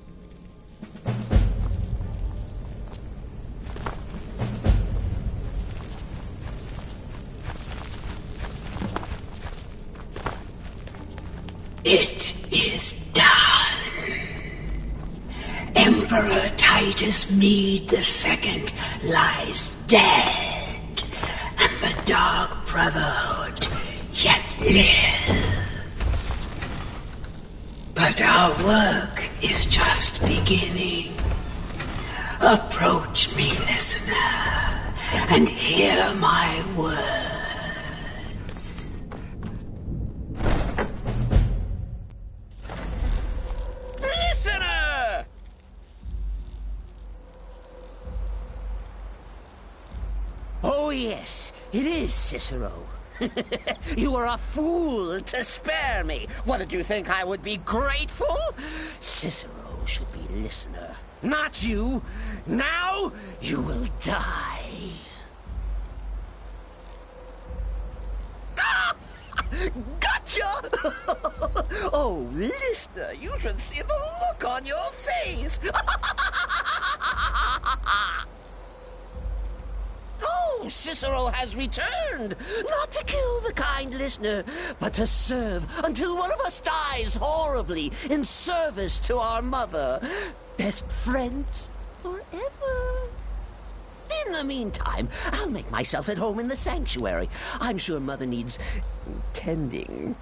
It is done. Emperor Titus Mede II lies dead, and the Dark Brotherhood yet lives. But our work is just beginning. Approach me, listener, and hear my words. Listener! Oh, yes, it is Cicero. You were a fool to spare me. What, did you think I would be grateful? Cicero should be listener, not you. Now you will die. Ah! Gotcha! Oh, listener, you should see the look on your face. Oh, Cicero has returned, not to kill the kind listener, but to serve until one of us dies horribly in service to our mother. Best friends forever. In the meantime, I'll make myself at home in the sanctuary. I'm sure Mother needs tending.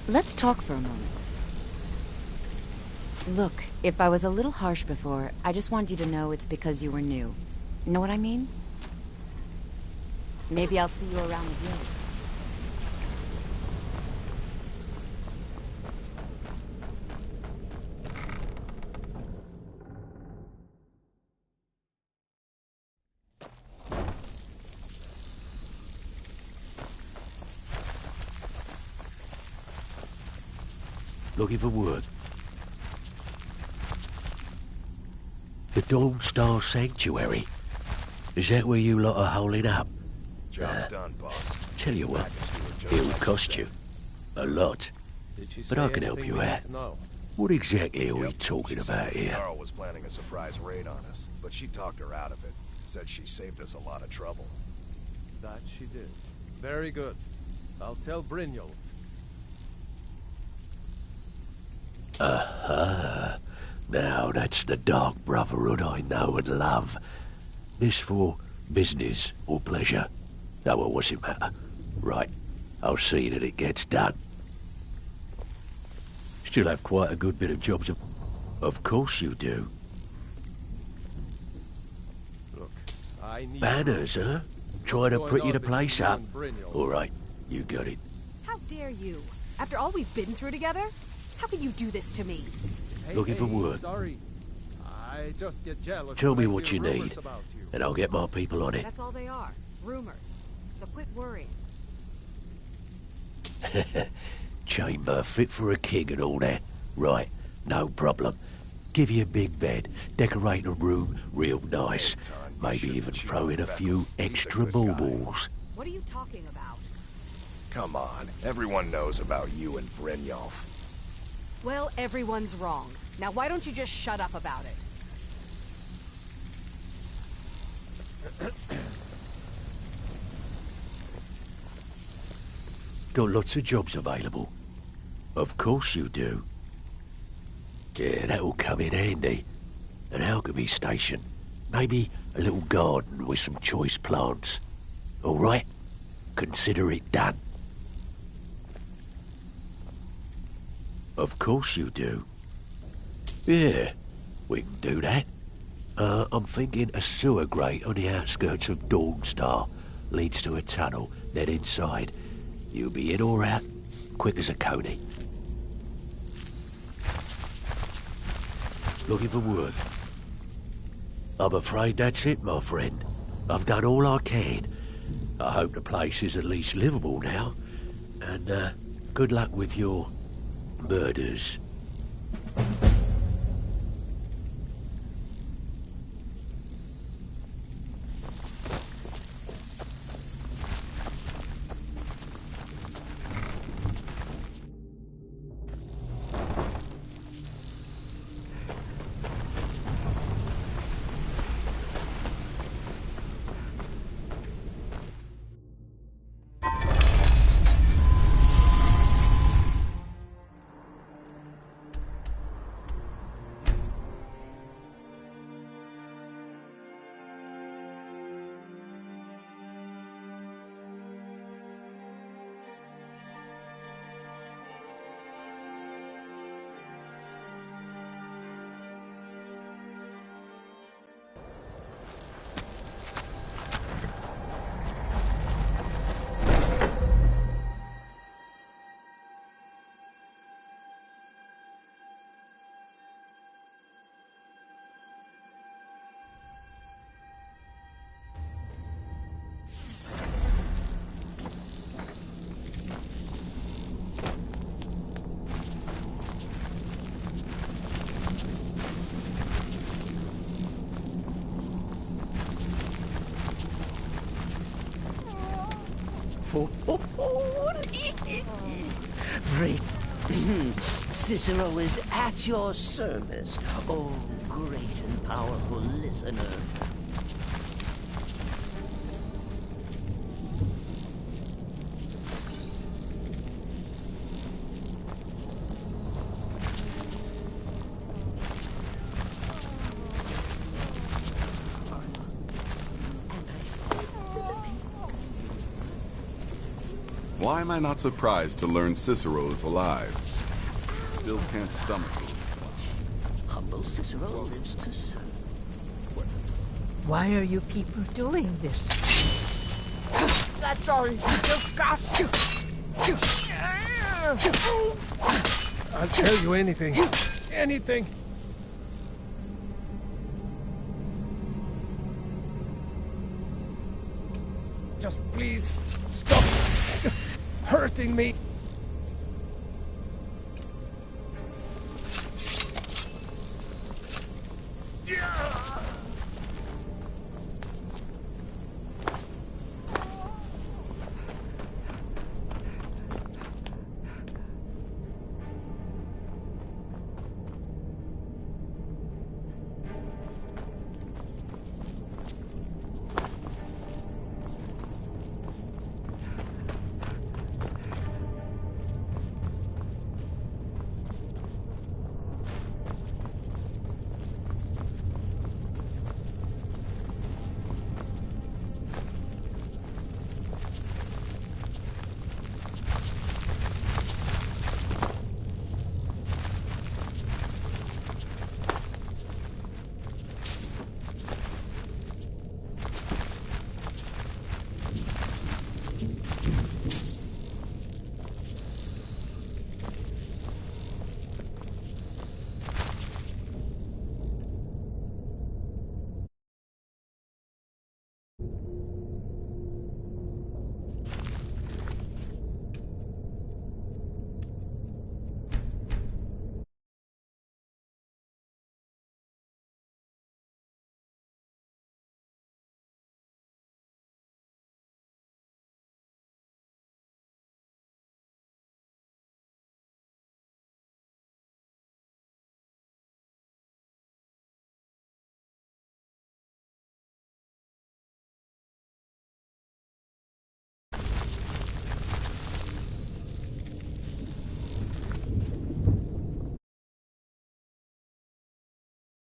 Let's talk for a moment. Look, if I was a little harsh before, I just want you to know it's because you were new. Know what I mean? Maybe I'll see you around the guild. Looking for work. The Dawn Star Sanctuary. Is that where you lot are holding up? Job's done, boss. Tell you what, it'll cost you. A lot. But I can help you out. No. What exactly are we talking about here? Carl was planning a surprise raid on us, but she talked her out of it. Said she saved us a lot of trouble. That she did. Very good. I'll tell Brynjolf. Aha. Now that's the dark brotherhood I know and love. This for business or pleasure? No, well, what's it matter? Right, I'll see that it gets done. Still have quite a good bit of jobs. Of course you do. Look, I need Banners, huh? Trying to pretty the place up. All right, you got it. How dare you? After all we've been through together? How can you do this to me? Looking for work. Sorry. I just get jealous. Tell me when I what hear you rumors need, about you. and I'll get my people on it. That's all they are. Rumors. So quit worrying. Chamber fit for a king and all that. Right, no problem. Give you a big bed, decorate a room real nice. Maybe even throw in a few extra baubles. What are you talking about? Come on, everyone knows about you and Brynjolf. Well, everyone's wrong. Now why don't you just shut up about it? Got lots of jobs available. Of course you do. Yeah, that'll come in handy. An alchemy station. Maybe a little garden with some choice plants. All right? Consider it done. Of course you do. Yeah, we can do that. I'm thinking a sewer grate on the outskirts of Dawnstar. Leads to a tunnel, then inside. You'll be in or out, quick as a coney. Looking for work. I'm afraid that's it, my friend. I've done all I can. I hope the place is at least livable now. And, good luck with your murders. Cicero is at your service, oh great and powerful listener. Why am I not surprised to learn Cicero is alive? Still can't stomach it. Humble Cicero lives to serve. Why are you people doing this? That's all you've got. I'll tell you anything. Anything. Just please stop hurting me.